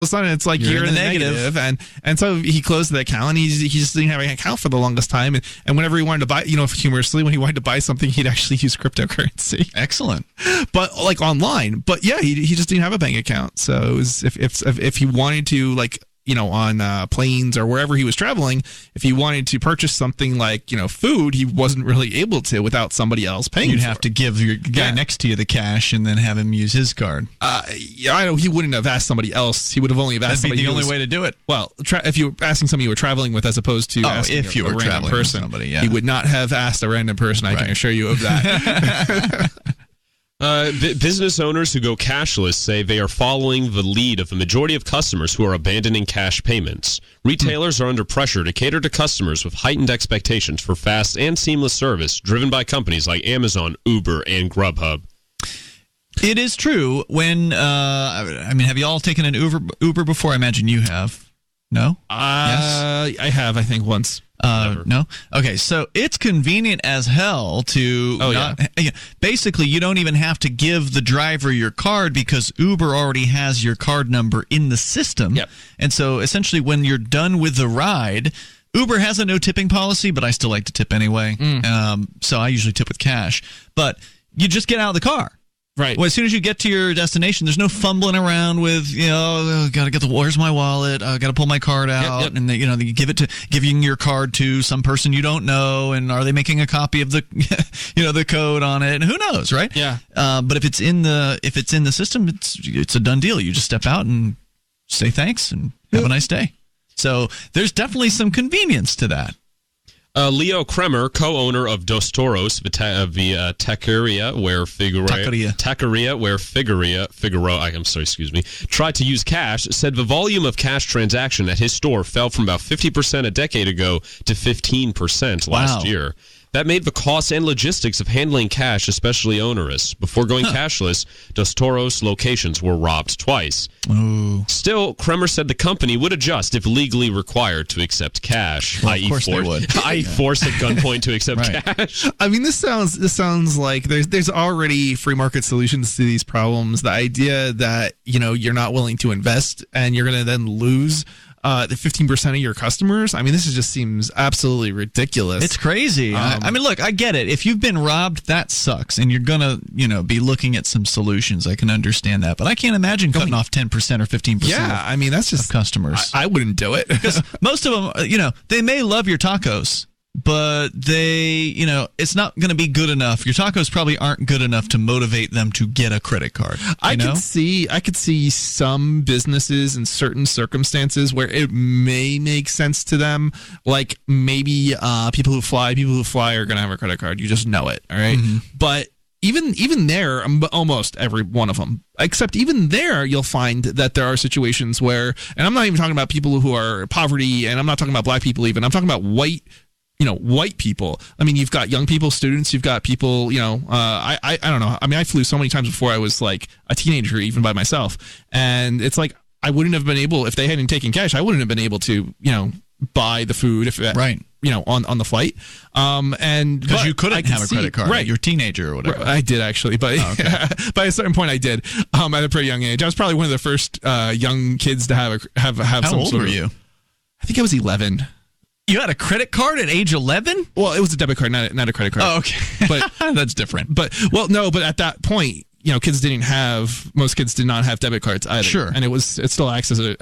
of a sudden it's like you're in the negative. And so he closed the account, and he just didn't have an account for the longest time. And whenever he wanted to buy, humorously, when he wanted to buy something, he'd actually use cryptocurrency. Excellent. But like online. But yeah, he just didn't have a bank account. So it was, if he wanted to, like, on planes or wherever he was traveling, if he wanted to purchase something like, food, he wasn't really able to without somebody else paying. You'd have to give your guy next to you the cash and then have him use his card. I know he wouldn't have asked somebody else. He would have only asked somebody. That'd be the only way to do it. Well, if you were asking somebody you were traveling with as opposed to asking if you were a random traveling person, with somebody, yeah. He would not have asked a random person. I can assure you of that. Business owners who go cashless say they are following the lead of the majority of customers who are abandoning cash payments. Retailers are under pressure to cater to customers with heightened expectations for fast and seamless service, driven by companies like Amazon, Uber, and Grubhub. It is true. When have you all taken an Uber before? I imagine you have. No? Yes? I have, I think, once. No? Okay, so it's convenient as hell to basically, you don't even have to give the driver your card because Uber already has your card number in the system. Yep. And so essentially when you're done with the ride, Uber has a no tipping policy, but I still like to tip anyway. So I usually tip with cash. But you just get out of the car. Right. Well, as soon as you get to your destination, there's no fumbling around with, gotta get where's my wallet? Gotta pull my card out, Yep. and you giving your card to some person you don't know, and are they making a copy of the, the code on it? And who knows, right? Yeah. But if it's in the system, it's a done deal. You just step out and say thanks and have a nice day. So there's definitely some convenience to that. Leo Kremer, co-owner of Dos Toros, the taqueria where Figueroa, tried to use cash, said the volume of cash transaction at his store fell from about 50% a decade ago to 15% last year. That made the costs and logistics of handling cash especially onerous. Before going cashless, Dos Toros locations were robbed twice. Ooh. Still, Kremer said the company would adjust if legally required to accept cash, well, of course they would. i.e. force at gunpoint to accept cash. I mean, this sounds like there's already free market solutions to these problems. The idea that, you're not willing to invest and you're going to then lose the 15% of your customers. I mean, this just seems absolutely ridiculous. It's crazy. I mean, look, I get it. If you've been robbed, that sucks, and you're gonna, be looking at some solutions. I can understand that, but I can't imagine cutting off 10% or 15%. Yeah, I mean, that's just customers. I wouldn't do it because most of them, they may love your tacos, but it's not going to be good enough. Your tacos probably aren't good enough to motivate them to get a credit card. I could see some businesses in certain circumstances where it may make sense to them. Like maybe people who fly are going to have a credit card. You just know it. All right. Mm-hmm. But even there, almost every one of them, except even there, you'll find that there are situations where, and I'm not even talking about people who are poverty, and I'm not talking about black people even. I'm talking about white people. I mean, you've got young people, students, you've got people, I don't know. I mean, I flew so many times before I was like a teenager, even by myself. And it's like, I wouldn't have been able, if they hadn't taken cash, I wouldn't have been able to, buy the food on the flight. And because you couldn't have a credit card, right? You're a teenager or whatever. I did actually, but by a certain point I did, at a pretty young age. I was probably one of the first young kids to have How some old sort were of, you? I think I was 11. You had a credit card at age 11? Well, it was a debit card, not a credit card. Oh, okay. But that's different. But at that point, most kids did not have debit cards either. Sure. And it still acts as a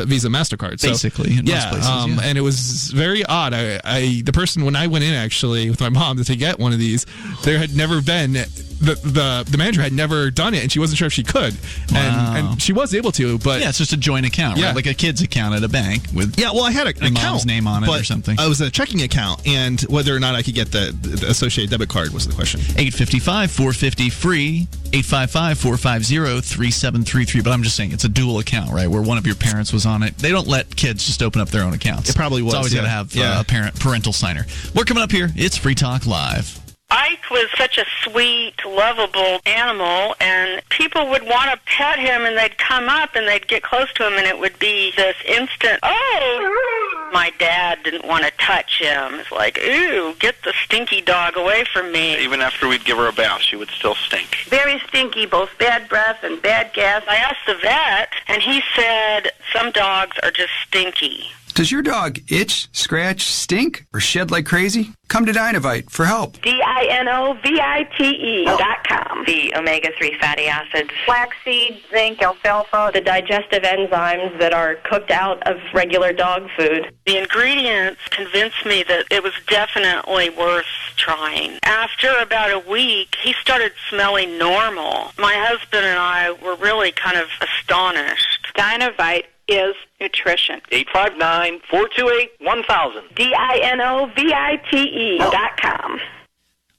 Visa MasterCard. So, basically, in most places, and it was very odd. The person, when I went in actually with my mom to get one of these, there had never been, the manager had never done it, and she wasn't sure if she could. Wow. And she was able to, but yeah, it's just a joint account, right? Like a kid's account at a bank with I had an account, mom's name on it or something. It was a checking account, and whether or not I could get the associated debit card was the question. 855-450-FREE, 855-450-3733. But I'm just saying, it's a dual account, right? Where one of your parents was on it. They don't let kids just open up their own accounts. It probably was. It's always got to have a parental signer. We're coming up here. It's Free Talk Live. Ike was such a sweet, lovable animal, and people would want to pet him, and they'd come up, and they'd get close to him, and it would be this instant, oh! My dad didn't want to touch him. It's like, ooh, get the stinky dog away from me. Even after we'd give her a bath, she would still stink. Very stinky, both bad breath and bad gas. I asked the vet, and he said some dogs are just stinky. Does your dog itch, scratch, stink, or shed like crazy? Come to Dinovite for help. DINOVITE.com. The omega-3 fatty acids, Flaxseed, zinc, alfalfa, the digestive enzymes that are cooked out of regular dog food. The ingredients convinced me that it was definitely worth trying. After about a week, he started smelling normal. My husband and I were really kind of astonished. Dinovite is nutrition. 859-428-1000. DINOVITE.com.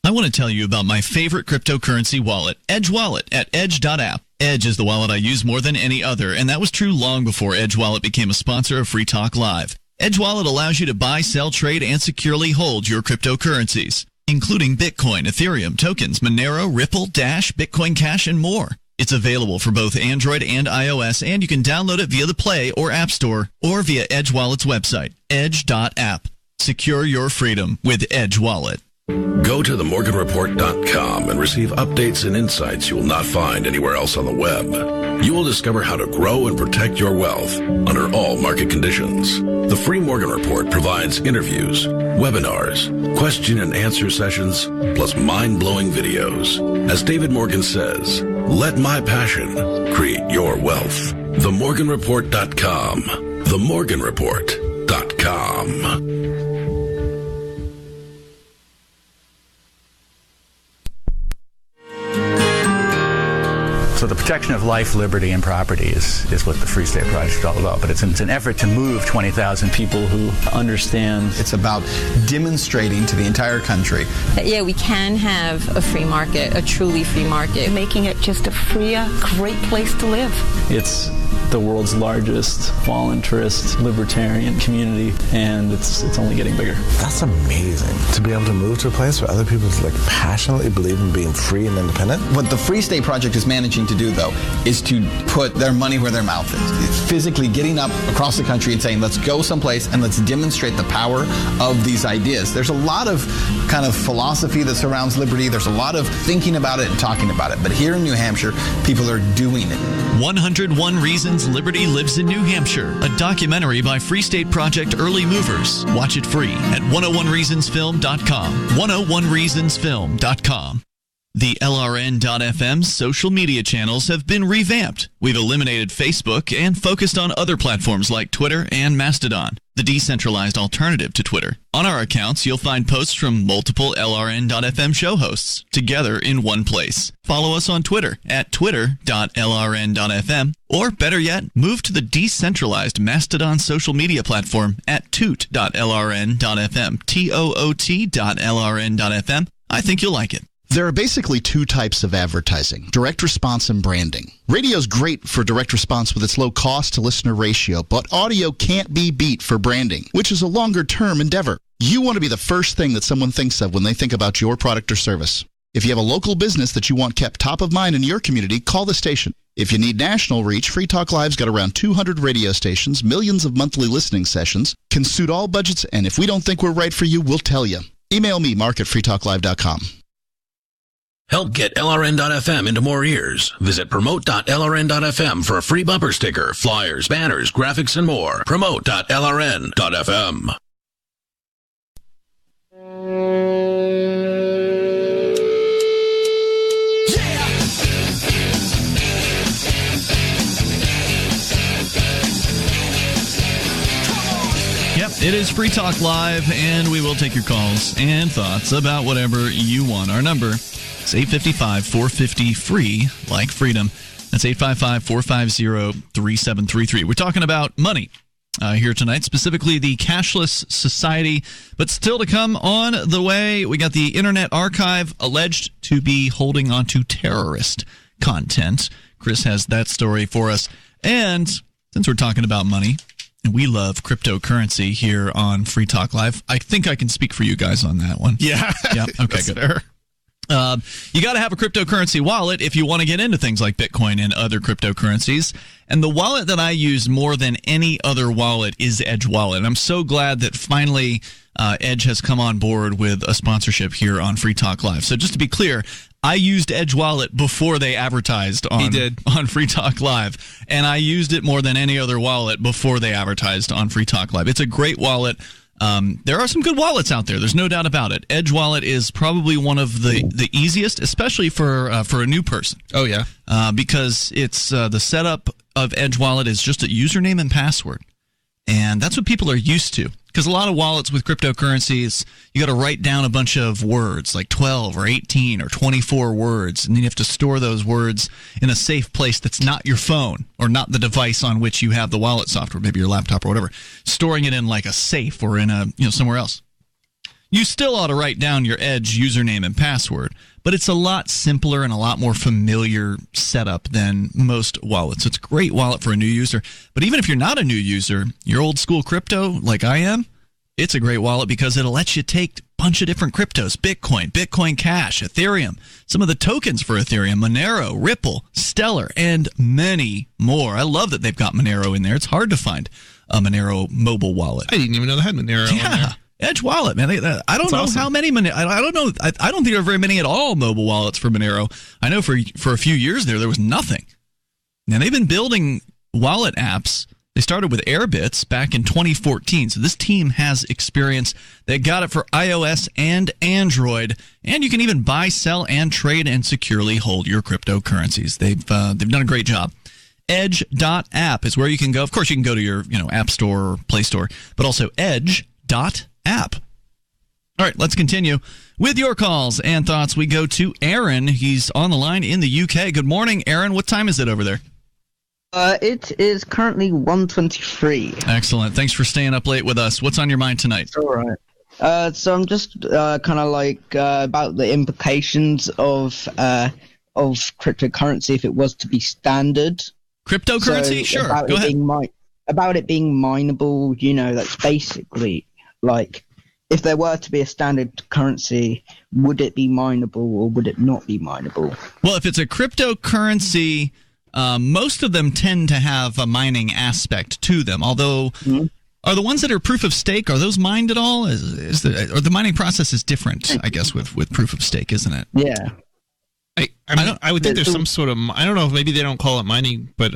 I want to tell you about my favorite cryptocurrency wallet, Edge Wallet, at edge.app. Edge is the wallet I use more than any other, and that was true long before Edge Wallet became a sponsor of Free Talk Live. Edge Wallet allows you to buy, sell, trade, and securely hold your cryptocurrencies, including Bitcoin, Ethereum, tokens, Monero, Ripple, Dash, Bitcoin Cash, and more. It's available for both Android and iOS, and you can download it via the Play or App Store or via Edge Wallet's website, edge.app. Secure your freedom with Edge Wallet. Go to themorganreport.com and receive updates and insights you will not find anywhere else on the web. You will discover how to grow and protect your wealth under all market conditions. The free Morgan Report provides interviews, webinars, question and answer sessions, plus mind-blowing videos. As David Morgan says, let my passion create your wealth. Themorganreport.com. Themorganreport.com. So the protection of life, liberty, and property is what the Free State Project is all about. But it's an effort to move 20,000 people who understand. It's about demonstrating to the entire country that, yeah, we can have a free market, a truly free market. Making it just a freer, great place to live. It's the world's largest voluntarist libertarian community, and it's only getting bigger. That's amazing, to be able to move to a place where other people passionately believe in being free and independent. What the Free State Project is managing to do, though, is to put their money where their mouth is. It's physically getting up across the country and saying, let's go someplace and let's demonstrate the power of these ideas. There's a lot of kind of philosophy that surrounds liberty. There's a lot of thinking about it and talking about it. But here in New Hampshire, people are doing it. 101 Reasons Liberty Lives in New Hampshire, a documentary by Free State Project early movers. Watch it free at 101reasonsfilm.com. 101reasonsfilm.com. The LRN.FM social media channels have been revamped. We've eliminated Facebook and focused on other platforms like Twitter and Mastodon, the decentralized alternative to Twitter. On our accounts, you'll find posts from multiple LRN.FM show hosts together in one place. Follow us on Twitter at twitter.lrn.fm, or better yet, move to the decentralized Mastodon social media platform at toot.lrn.fm, toot.lrn.fm. I think you'll like it. There are basically two types of advertising, direct response and branding. Radio's great for direct response with its low cost to listener ratio, but audio can't be beat for branding, which is a longer term endeavor. You want to be the first thing that someone thinks of when they think about your product or service. If you have a local business that you want kept top of mind in your community, call the station. If you need national reach, Free Talk Live's got around 200 radio stations, millions of monthly listening sessions, can suit all budgets, and if we don't think we're right for you, we'll tell you. Email me, mark at freetalklive.com. Help get LRN.FM into more ears. Visit promote.lrn.fm for a free bumper sticker, flyers, banners, graphics, and more. Promote.lrn.fm. Yep, it is Free Talk Live, and we will take your calls and thoughts about whatever you want. Our number is 855-450-FREE, like freedom. That's 855-450-3733. We're talking about money here tonight, specifically the cashless society. But still to come on the way, we got the Internet Archive alleged to be holding on to terrorist content. Chris has that story for us. And since we're talking about money, and we love cryptocurrency here on Free Talk Live, I think I can speak for you guys on that one. Yeah. Yeah. Okay, good. You got to have a cryptocurrency wallet if you want to get into things like Bitcoin and other cryptocurrencies. And the wallet that I use more than any other wallet is Edge Wallet. And I'm so glad that finally Edge has come on board with a sponsorship here on Free Talk Live. So just to be clear, I used Edge Wallet before they advertised on Free Talk Live. And I used it more than any other wallet before they advertised on Free Talk Live. It's a great wallet. There are some good wallets out there. There's no doubt about it. Edge Wallet is probably one of the easiest, especially for a new person. Oh, yeah. Because it's the setup of Edge Wallet is just a username and password. And that's what people are used to. Because a lot of wallets with cryptocurrencies, you got to write down a bunch of words, like 12 or 18 or 24 words, and then you have to store those words in a safe place that's not your phone or not the device on which you have the wallet software, maybe your laptop or whatever, storing it in like a safe or in somewhere else. You still ought to write down your Edge username and password, but it's a lot simpler and a lot more familiar setup than most wallets. It's a great wallet for a new user, but even if you're not a new user, you're old school crypto like I am, it's a great wallet because it'll let you take a bunch of different cryptos, Bitcoin Cash, Ethereum, some of the tokens for Ethereum, Monero, Ripple, Stellar, and many more. I love that they've got Monero in there. It's hard to find a Monero mobile wallet. I didn't even know they had Monero in there. Edge Wallet, man. I don't know awesome. How many. I don't know. I don't think there are very many at all mobile wallets for Monero. I know for a few years there was nothing. Now they've been building wallet apps. They started with Airbits back in 2014. So this team has experience. They got it for iOS and Android, and you can even buy, sell, and trade and securely hold your cryptocurrencies. They've done a great job. Edge.app is where you can go. Of course, you can go to your App Store or Play Store, but also Edge.app. All right, let's continue with your calls and thoughts. We go to Aaron. He's on the line in the UK. Good morning, Aaron. What time is it over there? It is currently 1:23. Excellent. Thanks for staying up late with us. What's on your mind tonight? All right. So I'm just kind of like about the implications of cryptocurrency if it was to be standard. Cryptocurrency? So sure. Go ahead. About it being mineable, that's basically like if there were to be a standard currency, would it be mineable or would it not be mineable? Well, if it's a cryptocurrency, most of them tend to have a mining aspect to them, although are the ones that are proof of stake, are those mined at all? Or the mining process is different, I guess, with proof of stake, isn't it? Yeah. I would think there's some sort of, I don't know if maybe they don't call it mining, but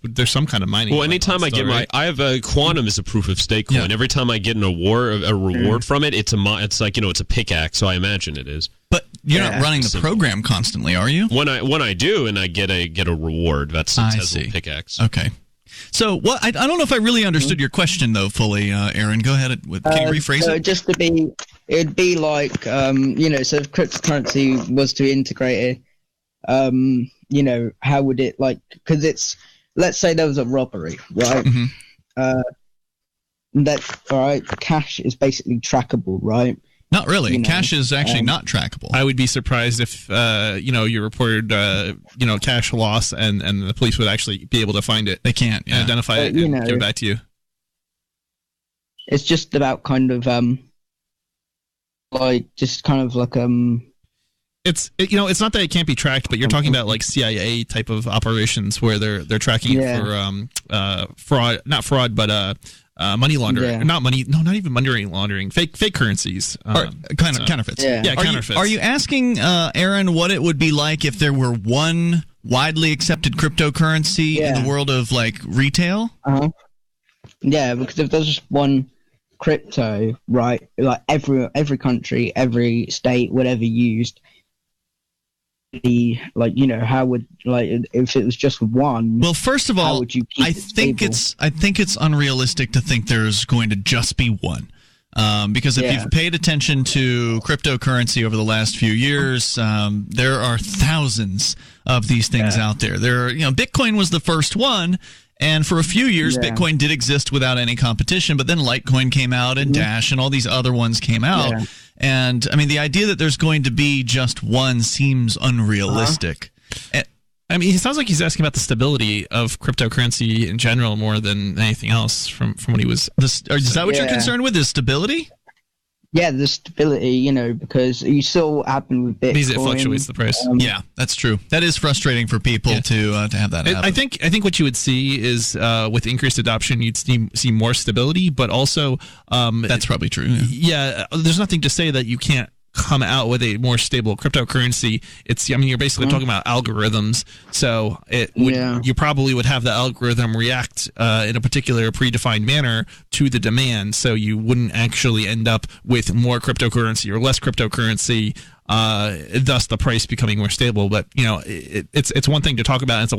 there's some kind of mining. Well, anytime I get I have a Quantum is a proof of stake coin. Yeah. Every time I get a reward from it, it's like it's a pickaxe. So I imagine it is. But you're not running the program constantly, are you? When I do, and I get a reward, that's a pickaxe. Okay. So what? I don't know if I really understood your question though fully, Aaron. Go ahead. Can you rephrase it? Just to be, it'd be like so if cryptocurrency was to integrate it, how would it because it's, let's say there was a robbery, right? That's all right. Cash is basically trackable, right? Not really. Cash is actually not trackable. I would be surprised if you reported cash loss and the police would actually be able to find it. They can't identify it and give it back to you. It's just about kind of It's it's not that it can't be tracked, but you're talking about like CIA type of operations where they're tracking it for money laundering, not even money laundering, fake currencies, counterfeits. Counterfeits. Are you asking, Aaron, what it would be like if there were one widely accepted cryptocurrency in the world of like retail? Yeah, because if there's just one crypto, right, like every country, every state, whatever used, how would if it was just one? Well, first of all, I think it's unrealistic to think there's going to just be one, because if you've paid attention to cryptocurrency over the last few years, there are thousands of these things out there. Bitcoin was the first one. And for a few years, Bitcoin did exist without any competition, but then Litecoin came out and Dash and all these other ones came out. Yeah. And, I mean, the idea that there's going to be just one seems unrealistic. He sounds like he's asking about the stability of cryptocurrency in general more than anything else from what he was... Is that what you're concerned with, is stability? yeah, the stability, because you saw what happened with Bitcoin. Because it fluctuates the price. Yeah, that's true. That is frustrating for people to have that happen. I think what you would see is with increased adoption, you'd see more stability, but also that's probably true. Yeah, there's nothing to say that you can't come out with a more stable cryptocurrency. You're basically talking about algorithms, so you probably would have the algorithm react in a particular predefined manner to the demand, so you wouldn't actually end up with more cryptocurrency or less cryptocurrency, thus the price becoming more stable. But it's one thing to talk about, and it's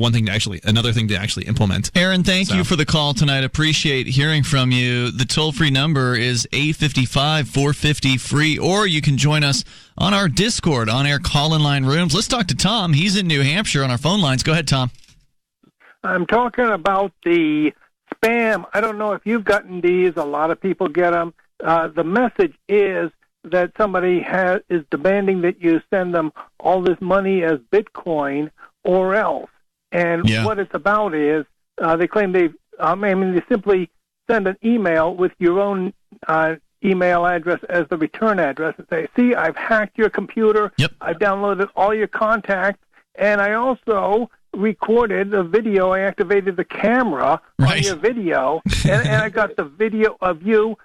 another thing to actually implement. Aaron, thank you for the call tonight. Appreciate hearing from you. The toll-free number is 855-450-FREE, or you can join us on our Discord on-air call-in line rooms. Let's talk to Tom. He's in New Hampshire on our phone lines. Go ahead, Tom. I'm talking about the spam. I don't know if you've gotten these. A lot of people get them. The message is that somebody is demanding that you send them all this money as Bitcoin or else. And what it's about is they claim they simply send an email with your own email address as the return address and say, see, I've hacked your computer. I've downloaded all your contacts, and I also recorded the video. I activated the camera on your video, and I got the video of you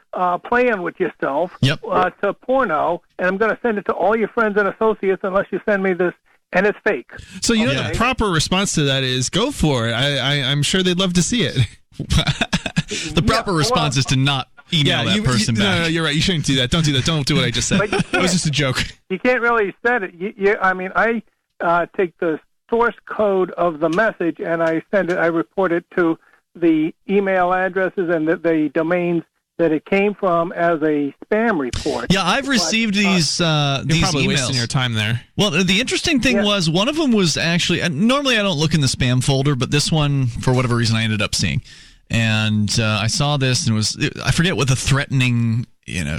playing with yourself to porno, and I'm going to send it to all your friends and associates unless you send me this, and it's fake. So the proper response to that is go for it. I'm sure they'd love to see it. The proper response is to not email that person back. No, you're right. You shouldn't do that. Don't do that. Don't do what I just said. It was just a joke. You can't really set it. I take the source code of the message and I send it. I report it to the email addresses and the domains that it came from as a spam report. Yeah, I've received these probably emails. Wasting your time there. Well, the interesting thing was one of them was actually normally I don't look in the spam folder, but this one for whatever reason I ended up seeing, and I saw this and I forget what the threatening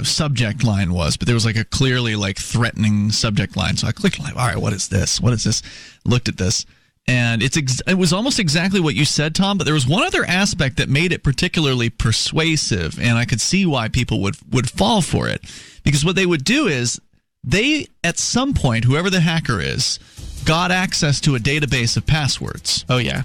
subject line was, but there was a clearly threatening subject line. So I clicked all right, what is this? What is this? Looked at this. And it was almost exactly what you said, Tom, but there was one other aspect that made it particularly persuasive, and I could see why people would fall for it. Because what they would do is they, at some point, whoever the hacker is, got access to a database of passwords. Oh, yeah.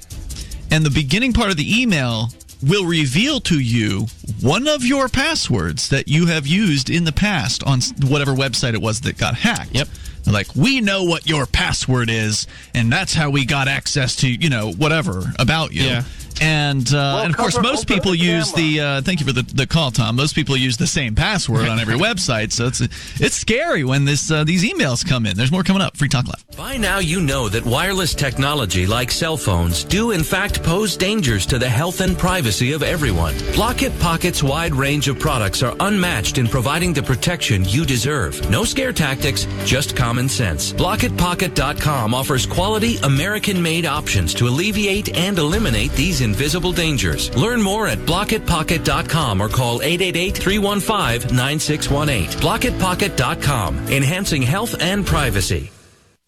And the beginning part of the email will reveal to you one of your passwords that you have used in the past on whatever website it was that got hacked. Yep. Like, we know what your password is, and that's how we got access to, whatever about you. Yeah. And of course, most people use thank you for the call, Tom. Most people use the same password on every website, so it's scary when these emails come in. There's more coming up. Free Talk Live. By now, you know that wireless technology like cell phones do in fact pose dangers to the health and privacy of everyone. Blockit Pocket's wide range of products are unmatched in providing the protection you deserve. No scare tactics, just common sense. BlockitPocket.com offers quality American-made options to alleviate and eliminate these invisible dangers. Learn more at blockitpocket.com or call 888-315-9618. Blockitpocket.com, enhancing health and privacy.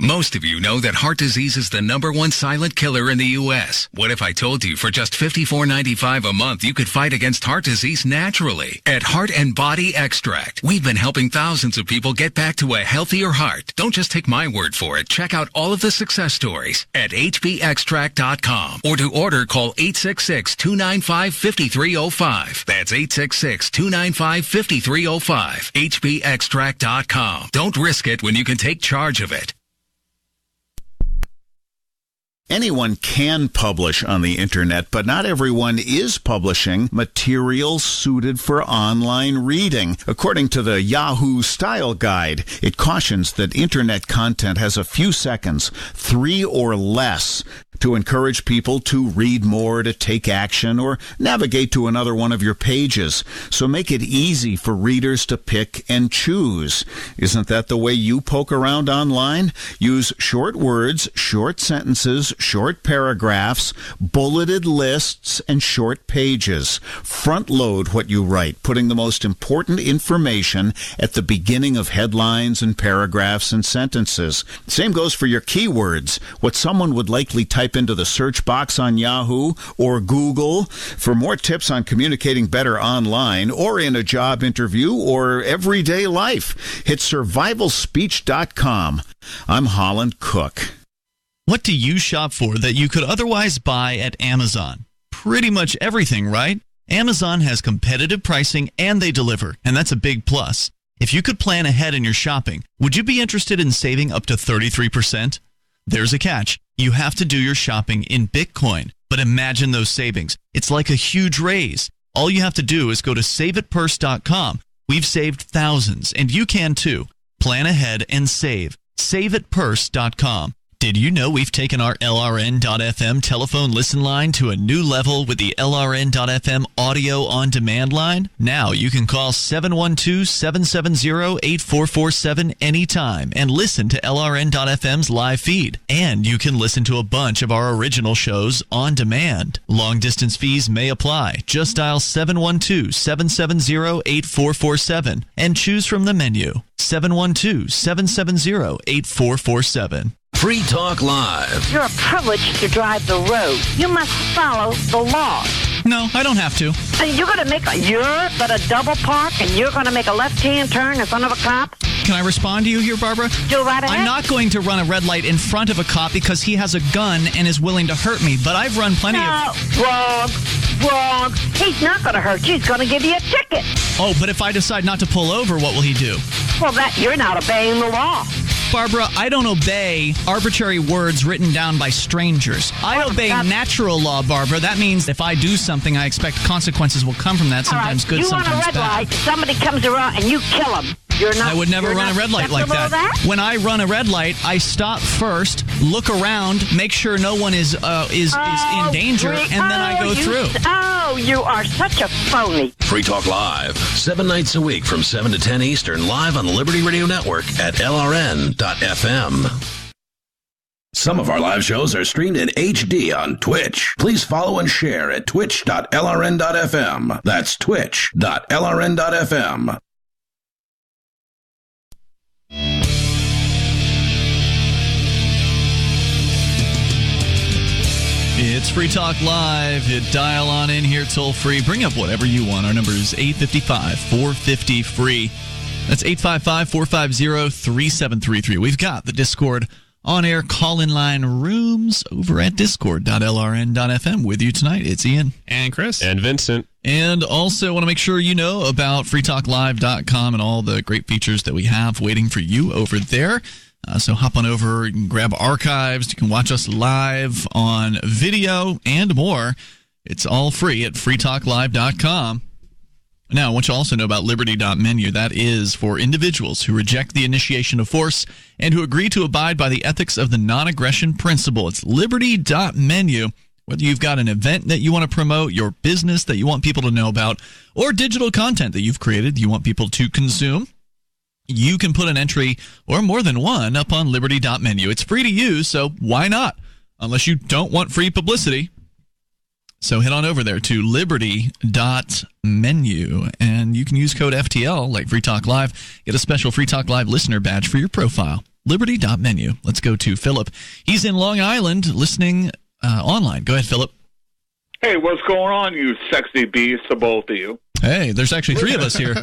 Most of you know that heart disease is the #1 silent killer in the U.S. What if I told you for just $54.95 a month you could fight against heart disease naturally? At Heart and Body Extract, we've been helping thousands of people get back to a healthier heart. Don't just take my word for it. Check out all of the success stories at hbextract.com, or to order, call 866-295-5305. That's 866-295-5305. hbextract.com. Don't risk it when you can take charge of it. Anyone can publish on the internet, but not everyone is publishing material suited for online reading. According to the Yahoo Style Guide, it cautions that internet content has a few seconds, 3 or less, to encourage people to read more, to take action, or navigate to another one of your pages. So make it easy for readers to pick and choose. Isn't that the way you poke around online? Use short words, short sentences, short paragraphs, bulleted lists, and short pages. Front load what you write, putting the most important information at the beginning of headlines and paragraphs and sentences. Same goes for your keywords. What someone would likely type type into the search box on Yahoo or Google. For more tips on communicating better online or in a job interview or everyday life, hit survivalspeech.com. I'm Holland Cook. What do you shop for that you could otherwise buy at Amazon? Pretty much everything, right? Amazon has competitive pricing and they deliver, and that's a big plus. If you could plan ahead in your shopping, would you be interested in saving up to 33%? There's a catch. You have to do your shopping in Bitcoin. But imagine those savings. It's like a huge raise. All you have to do is go to saveatpurse.com. We've saved thousands, and you can too. Plan ahead and save. Saveatpurse.com. Did you know we've taken our LRN.FM telephone listen line to a new level with the LRN.FM audio on demand line? Now you can call 712-770-8447 anytime and listen to LRN.FM's live feed. And you can listen to a bunch of our original shows on demand. Long distance fees may apply. Just dial 712-770-8447 and choose from the menu. 712-770-8447. Free Talk Live. You're privileged to drive the road. You must follow the law. No, I don't have to. And you're going to make you're going to double park and you're going to make a left-hand turn in front of a cop? Can I respond to you here, Barbara? Go right ahead. I'm not going to run a red light in front of a cop because he has a gun and is willing to hurt me, but I've run plenty of... Wrong. He's not going to hurt you. He's going to give you a ticket. Oh, but if I decide not to pull over, what will he do? Well, you're not obeying the law. Barbara, I don't obey arbitrary words written down by strangers. I obey natural law, Barbara. That means if I do something, I expect consequences will come from that, sometimes good, sometimes bad. You want a red light, somebody comes around and you kill him. I would never run a red light like that. When I run a red light, I stop first, look around, make sure no one is in danger, and then I go through. Oh, you are such a phony. Free Talk Live, 7 nights a week from 7 to 10 Eastern, live on the Liberty Radio Network at LRN.FM. Some of our live shows are streamed in HD on Twitch. Please follow and share at twitch.lrn.fm. That's twitch.lrn.fm. It's Free Talk Live. Hit dial on in here toll free. Bring up whatever you want. Our number is 855-450-FREE. That's 855-450-3733. We've got the Discord on-air call-in line rooms over at discord.lrn.fm. With you tonight, it's Ian. And Chris. And Vincent. And also want to make sure you know about freetalklive.com and all the great features that we have waiting for you over there. So hop on over, you can grab archives, you can watch us live on video and more. It's all free at freetalklive.com. Now, I want you to also know about liberty.menu. That is for individuals who reject the initiation of force and who agree to abide by the ethics of the non-aggression principle. It's liberty.menu. Whether you've got an event that you want to promote, your business that you want people to know about, or digital content that you've created you want people to consume, you can put an entry or more than one up on liberty.menu. It's free to use, so why not? Unless you don't want free publicity. So head on over there to liberty.menu, and you can use code FTL, like Free Talk Live. Get a special Free Talk Live listener badge for your profile. Liberty.menu. Let's go to Philip. He's in Long Island listening online. Go ahead, Philip. Hey, what's going on, you sexy beasts, the both of you? Hey, there's actually three of us here.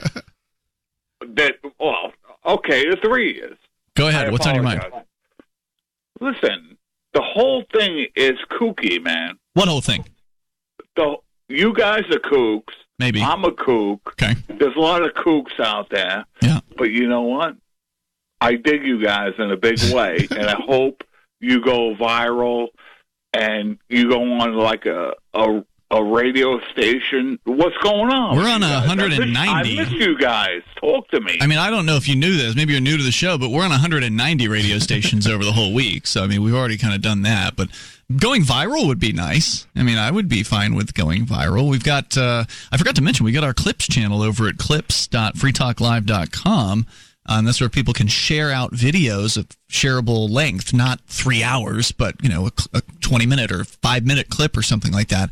Okay, the three is. Go ahead. What's on your mind? Listen, the whole thing is kooky, man. What whole thing? You guys are kooks. Maybe. I'm a kook. Okay. There's a lot of kooks out there. Yeah. But you know what? I dig you guys in a big way, and I hope you go viral and you go on like a radio station. What's going on? We're on 190. I miss you guys. Talk to me. I mean, I don't know if you knew this. Maybe you're new to the show, but we're on 190 radio stations over the whole week. So, I mean, we've already kind of done that. But going viral would be nice. I mean, I would be fine with going viral. We've got, I forgot to mention, we got our Clips channel over at clips.freetalklive.com. And that's where people can share out videos of shareable length, not 3 hours, but, you know, a 20-minute or 5-minute clip or something like that.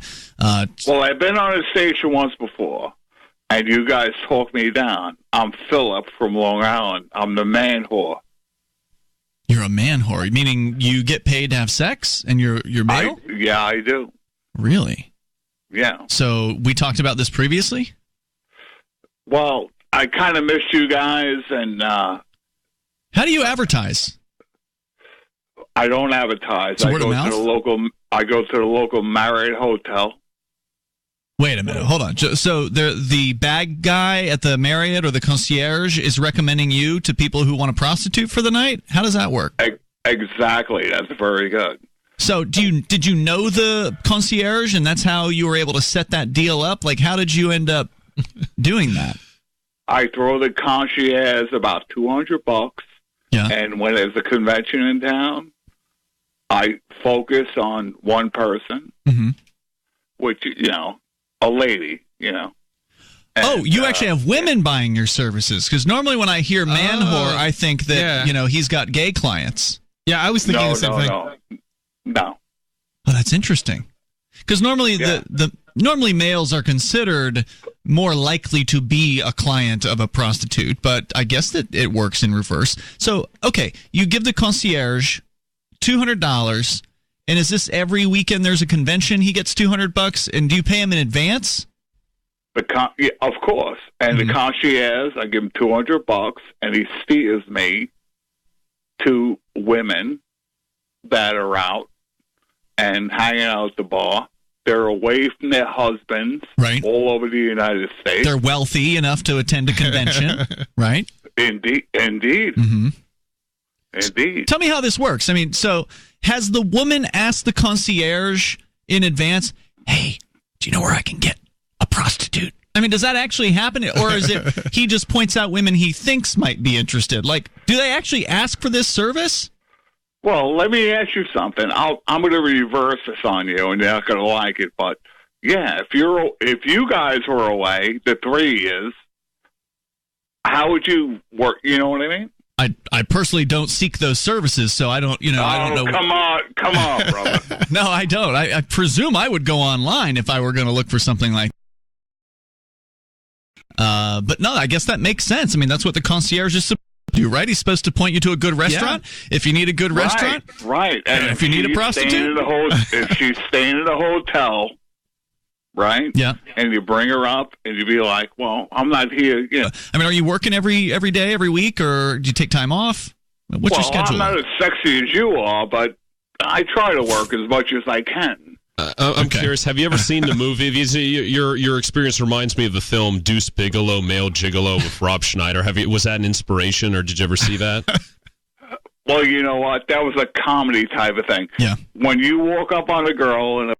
Well, I've been on a station once before, and you guys talked me down. I'm Philip from Long Island. I'm the man whore. You're a man whore, meaning you get paid to have sex and you're male? Yeah, I do. Really? Yeah. So we talked about this previously? Well, I kind of missed you guys, and how do you advertise? I don't advertise. So I word go of mouth? to the local Marriott hotel. Wait a minute. Hold on. So the bag guy at the Marriott or the concierge is recommending you to people who want to prostitute for the night? How does that work? Exactly. That's very good. So did you know the concierge, and that's how you were able to set that deal up? Like, how did you end up doing that? I throw the concierge about $200. Yeah. And when there's a convention in town, I focus on one person, which, a lady, And, you actually have women buying your services? Because normally when I hear man whore, I think that, he's got gay clients. Yeah, I was thinking the same thing. No. Oh, that's interesting. Because normally normally males are considered more likely to be a client of a prostitute, but I guess that it works in reverse. So, okay, you give the concierge $200, and is this every weekend there's a convention he gets $200, and do you pay him in advance? Of course. And the concierge, I give him $200, and he steers me to women that are out and hanging out at the bar. They're away from their husbands all over the United States. They're wealthy enough to attend a convention, right? Indeed. Mm-hmm. Indeed. Tell me how this works. I mean, so has the woman asked the concierge in advance, hey, do you know where I can get a prostitute? I mean, does that actually happen? Or is it he just points out women he thinks might be interested? Like, do they actually ask for this service? Well, let me ask you something. I'm going to reverse this on you, and you're not going to like it. But yeah, if you guys were away, the three is, how would you work? You know what I mean? I personally don't seek those services, so I don't. I don't know. Come on, brother. No, I don't. I presume I would go online if I were going to look for something like. But no, I guess that makes sense. I mean, that's what the concierge is supposed to do, right? He's supposed to point you to a good restaurant if you need a good restaurant. Right. And if you need a prostitute. If she's staying in a hotel, right? Yeah. And you bring her up, and you be like, well, I'm not here. I mean, are you working every day, every week, or do you take time off? What's your schedule? I'm not as sexy as you are, but I try to work as much as I can. I'm curious. Have you ever seen the movie? Your experience reminds me of the film Deuce Bigalow, Male Gigolo with Rob Schneider. Was that an inspiration, or did you ever see that? Well, you know what? That was a comedy type of thing. Yeah. When you walk up on a girl in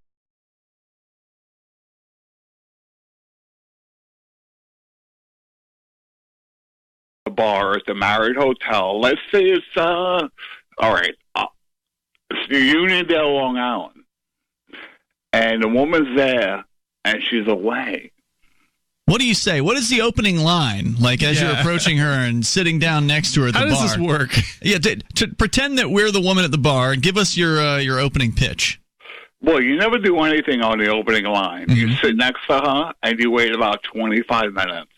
a bar at the Marriott Hotel, let's say it's all right, it's the Uniondale, Long Island. And the woman's there, and she's away. What do you say? What is the opening line? Like, as you're approaching her and sitting down next to her at the bar. How does this work? Yeah, to pretend that we're the woman at the bar, and give us your opening pitch. Well, you never do anything on the opening line. Mm-hmm. You sit next to her, and you wait about 25 minutes.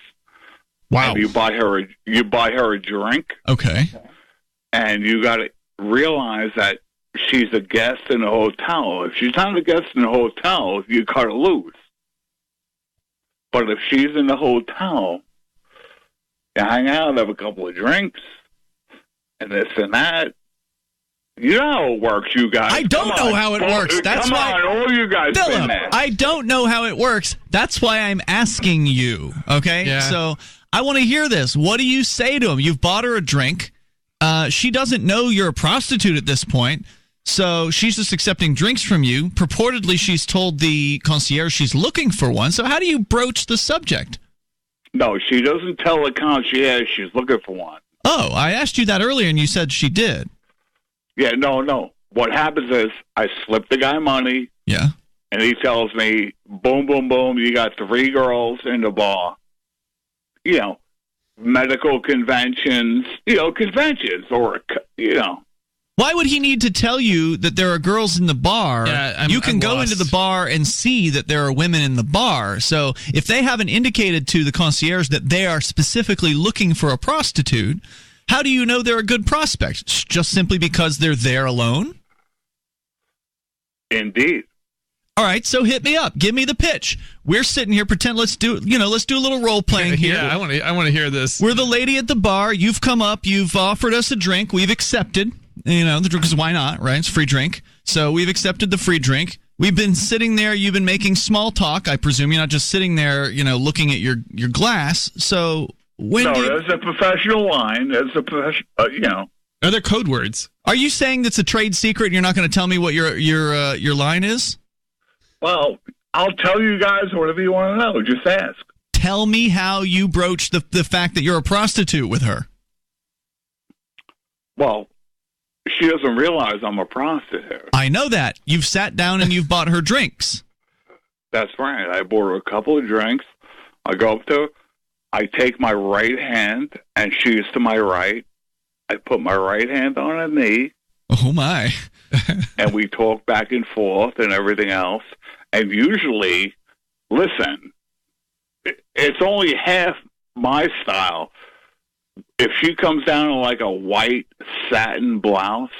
Wow. And you buy her a drink. Okay. And you got to realize that she's a guest in a hotel. If she's not a guest in a hotel, you cut her loose. But if she's in the hotel, you hang out, have a couple of drinks, and this and that. You know how it works, you guys. I don't know how it works. That's why. All you guys been there. I don't know how it works. That's why I'm asking you. Okay? Yeah. So I want to hear this. What do you say to him? You've bought her a drink. She doesn't know you're a prostitute at this point. So she's just accepting drinks from you. Purportedly, she's told the concierge she's looking for one. So how do you broach the subject? No, she doesn't tell the concierge she's looking for one. Oh, I asked you that earlier, and you said she did. Yeah, no. What happens is I slip the guy money. Yeah. And he tells me, boom, boom, boom, you got 3 girls in the bar. Medical conventions, or. Why would he need to tell you that there are girls in the bar? Yeah, you can I'm go lost. into the bar and see that there are women in the bar. So if they haven't indicated to the concierge that they are specifically looking for a prostitute, How do you know they're a good prospect? Just simply because they're there alone? Indeed. All right, so hit me up. Give me the pitch. We're sitting here, pretend. Let's do a little role playing here. Yeah, I want to hear this. We're the lady at the bar. You've come up. You've offered us a drink. We've accepted. The drink, because why not, right? It's a free drink. So we've accepted the free drink. We've been sitting there. You've been making small talk. I presume you're not just sitting there, looking at your glass. So there's a professional line. There's a professional, Are there code words? Are you saying that's a trade secret and you're not going to tell me what your line is? Well, I'll tell you guys whatever you want to know. Just ask. Tell me how you broach the fact that you're a prostitute with her. Well, she doesn't realize I'm a prostitute. I know that. You've sat down and you've bought her drinks. That's right. I bought her a couple of drinks. I go up to her. I take my right hand, and she's to my right. I put my right hand on her knee. Oh, my. And we talk back and forth and everything else. And usually, listen, it's only half my style. If she comes down in like a white satin blouse,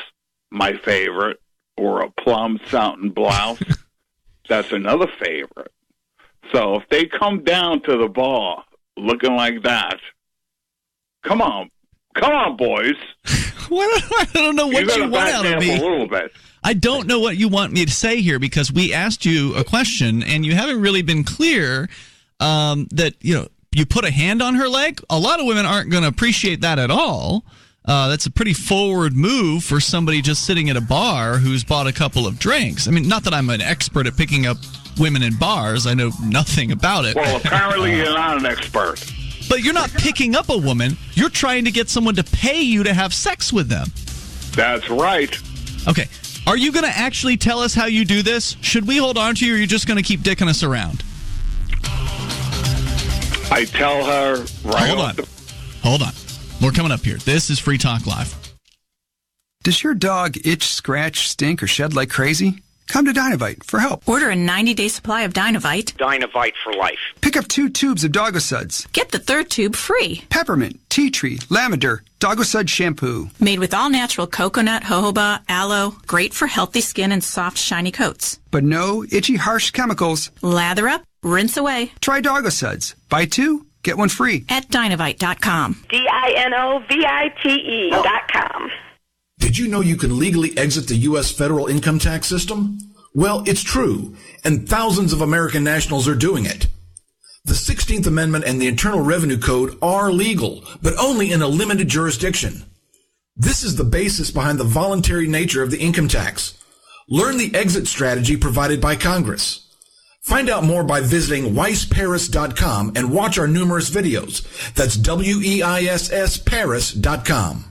my favorite, or a plum satin blouse, that's another favorite. So if they come down to the bar looking like that, come on, boys. I don't know what you want out of me. A little bit. I don't know what you want me to say here, because we asked you a question and you haven't really been clear that, you put a hand on her leg. A lot of women aren't going to appreciate that at all. That's a pretty forward move for somebody just sitting at a bar who's bought a couple of drinks. I mean, not that I'm an expert at picking up women in bars. I know nothing about it. Well, apparently you're not an expert. But you're not picking up a woman. You're trying to get someone to pay you to have sex with them. That's right. Okay. Are you going to actually tell us how you do this? Should we hold on to you, or are you just going to keep dicking us around? I tell her right. Hold on. We're coming up here. This is Free Talk Live. Does your dog itch, scratch, stink, or shed like crazy? Come to Dynovite for help. Order a 90-day supply of Dynovite. Dynovite for life. Pick up 2 tubes of Doggo Suds. Get the 3rd tube free. Peppermint, tea tree, lavender, Doggo Sud shampoo. Made with all-natural coconut, jojoba, aloe. Great for healthy skin and soft, shiny coats. But no itchy, harsh chemicals. Lather up, rinse away. Try Doggo Suds. Buy 2, get 1 free. At Dynovite.com. DINOVITE.com. Did you know you can legally exit the U.S. federal income tax system? Well, it's true, and thousands of American nationals are doing it. The 16th Amendment and the Internal Revenue Code are legal, but only in a limited jurisdiction. This is the basis behind the voluntary nature of the income tax. Learn the exit strategy provided by Congress. Find out more by visiting weissparis.com and watch our numerous videos. That's WEISS Paris.com.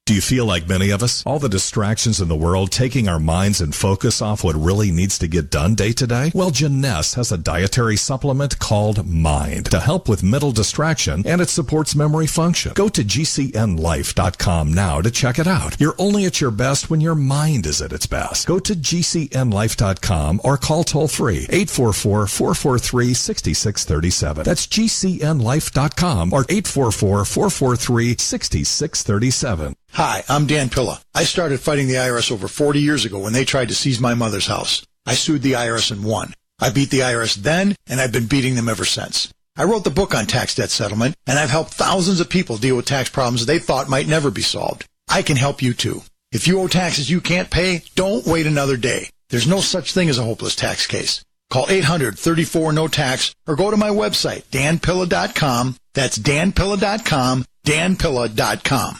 Do you feel like many of us? All the distractions in the world taking our minds and focus off what really needs to get done day to day? Well, Jeunesse has a dietary supplement called Mind to help with mental distraction, and it supports memory function. Go to GCNlife.com now to check it out. You're only at your best when your mind is at its best. Go to GCNlife.com or call toll-free 844-443-6637. That's GCNlife.com or 844-443-6637. Hi, I'm Dan Pilla. I started fighting the IRS over 40 years ago when they tried to seize my mother's house. I sued the IRS and won. I beat the IRS then, and I've been beating them ever since. I wrote the book on tax debt settlement, and I've helped thousands of people deal with tax problems they thought might never be solved. I can help you too. If you owe taxes you can't pay, don't wait another day. There's no such thing as a hopeless tax case. Call 800-34-NO-TAX or go to my website, danpilla.com. That's danpilla.com, danpilla.com.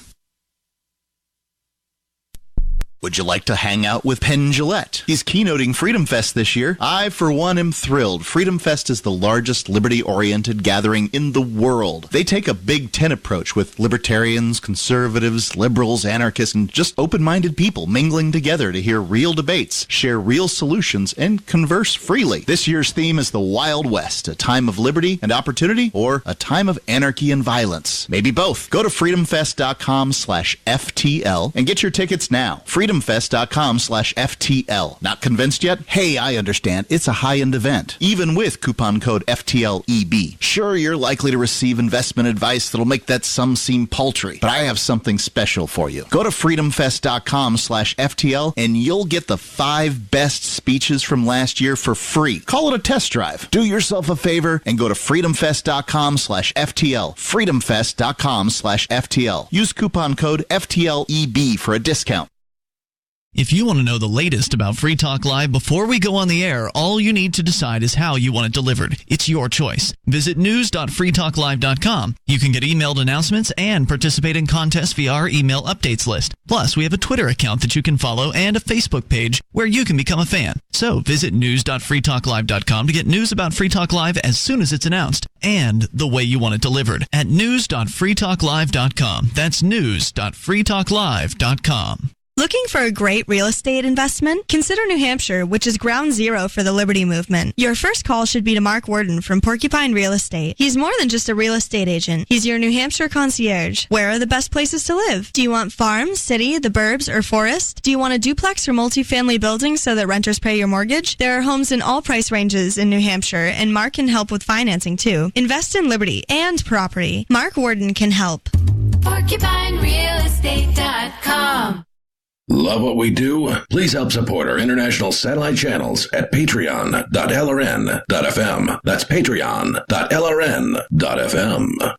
Would you like to hang out with Penn Jillette? He's keynoting Freedom Fest this year. I, for one, am thrilled. Freedom Fest is the largest liberty-oriented gathering in the world. They take a Big Ten approach with libertarians, conservatives, liberals, anarchists, and just open-minded people mingling together to hear real debates, share real solutions, and converse freely. This year's theme is the Wild West, a time of liberty and opportunity, or a time of anarchy and violence. Maybe both. Go to freedomfest.com/FTL and get your tickets now. Freedom freedomfest.com/FTL. Not convinced yet? Hey, I understand. It's a high-end event, even with coupon code FTLEB. Sure, you're likely to receive investment advice that'll make that sum seem paltry, but I have something special for you. Go to freedomfest.com/FTL and you'll get the 5 best speeches from last year for free. Call it a test drive. Do yourself a favor and go to freedomfest.com/FTL. freedomfest.com/FTL. Use coupon code FTLEB for a discount. If you want to know the latest about Free Talk Live before we go on the air, all you need to decide is how you want it delivered. It's your choice. Visit news.freetalklive.com. You can get emailed announcements and participate in contests via our email updates list. Plus, we have a Twitter account that you can follow and a Facebook page where you can become a fan. So visit news.freetalklive.com to get news about Free Talk Live as soon as it's announced and the way you want it delivered at news.freetalklive.com. That's news.freetalklive.com. Looking for a great real estate investment? Consider New Hampshire, which is ground zero for the Liberty Movement. Your first call should be to Mark Worden from Porcupine Real Estate. He's more than just a real estate agent. He's your New Hampshire concierge. Where are the best places to live? Do you want farm, city, the burbs, or forest? Do you want a duplex or multifamily building so that renters pay your mortgage? There are homes in all price ranges in New Hampshire, and Mark can help with financing too. Invest in Liberty and property. Mark Worden can help. PorcupineRealEstate.com. Love what we do? Please help support our international satellite channels at patreon.lrn.fm. That's patreon.lrn.fm.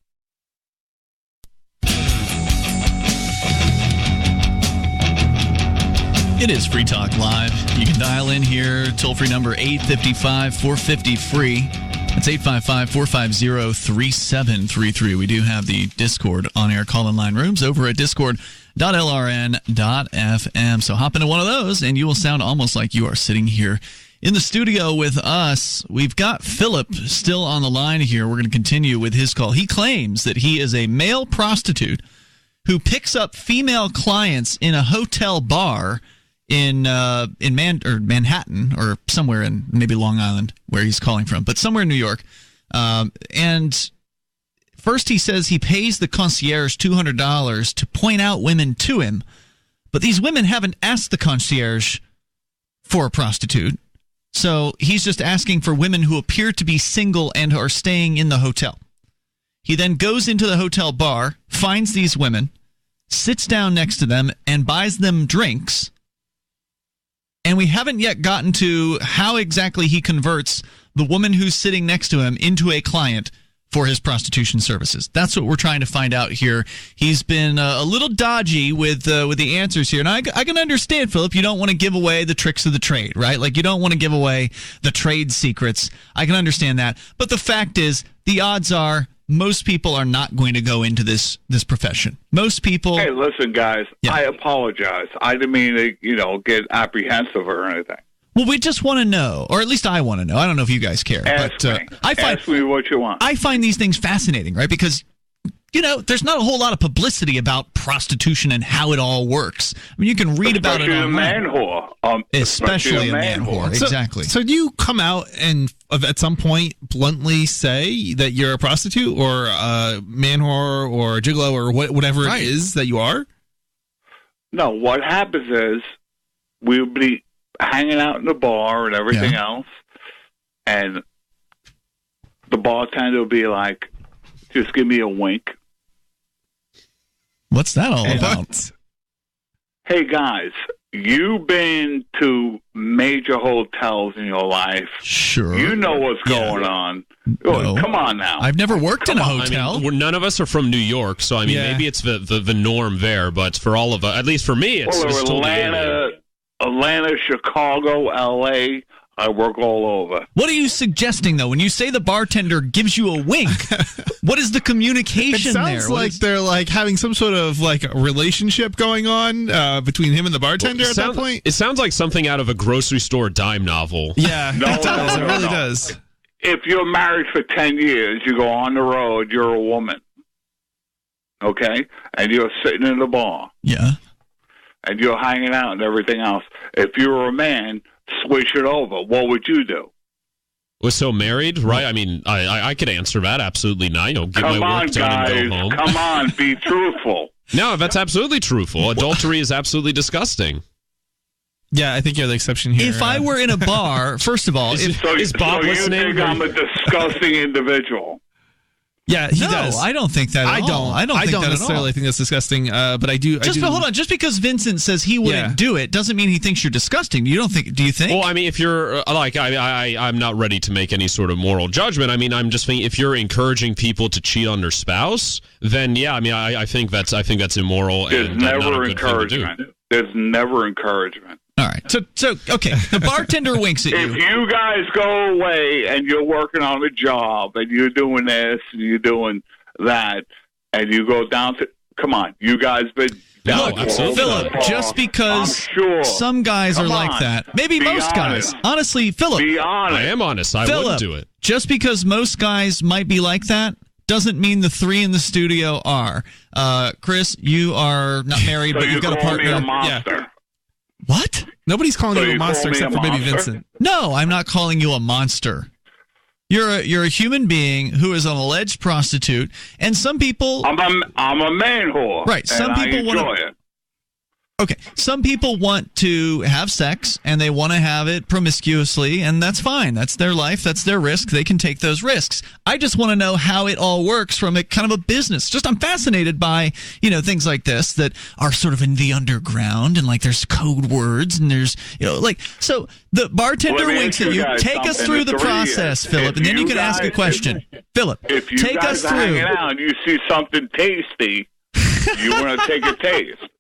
It is Free Talk Live. You can dial in here, toll-free number 855-450-FREE. That's 855-450-3733. We do have the Discord on-air call-in line rooms over at discord.lrn.fm. So hop into one of those, and you will sound almost like you are sitting here in the studio with us. We've got Philip still on the line here. We're going to continue with his call. He claims that he is a male prostitute who picks up female clients in a hotel bar in Manhattan, or somewhere in maybe Long Island where he's calling from, but somewhere in New York. And first he says he pays the concierge $200 to point out women to him, but these women haven't asked the concierge for a prostitute. So he's just asking for women who appear to be single and are staying in the hotel. He then goes into the hotel bar, finds these women, sits down next to them, and buys them drinks. And we haven't yet gotten to how exactly he converts the woman who's sitting next to him into a client for his prostitution services. That's what we're trying to find out here. He's been a little dodgy with the answers here. And I can understand, Philip, you don't want to give away the tricks of the trade, right? Like, you don't want to give away the trade secrets. I can understand that. But the fact is, the odds are most people are not going to go into this profession. Most people... Hey, listen, guys, yeah. I apologize. I didn't mean to, get apprehensive or anything. Well, we just want to know, or at least I want to know. I don't know if you guys care. Ask me what you want. I find these things fascinating, right? Because, there's not a whole lot of publicity about prostitution and how it all works. I mean, you can read about it online. Especially a man whore. Exactly. So do you come out and at some point bluntly say that you're a prostitute or a man whore or a gigolo or whatever it is that you are? No, what happens is we'll be hanging out in the bar and everything else, and the bartender will be like, just give me a wink. What's that all about? Hey, guys, you've been to major hotels in your life. Sure. You know what's going on. No. Come on now. I've never worked in a hotel. I mean, none of us are from New York, so I mean, maybe it's the norm there, but for all of us, at least for me, it's Atlanta, Chicago, L.A., I work all over. What are you suggesting, though? When you say the bartender gives you a wink, what is the communication there? It sounds like they're like having some sort of like relationship going on between him and the bartender at that point. It sounds like something out of a grocery store dime novel. Yeah, it does. It really does. If you're married for 10 years, you go on the road, you're a woman. Okay? And you're sitting in the bar. Yeah. And you're hanging out and everything else. If you're a man, switch it over. What would you do? Was so married, right? I mean, I could answer that. Absolutely not. Get my work done and go home. Come on, be truthful. No, that's absolutely truthful. Adultery is absolutely disgusting. Yeah, I think you're the exception here. If I were in a bar, first of all, is Bob listening? You think I'm a disgusting individual? Yeah, he does. I don't think that at all. I don't necessarily think that's disgusting, but I do. But hold on. Just because Vincent says he wouldn't do it doesn't mean he thinks you're disgusting. You don't think? Do you think? Well, I mean, if you're I'm not ready to make any sort of moral judgment. I mean, I'm just thinking if you're encouraging people to cheat on their spouse, then yeah, I mean, I think that's immoral. There's and never not a good encouragement. thing to do. There's never encouragement. All right. So okay. The bartender winks at you. If you guys go away and you're working on a job and you're doing this and you're doing that, and you go down to, come on, you guys been down to Philip, just because some guys are like that, maybe most guys. Honestly, Philip, be honest. I am honest. I wouldn't do it. Just because most guys might be like that doesn't mean the three in the studio are. Chris, you are not married, So but you've got a partner. Me a monster. Yeah. What? Nobody's calling you a monster except for maybe Vincent. No, I'm not calling you a monster. You're a human being who is an alleged prostitute, and some people. I'm a man whore. Right. Some people enjoy it. Okay, some people want to have sex and they want to have it promiscuously, and that's fine. That's their life. That's their risk. They can take those risks. I just want to know how it all works from a kind of a business. Just I'm fascinated by, things like this that are sort of in the underground, and like there's code words and there's, so the bartender winks at you. Take us through the process, Philip, and then you can ask a question. Philip, if you take guys us through. Hanging out and you see something tasty, you want to take a taste.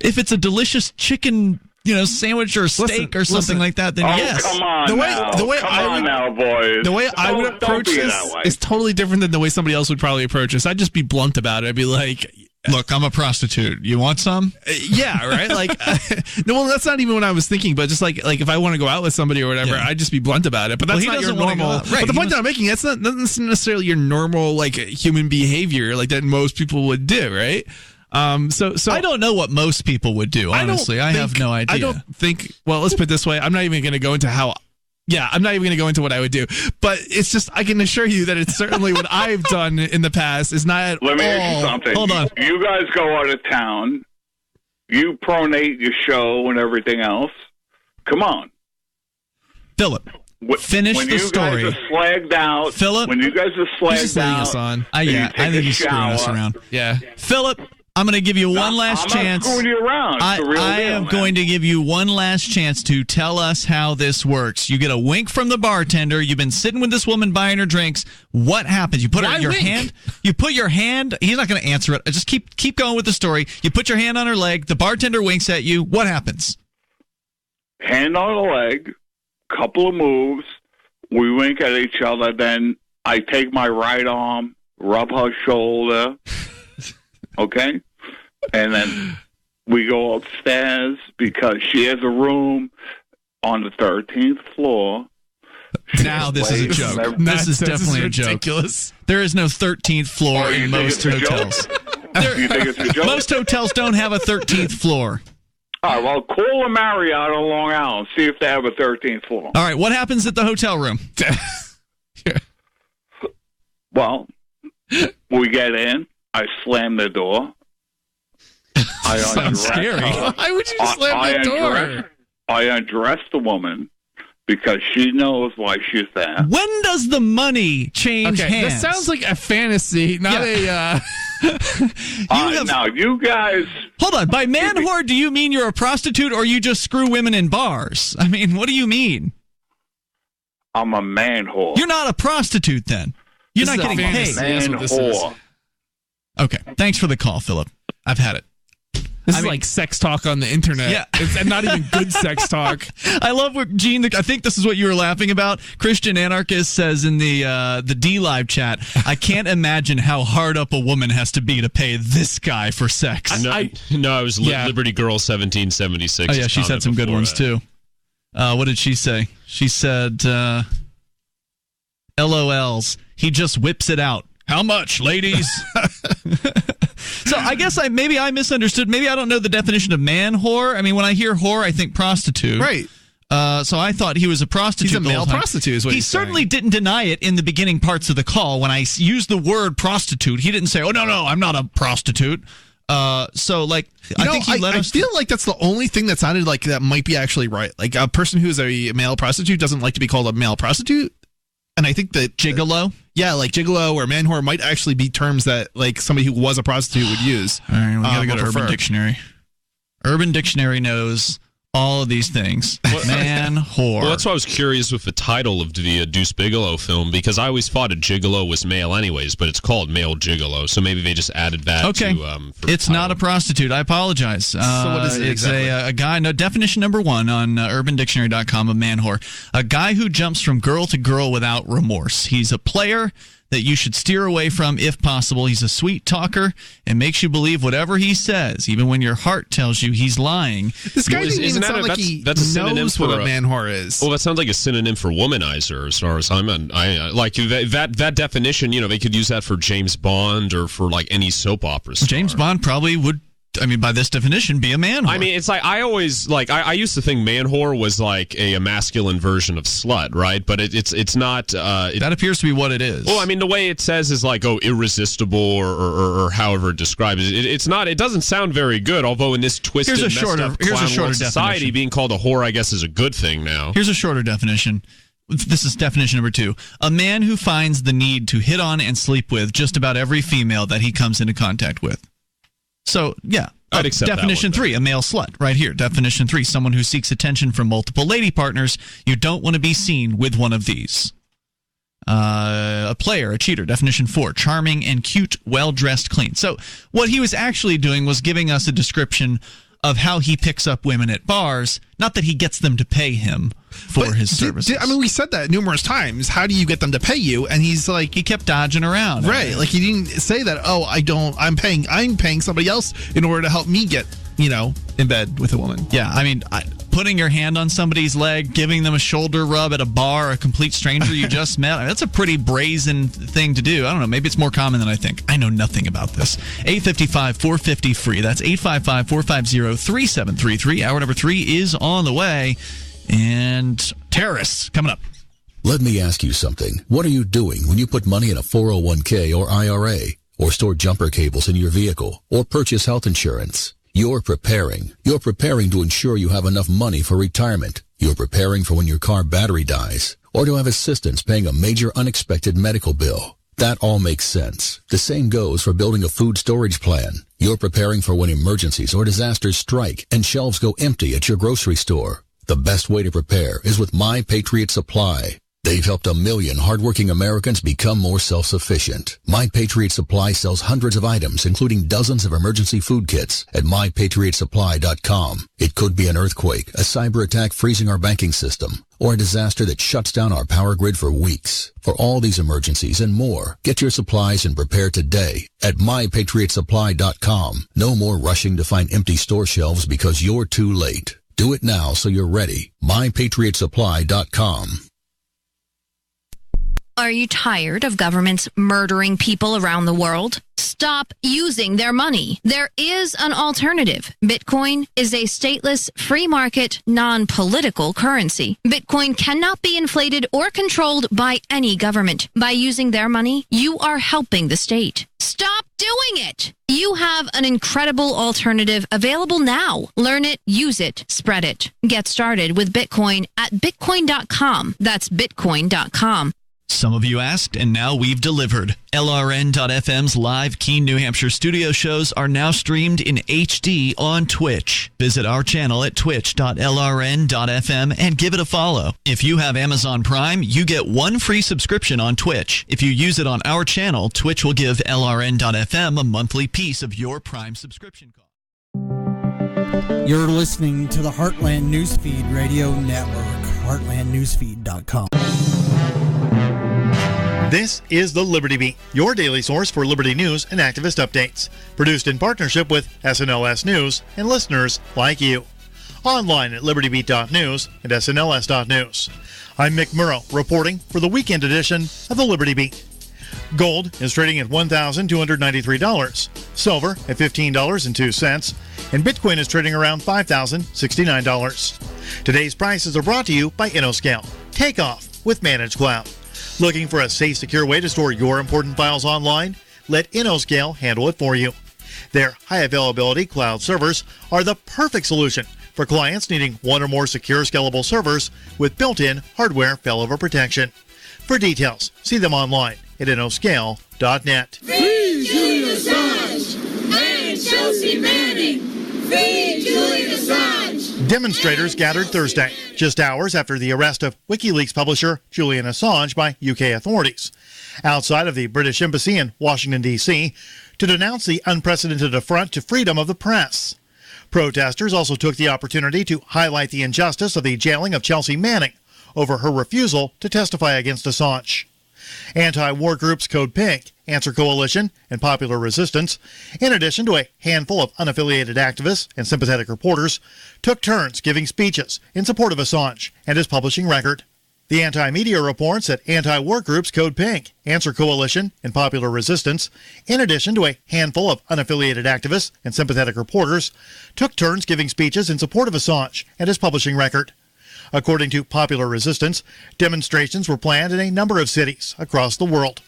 If it's a delicious chicken, sandwich or steak or something like that, then yes. Come on, boys. The way I would approach this is totally different than the way somebody else would probably approach this. I'd just be blunt about it. I'd be like, "Look, I'm a prostitute. You want some?" Yeah, right. Like, no, well, that's not even what I was thinking. But just like if I want to go out with somebody or whatever, I'd just be blunt about it. But that's not your normal. Right, but the point that I'm making, that's not necessarily your normal human behavior that most people would do, right? So I don't know what most people would do. Honestly, I have no idea. I don't think. Well, let's put it this way: I'm not even going to go into how. Yeah, I'm not even going to go into what I would do. But it's just I can assure you that it's certainly what I've done in the past is not at all. Let me ask you something. Hold on. You guys go out of town. You pronate your show and everything else. Come on, Philip. Finish the story. When you guys are slagged out, Philip. When you guys are slagged out, us on. I think he's screwing us around. Yeah, Philip. I'm going to give you one last chance. I'm not screwing you around. I am going to give you one last chance to tell us how this works. You get a wink from the bartender. You've been sitting with this woman buying her drinks. What happens? You put your hand. You put your hand. He's not going to answer it. Just keep going with the story. You put your hand on her leg. The bartender winks at you. What happens? Hand on the leg. Couple of moves. We wink at each other. Then I take my right arm, rub her shoulder. Okay? And then we go upstairs because she has a room on the 13th floor. Now this is a joke. This is definitely a joke. Ridiculous. There is no 13th floor in most hotels. You think it's a joke? Most hotels don't have a 13th floor. All right, well, call a Marriott on Long Island. See if they have a 13th floor. All right, what happens at the hotel room? Well, we get in. I slam the door. Sounds scary. Why would you slam the door? I undress the woman because she knows why she's there. When does the money change hands? That sounds like a fantasy, not a... Now, you guys... Hold on. By man whore, do you mean you're a prostitute or you just screw women in bars? I mean, what do you mean? I'm a man whore. You're not a prostitute, then. You're not getting paid. Man whore. Okay. Thanks for the call, Philip. I've had it. This is like sex talk on the internet. Yeah. It's not even good sex talk. I love what Gene, I think this is what you were laughing about. Christian Anarchist says in the D-Live chat, I can't imagine how hard up a woman has to be to pay this guy for sex. I was Liberty Girl 1776. Oh, yeah, she's had some good ones, too. What did she say? She said, LOLs. He just whips it out. How much, ladies? So I guess maybe I misunderstood. Maybe I don't know the definition of man whore. I mean, when I hear whore, I think prostitute. Right. So I thought he was a prostitute. He's a male prostitute is what he certainly didn't deny it in the beginning parts of the call. When I used the word prostitute, he didn't say, oh, no, I'm not a prostitute. So, like, I think he let us. I feel like that's the only thing that sounded like that might be actually right. Like, a person who's a male prostitute doesn't like to be called a male prostitute. And I think that gigolo, like gigolo or man whore might actually be terms that like somebody who was a prostitute would use. All right, we gotta go to Urban Dictionary. Urban Dictionary knows all of these things. Man, whore. Well, that's why I was curious with the title of the Deuce Bigalow film, because I always thought a gigolo was male anyways, but it's called male gigolo, so maybe they just added that. Okay, it's not a prostitute. I apologize. So what is it exactly? It's a guy. No, definition number one on UrbanDictionary.com of man whore: a guy who jumps from girl to girl without remorse. He's a player that you should steer away from if possible. He's a sweet talker and makes you believe whatever he says, even when your heart tells you he's lying. This guy doesn't even sound like he knows what a man whore is. Well, that sounds like a synonym for womanizer, as far as I'm like that definition. You know, they could use that for James Bond or for like any soap opera star. James Bond probably would. I mean, by this definition, be a man whore. I mean, it's like I always like I used to think man whore was like a masculine version of slut, right? But it's not. That appears to be what it is. Well, I mean, the way it says is like irresistible or however it describes it. It's not. It doesn't sound very good. Although in this twisted, messed up clown society, definition. Being called a whore, I guess, is a good thing now. Here's a shorter definition. This is definition number 2. A man who finds the need to hit on and sleep with just about every female that he comes into contact with. So, yeah. I'd accept definition that one, 3, a male slut, right here. Definition 3, someone who seeks attention from multiple lady partners. You don't want to be seen with one of these. A player, a cheater. Definition 4, charming and cute, well-dressed, clean. So what he was actually doing was giving us a description of how he picks up women at bars, not that he gets them to pay him for his services. I mean, we said that numerous times. How do you get them to pay you? And he's like, he kept dodging around. Right. Like he didn't say that, I'm paying somebody else in order to help me get, in bed with a woman. Yeah. I mean, putting your hand on somebody's leg, giving them a shoulder rub at a bar, a complete stranger you just met. I mean, that's a pretty brazen thing to do. I don't know. Maybe it's more common than I think. I know nothing about this. 855-450-FREE. That's 855-450-3733. Hour number 3 is on the way. And terrorists coming up. Let me ask you something. What are you doing when you put money in a 401k or IRA, or store jumper cables in your vehicle, or purchase health insurance? You're preparing. You're preparing to ensure you have enough money for retirement. You're preparing for when your car battery dies, or to have assistance paying a major unexpected medical bill. That all makes sense. The same goes for building a food storage plan. You're preparing for when emergencies or disasters strike and shelves go empty at your grocery store. The best way to prepare is with My Patriot Supply. They've helped 1 million hardworking Americans become more self-sufficient. My Patriot Supply sells hundreds of items, including dozens of emergency food kits at MyPatriotSupply.com. It could be an earthquake, a cyber attack freezing our banking system, or a disaster that shuts down our power grid for weeks. For all these emergencies and more, get your supplies and prepare today at MyPatriotSupply.com. No more rushing to find empty store shelves because you're too late. Do it now so you're ready. MyPatriotSupply.com. Are you tired of governments murdering people around the world? Stop using their money. There is an alternative. Bitcoin is a stateless, free market, non-political currency. Bitcoin cannot be inflated or controlled by any government. By using their money, you are helping the state. Stop doing it. You have an incredible alternative available now. Learn it, use it, spread it. Get started with Bitcoin at bitcoin.com. That's bitcoin.com. Some of you asked, and now we've delivered. LRN.FM's live Keene, New Hampshire studio shows are now streamed in HD on Twitch. Visit our channel at twitch.lrn.fm and give it a follow. If you have Amazon Prime, you get 1 free subscription on Twitch. If you use it on our channel, Twitch will give LRN.FM a monthly piece of your Prime subscription cost. You're listening to the Heartland Newsfeed Radio Network, heartlandnewsfeed.com. This is the Liberty Beat, your daily source for liberty news and activist updates. Produced in partnership with SNLS News and listeners like you. Online at libertybeat.news and snls.news. I'm Mick Murrow, reporting for the weekend edition of the Liberty Beat. Gold is trading at $1,293, silver at $15.02, and Bitcoin is trading around $5,069. Today's prices are brought to you by InnoScale. Take off with Managed Cloud. Looking for a safe, secure way to store your important files online? Let InnoScale handle it for you. Their high-availability cloud servers are the perfect solution for clients needing one or more secure, scalable servers with built-in hardware failover protection. For details, see them online at innoscale.net. Free Julian Assange and Chelsea Manning. Free Julian Assange. Demonstrators gathered Thursday, just hours after the arrest of WikiLeaks publisher Julian Assange by UK authorities, outside of the British Embassy in Washington, D.C., to denounce the unprecedented affront to freedom of the press. Protesters also took the opportunity to highlight the injustice of the jailing of Chelsea Manning over her refusal to testify against Assange. Anti-war groups Code Pink, Answer Coalition, and Popular Resistance, in addition to a handful of unaffiliated activists and sympathetic reporters, took turns giving speeches in support of Assange and his publishing record. The anti-media reports that anti-war groups Code Pink, Answer Coalition, and Popular Resistance, in addition to a handful of unaffiliated activists and sympathetic reporters, took turns giving speeches in support of Assange and his publishing record. According to Popular Resistance, demonstrations were planned in a number of cities across the world.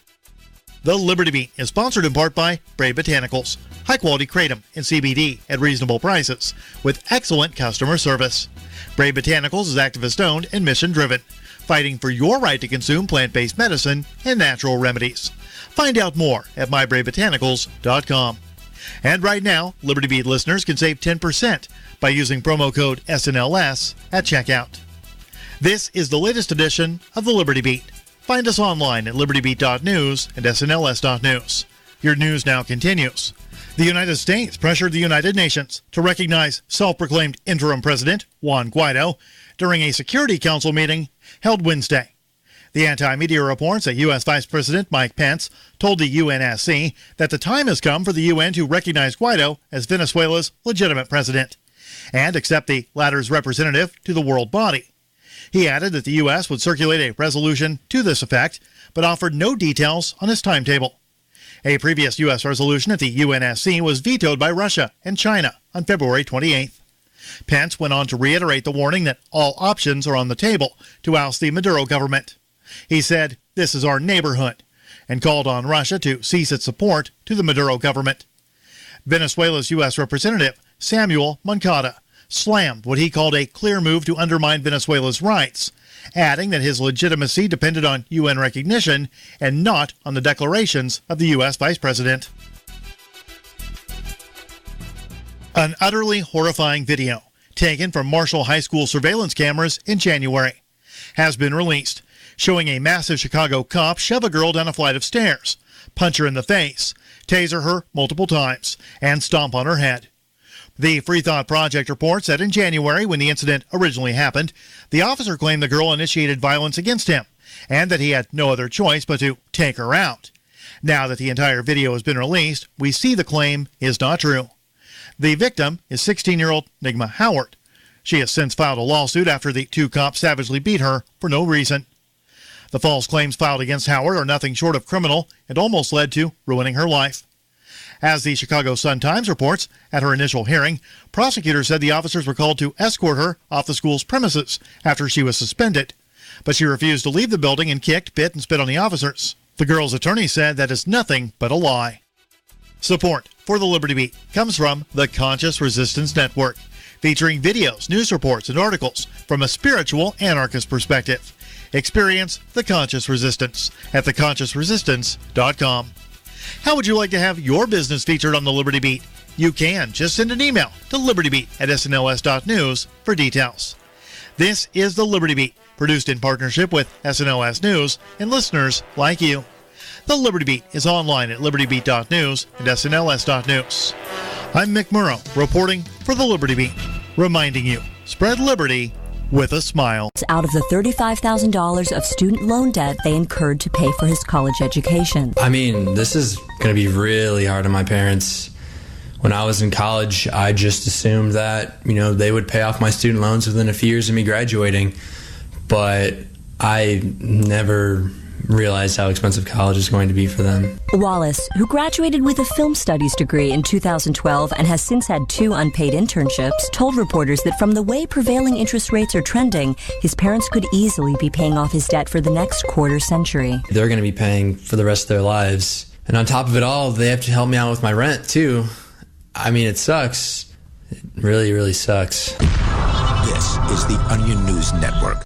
The Liberty Beat is sponsored in part by Brave Botanicals, high-quality kratom and CBD at reasonable prices with excellent customer service. Brave Botanicals is activist-owned and mission-driven, fighting for your right to consume plant-based medicine and natural remedies. Find out more at myBraveBotanicals.com. And right now, Liberty Beat listeners can save 10% by using promo code SNLS at checkout. This is the latest edition of the Liberty Beat. Find us online at libertybeat.news and snls.news. Your news now continues. The United States pressured the United Nations to recognize self-proclaimed interim president Juan Guaido during a Security Council meeting held Wednesday. The anti-media reports that U.S. Vice President Mike Pence told the UNSC that the time has come for the UN to recognize Guaido as Venezuela's legitimate president and accept the latter's representative to the world body. He added that the U.S. would circulate a resolution to this effect, but offered no details on his timetable. A previous U.S. resolution at the UNSC was vetoed by Russia and China on February 28th. Pence went on to reiterate the warning that all options are on the table to oust the Maduro government. He said, "This is our neighborhood," and called on Russia to cease its support to the Maduro government. Venezuela's U.S. representative, Samuel Moncada, slammed what he called a clear move to undermine Venezuela's rights, adding that his legitimacy depended on UN recognition and not on the declarations of the U.S. Vice President. An utterly horrifying video taken from Marshall High School surveillance cameras in January has been released, showing a massive Chicago cop shove a girl down a flight of stairs, punch her in the face, taser her multiple times, and stomp on her head. The Free Thought Project reports that in January, when the incident originally happened, the officer claimed the girl initiated violence against him and that he had no other choice but to take her out. Now that the entire video has been released, we see the claim is not true. The victim is 16-year-old Nigma Howard. She has since filed a lawsuit after the two cops savagely beat her for no reason. The false claims filed against Howard are nothing short of criminal and almost led to ruining her life. As the Chicago Sun-Times reports, at her initial hearing, prosecutors said the officers were called to escort her off the school's premises after she was suspended. But she refused to leave the building and kicked, bit, and spit on the officers. The girl's attorney said that is nothing but a lie. Support for the Liberty Beat comes from the Conscious Resistance Network, featuring videos, news reports, and articles from a spiritual anarchist perspective. Experience the Conscious Resistance at theconsciousresistance.com. How would you like to have your business featured on the Liberty Beat? You can. Just send an email to libertybeat@snls.news for details. This is the Liberty Beat, produced in partnership with SNLS News and listeners like you. The Liberty Beat is online at libertybeat.news and snls.news. I'm Mick Murrow, reporting for the Liberty Beat, reminding you, spread liberty with a smile. Out of the $35,000 of student loan debt they incurred to pay for his college education. I mean, this is going to be really hard on my parents. When I was in college, I just assumed that, they would pay off my student loans within a few years of me graduating. But I never realized how expensive college is going to be for them. Wallace, who graduated with a film studies degree in 2012 and has since had 2 unpaid internships, told reporters that from the way prevailing interest rates are trending, his parents could easily be paying off his debt for the next quarter century. They're going to be paying for the rest of their lives. And on top of it all, they have to help me out with my rent, too. I mean, it sucks. It really, really sucks. This is the Onion News Network.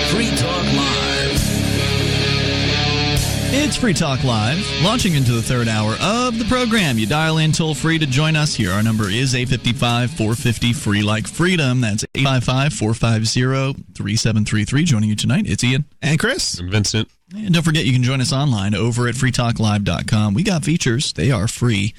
Free Talk Live. It's Free Talk Live, launching into the third hour of the program. You dial in toll-free to join us here. Our number is 855-450-FREE like freedom. That's 855-450-3733. Joining you tonight, it's Ian. And Chris. I'm Vincent. And don't forget, you can join us online over at freetalklive.com. We got features. They are free,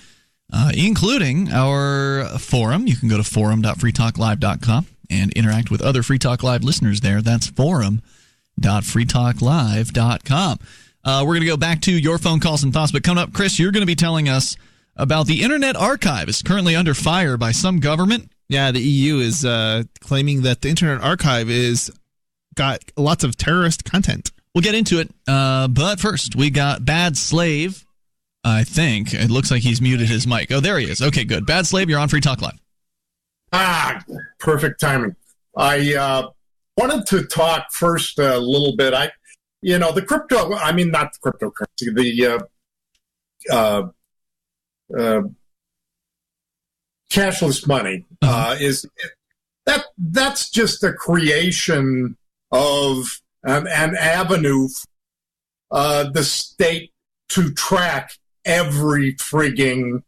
including our forum. You can go to forum.freetalklive.com and interact with other Free Talk Live listeners there. That's forum.freetalklive.com. We're going to go back to your phone calls and thoughts, but coming up, Chris, you're going to be telling us about the Internet Archive is currently under fire by some government. Yeah, the EU is claiming that the Internet Archive is got lots of terrorist content. We'll get into it, but first, we got Bad Slave, I think. It looks like he's muted his mic. Oh, there he is. Okay, good. Bad Slave, you're on Free Talk Live. Perfect timing. I wanted to talk first a little bit. The crypto, I mean, not the cryptocurrency, the cashless money that's just a creation of an avenue, the state to track every frigging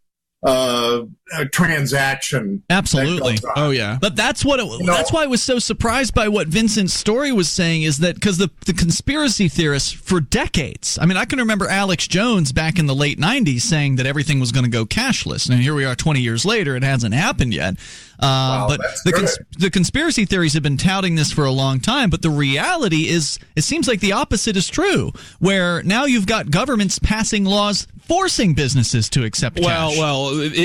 transaction. Absolutely. Oh yeah. But that's what that's why I was so surprised by what Vincent's story was saying, is that because the conspiracy theorists for decades, I mean, I can remember Alex Jones back in the late 90s saying that everything was going to go cashless. And here we are 20 years later, it hasn't happened yet. But the conspiracy theories have been touting this for a long time, but the reality is it seems like the opposite is true, where now you've got governments passing laws forcing businesses to accept cash.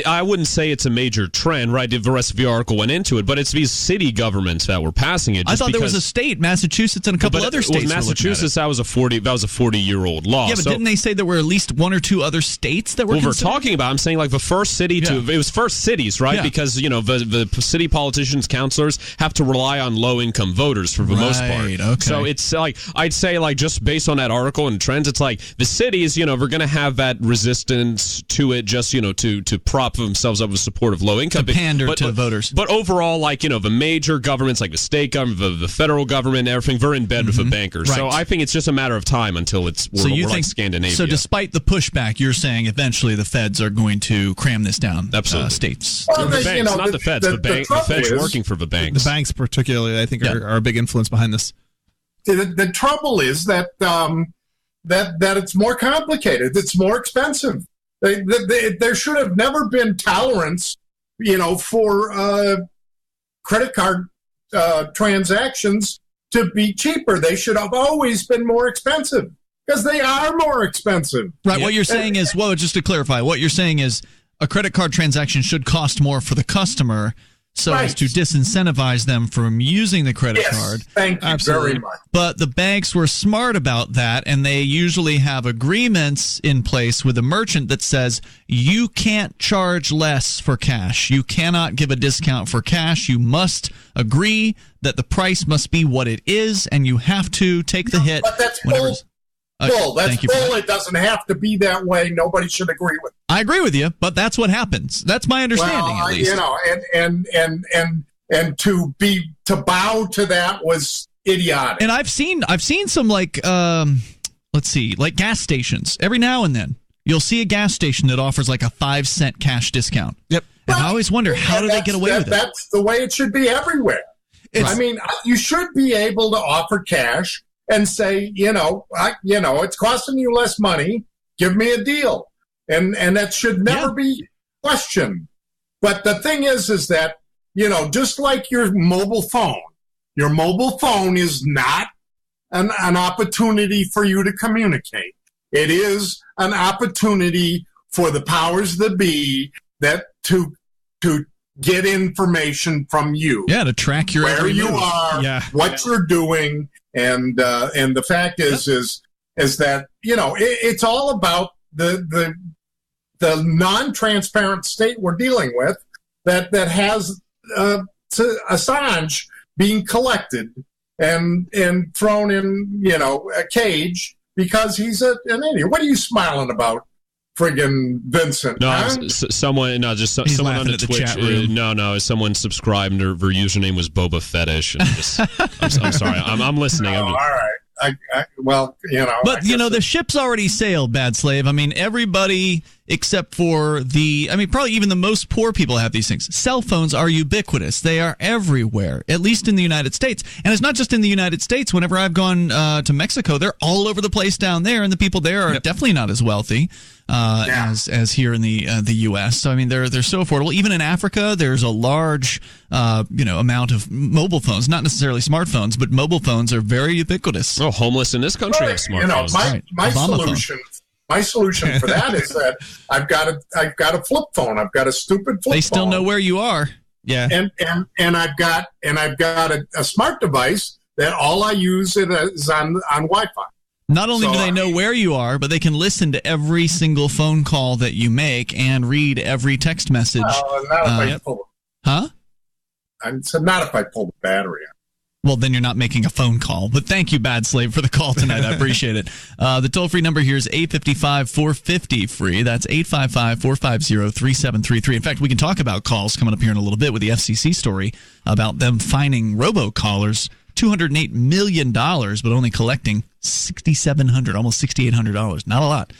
I wouldn't say it's a major trend, right? The rest of the article went into it, but it's these city governments that were passing it. I thought there was a state, Massachusetts, and a couple other states. Massachusetts, that was a 40-year-old law. Yeah, but didn't they say there were at least one or two other states that were? Well, we're talking about. I'm saying like the first city it was first cities, right? Yeah. Because the city politicians, councilors have to rely on low-income voters for the most part. Okay. So it's like I'd say like just based on that article and trends, it's like the cities, we're going to have that resistance to it, just to prop themselves up with support of low income, to pander to voters. But overall, like the major governments, like the state government, the federal government, everything, they're in bed with the bankers. Right. So I think it's just a matter of time until we're like Scandinavia. So despite the pushback, you're saying eventually the feds are going to cram this down. Absolutely, states. Well, the banks, not the feds. The feds working for the banks. The banks, particularly, I think, are a big influence behind this. The trouble is that that it's more complicated. It's more expensive. There should have never been tolerance, for credit card transactions to be cheaper. They should have always been more expensive because they are more expensive. Right. What you're saying is, just to clarify, what you're saying is a credit card transaction should cost more for the customer, so as to disincentivize them from using the credit card. Thank you very much. But the banks were smart about that, and they usually have agreements in place with a merchant that says you can't charge less for cash. You cannot give a discount for cash. You must agree that the price must be what it is, and you have to take the hit. But that's bull. That's bull. It doesn't have to be that way. Nobody should agree with it. I agree with you, but that's what happens. That's my understanding, at least. And to bow to that was idiotic. And I've seen some like gas stations. Every now and then you'll see a gas station that offers like a 5-cent cash discount. Yep. And I always wonder, how do they get away with it? That's the way it should be everywhere. I mean, you should be able to offer cash and say, it's costing you less money. Give me a deal. And that should never be questioned. But the thing is that, just like your mobile phone is not an opportunity for you to communicate. It is an opportunity for the powers that be that to get information from you. Yeah, to track your where you move. are, what you're doing, and the fact is that it's all about the non-transparent state we're dealing with that has Assange being collected and thrown in, a cage because he's an idiot. What are you smiling about, friggin' Vincent? No, huh? someone on the Twitch. No, someone subscribed and their username was Boba Fetish. And I'm sorry. I'm listening. All right. But the ship's already sailed, Bad Slave. I mean, everybody except for probably even the most poor people have these things. Cell phones are ubiquitous. They are everywhere, at least in the United States. And it's not just in the United States. Whenever I've gone to Mexico, they're all over the place down there, and the people there are definitely not as wealthy as here in the U.S. So, I mean, they're so affordable. Even in Africa, there's a large amount of mobile phones, not necessarily smartphones, but mobile phones are very ubiquitous. Oh, homeless in this country have smartphones. My solution for that is that I've got a flip phone. I've got a stupid flip phone. They still know where you are. Yeah. And I've got a smart device that all I use is on Wi-Fi. Not only do they know where you are, but they can listen to every single phone call that you make and read every text message. Well, not if I pull. Huh? I said not if I pull the battery out. Well, then you're not making a phone call. But thank you, Bad Slave, for the call tonight. I appreciate it. The toll-free number here is 855-450-FREE. That's 855-450-3733. In fact, we can talk about calls coming up here in a little bit with the FCC story about them fining robocallers $208 million, but only collecting $6,700, almost $6,800. Not a lot.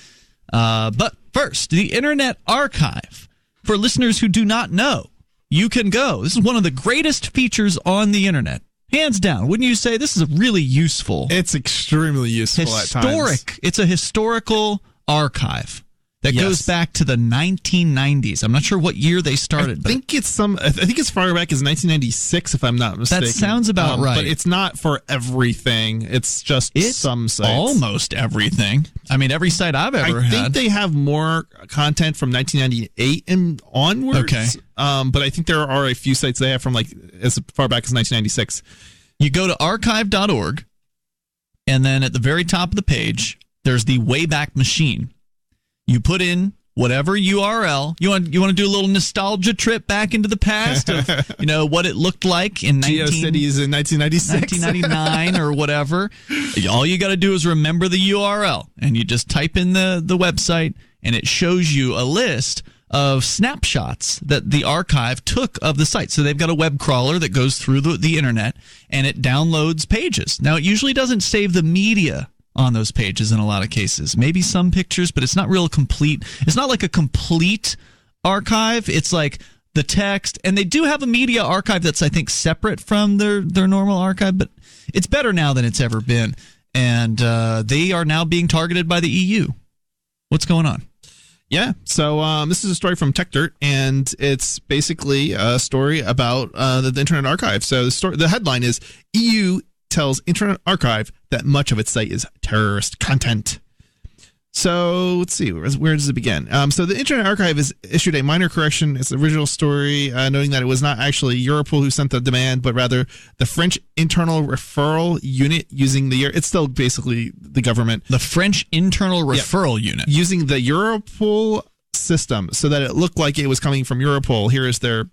But first, the Internet Archive. For listeners who do not know, you can go. This is one of the greatest features on the Internet. Hands down. Wouldn't you say this is really useful? It's extremely useful at times. It's a historical archive that goes back to the 1990s. I'm not sure what year they started. I think it's as far back as 1996, if I'm not mistaken. That sounds about right. But it's not for everything. It's just some sites. Almost everything. I mean, every site I've ever had. I think they have more content from 1998 and onwards. Okay. But I think there are a few sites they have from as far back as 1996. You go to archive.org, and then at the very top of the page, there's the Wayback Machine. You put in whatever URL you want to do a little nostalgia trip back into the past of what it looked like in GeoCities in 1996, 1999 or whatever. All you got to do is remember the URL, and you just type in the website, and it shows you a list of snapshots that the archive took of the site. So they've got a web crawler that goes through the internet, and it downloads pages. Now, it usually doesn't save the media on those pages in a lot of cases. Maybe some pictures, but it's not real complete. It's not like a complete archive. It's like the text, and they do have a media archive that's, I think, separate from their normal archive, but it's better now than it's ever been. And they are now being targeted by the EU. What's going on? Yeah, so this is a story from TechDirt, and it's basically a story about the Internet Archive. So the headline is EU tells Internet Archive that much of its site is terrorist content. So let's see, where does it begin? So the Internet Archive has issued a minor correction. It's the original story, noting that it was not actually Europol who sent the demand, but rather the French Internal Referral Unit using it's still basically the government. The French Internal Referral Unit. Using the Europol system so that it looked like it was coming from Europol. Here is their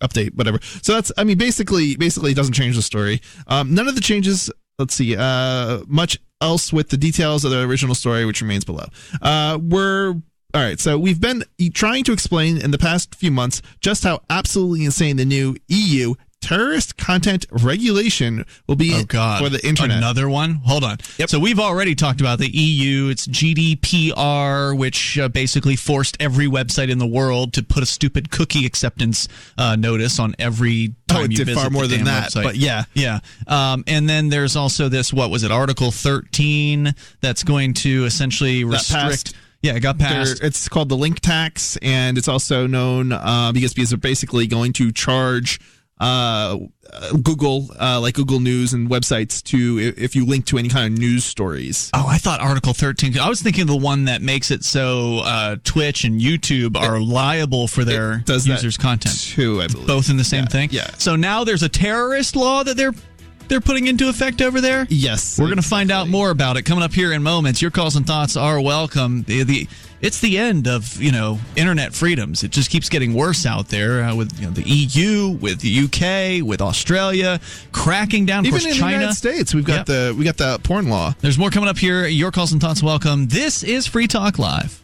update, whatever. So that's, basically it doesn't change the story. None of the changes, let's see, much else with the details of the original story, which remains below. All right, so we've been trying to explain in the past few months just how absolutely insane the new EU terrorist content regulation will be for the internet. Another one? Hold on. Yep. So we've already talked about the EU. It's GDPR, which basically forced every website in the world to put a stupid cookie acceptance notice on every time you visit far more the than damn that, website. but yeah. And then there's also this, Article 13 that's going to essentially restrict... Yeah, it got passed. It's called the link tax, and it's also known because they're basically going to charge Google, like Google News and websites, if you link to any kind of news stories. Oh, I thought Article 13. I was thinking of the one that makes it so Twitch and YouTube are liable for their users' content. Too, I believe. Both in the same thing? Yeah. So now there's a terrorist law that they're they're putting into effect over there? Yes. We're going to find out more about it coming up here in moments. Your calls and thoughts are welcome. It's the end of, internet freedoms. It just keeps getting worse out there with the EU, with the UK, with Australia, cracking down. Even of course, in China. the United States, we got the porn law. There's more coming up here. Your calls and thoughts welcome. This is Free Talk Live.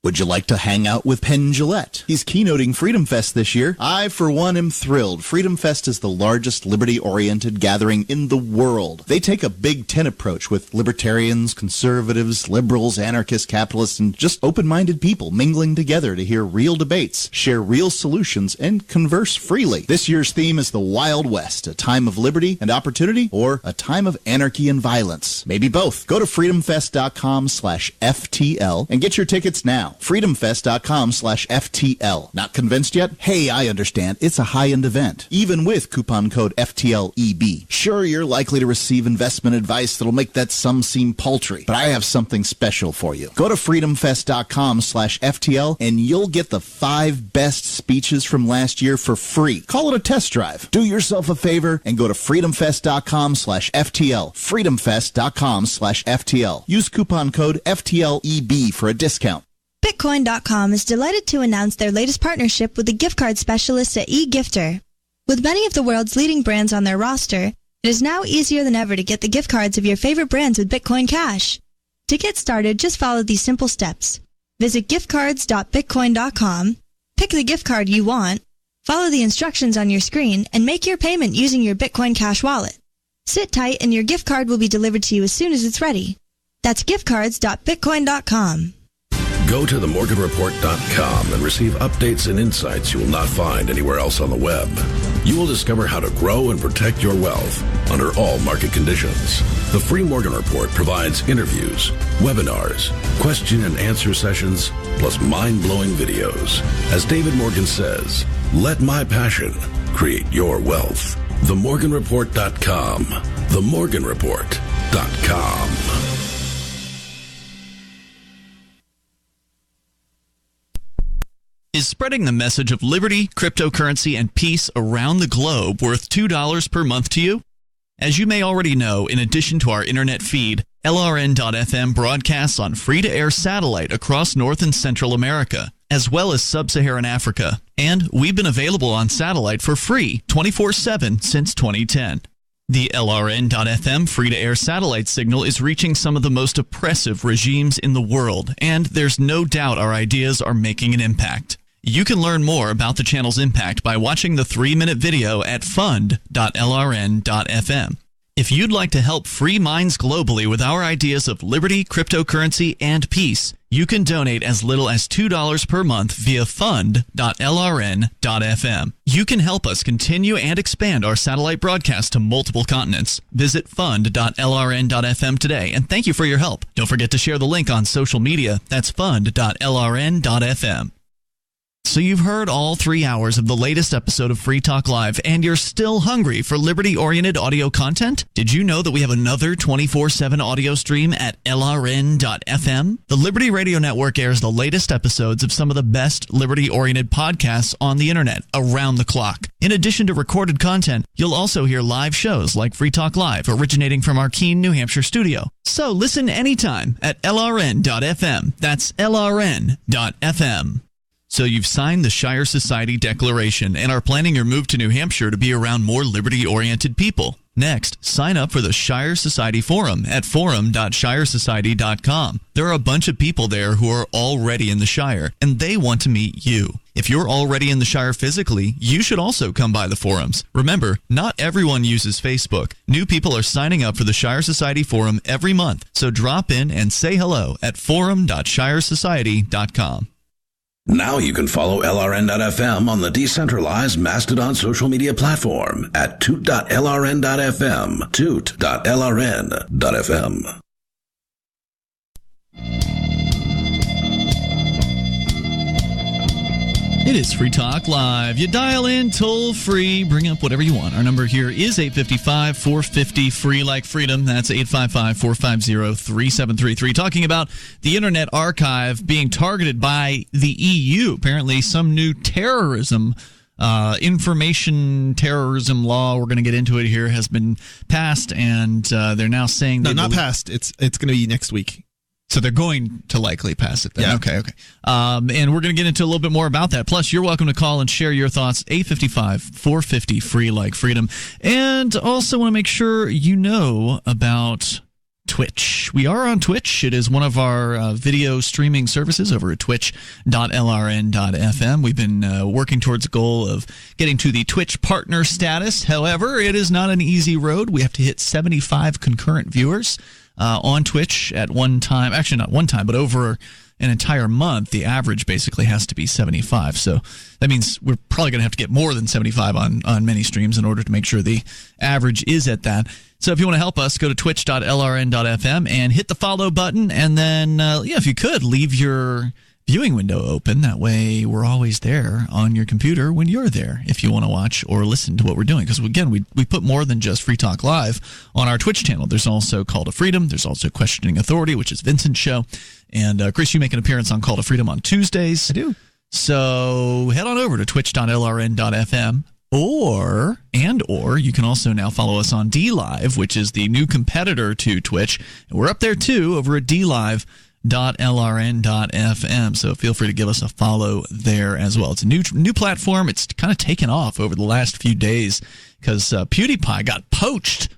Would you like to hang out with Penn Jillette? He's keynoting Freedom Fest this year. I, for one, am thrilled. Freedom Fest is the largest liberty-oriented gathering in the world. They take a Big Ten approach with libertarians, conservatives, liberals, anarchists, capitalists, and just open-minded people mingling together to hear real debates, share real solutions, and converse freely. This year's theme is the Wild West, a time of liberty and opportunity, or a time of anarchy and violence. Maybe both. Go to freedomfest.com/FTL and get your tickets now. freedomfest.com/FTL. Not convinced yet? Hey, I understand. It's a high-end event, even with coupon code FTLEB. Sure, you're likely to receive investment advice that'll make that sum seem paltry, but I have something special for you. Go to freedomfest.com/FTL and you'll get the 5 best speeches from last year for free. Call it a test drive. Do yourself a favor and go to freedomfest.com/FTL. freedomfest.com/FTL. Use coupon code FTLEB for a discount. Bitcoin.com is delighted to announce their latest partnership with the gift card specialists at eGifter. With many of the world's leading brands on their roster, it is now easier than ever to get the gift cards of your favorite brands with Bitcoin Cash. To get started, just follow these simple steps. Visit giftcards.bitcoin.com, pick the gift card you want, follow the instructions on your screen, and make your payment using your Bitcoin Cash wallet. Sit tight and your gift card will be delivered to you as soon as it's ready. That's giftcards.bitcoin.com. Go to themorganreport.com and receive updates and insights you will not find anywhere else on the web. You will discover how to grow and protect your wealth under all market conditions. The free Morgan Report provides interviews, webinars, question and answer sessions, plus mind-blowing videos. As David Morgan says, let my passion create your wealth. Themorganreport.com. Themorganreport.com. Is spreading the message of liberty, cryptocurrency, and peace around the globe worth $2 per month to you? As you may already know, in addition to our internet feed, LRN.FM broadcasts on free-to-air satellite across North and Central America, as well as Sub-Saharan Africa. And we've been available on satellite for free 24/7 since 2010. The LRN.FM free-to-air satellite signal is reaching some of the most oppressive regimes in the world, and there's no doubt our ideas are making an impact. You can learn more about the channel's impact by watching the 3-minute video at fund.lrn.fm. If you'd like to help free minds globally with our ideas of liberty, cryptocurrency, and peace, you can donate as little as $2 per month via fund.lrn.fm. You can help us continue and expand our satellite broadcast to multiple continents. Visit fund.lrn.fm today, and thank you for your help. Don't forget to share the link on social media. That's fund.lrn.fm. So you've heard all 3 hours of the latest episode of Free Talk Live, and you're still hungry for liberty-oriented audio content? Did you know that we have another 24/7 audio stream at LRN.FM? The Liberty Radio Network airs the latest episodes of some of the best liberty-oriented podcasts on the internet around the clock. In addition to recorded content, you'll also hear live shows like Free Talk Live, originating from our Keene, New Hampshire studio. So listen anytime at LRN.FM. That's LRN.FM. So you've signed the Shire Society Declaration and are planning your move to New Hampshire to be around more liberty-oriented people. Next, sign up for the Shire Society Forum at forum.shiresociety.com. There are a bunch of people there who are already in the Shire, and they want to meet you. If you're already in the Shire physically, you should also come by the forums. Remember, not everyone uses Facebook. New people are signing up for the Shire Society Forum every month, so drop in and say hello at forum.shiresociety.com. Now you can follow LRN.FM on the decentralized Mastodon social media platform at toot.lrn.fm, toot.lrn.fm. It is Free Talk Live. You dial in toll free, bring up whatever you want. Our number here is 855-450-FREE like freedom. That's 855-450-3733. Talking about the Internet Archive being targeted by the EU. Apparently some new terrorism information terrorism law, we're going to get into it here, has been passed, and they're now saying... No, not passed. It's going to be next week. So they're going to likely pass it then. Yeah. Okay. And we're going to get into a little bit more about that. Plus, you're welcome to call and share your thoughts. 855-450, free like freedom. And also want to make sure you know about Twitch. We are on Twitch. It is one of our video streaming services over at twitch.lrn.fm. We've been working towards a goal of getting to the Twitch partner status. However, it is not an easy road. We have to hit 75 concurrent viewers on Twitch at one time. Actually, not one time, but over an entire month, the average basically has to be 75. So that means we're probably going to have to get more than 75 on many streams in order to make sure the average is at that. So if you want to help us, go to twitch.lrn.fm and hit the follow button. And then, if you could, leave your viewing window open. That way we're always there on your computer when you're there if you want to watch or listen to what we're doing. Because, again, we put more than just Free Talk Live on our Twitch channel. There's also Call to Freedom. There's also Questioning Authority, which is Vincent's show. And, Chris, you make an appearance on Call to Freedom on Tuesdays. I do. So head on over to twitch.lrn.fm. Or you can also now follow us on DLive, which is the new competitor to Twitch. And we're up there, too, over at DLive.lrn.fm. So feel free to give us a follow there as well. It's a new platform. It's kind of taken off over the last few days because PewDiePie got poached.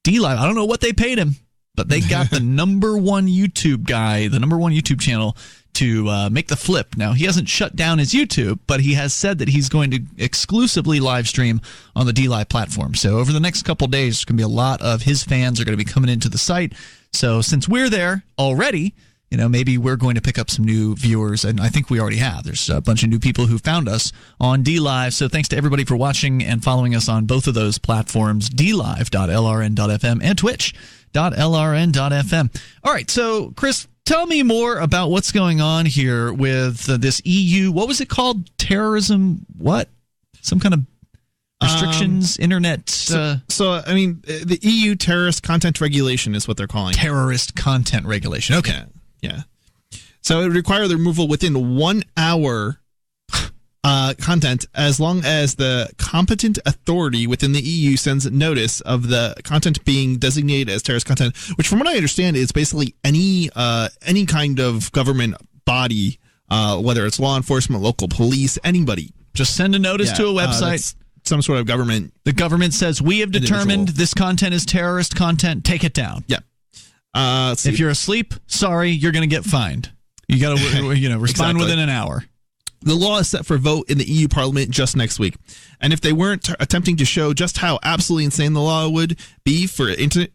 DLive, I don't know what they paid him, but they got the number one YouTube guy, the number one YouTube channel, to make the flip. Now, he hasn't shut down his YouTube, but he has said that he's going to exclusively live stream on the DLive platform. So over the next couple of days, there's going to be a lot of his fans are going to be coming into the site. So since we're there already, maybe we're going to pick up some new viewers, and I think we already have. There's a bunch of new people who found us on DLive. So thanks to everybody for watching and following us on both of those platforms, DLive.lrn.fm and Twitch.lrn.fm. All right, so Chris, tell me more about what's going on here with this EU. What was it called? Terrorism? What? Some kind of restrictions? Internet? The EU terrorist content regulation is what they're calling it. Terrorist content regulation. Okay. Yeah. So it would require the removal within 1 hour content as long as the competent authority within the EU sends notice of the content being designated as terrorist content, which from what I understand is basically any kind of government body, whether it's law enforcement, local police, anybody. Just send a notice to a website. Some sort of government. The government says, we have determined this content is terrorist content. Take it down. Yeah. If you're asleep, sorry, you're going to get fined. You got to respond within an hour. The law is set for vote in the EU Parliament just next week. And if they weren't attempting to show just how absolutely insane the law would be for the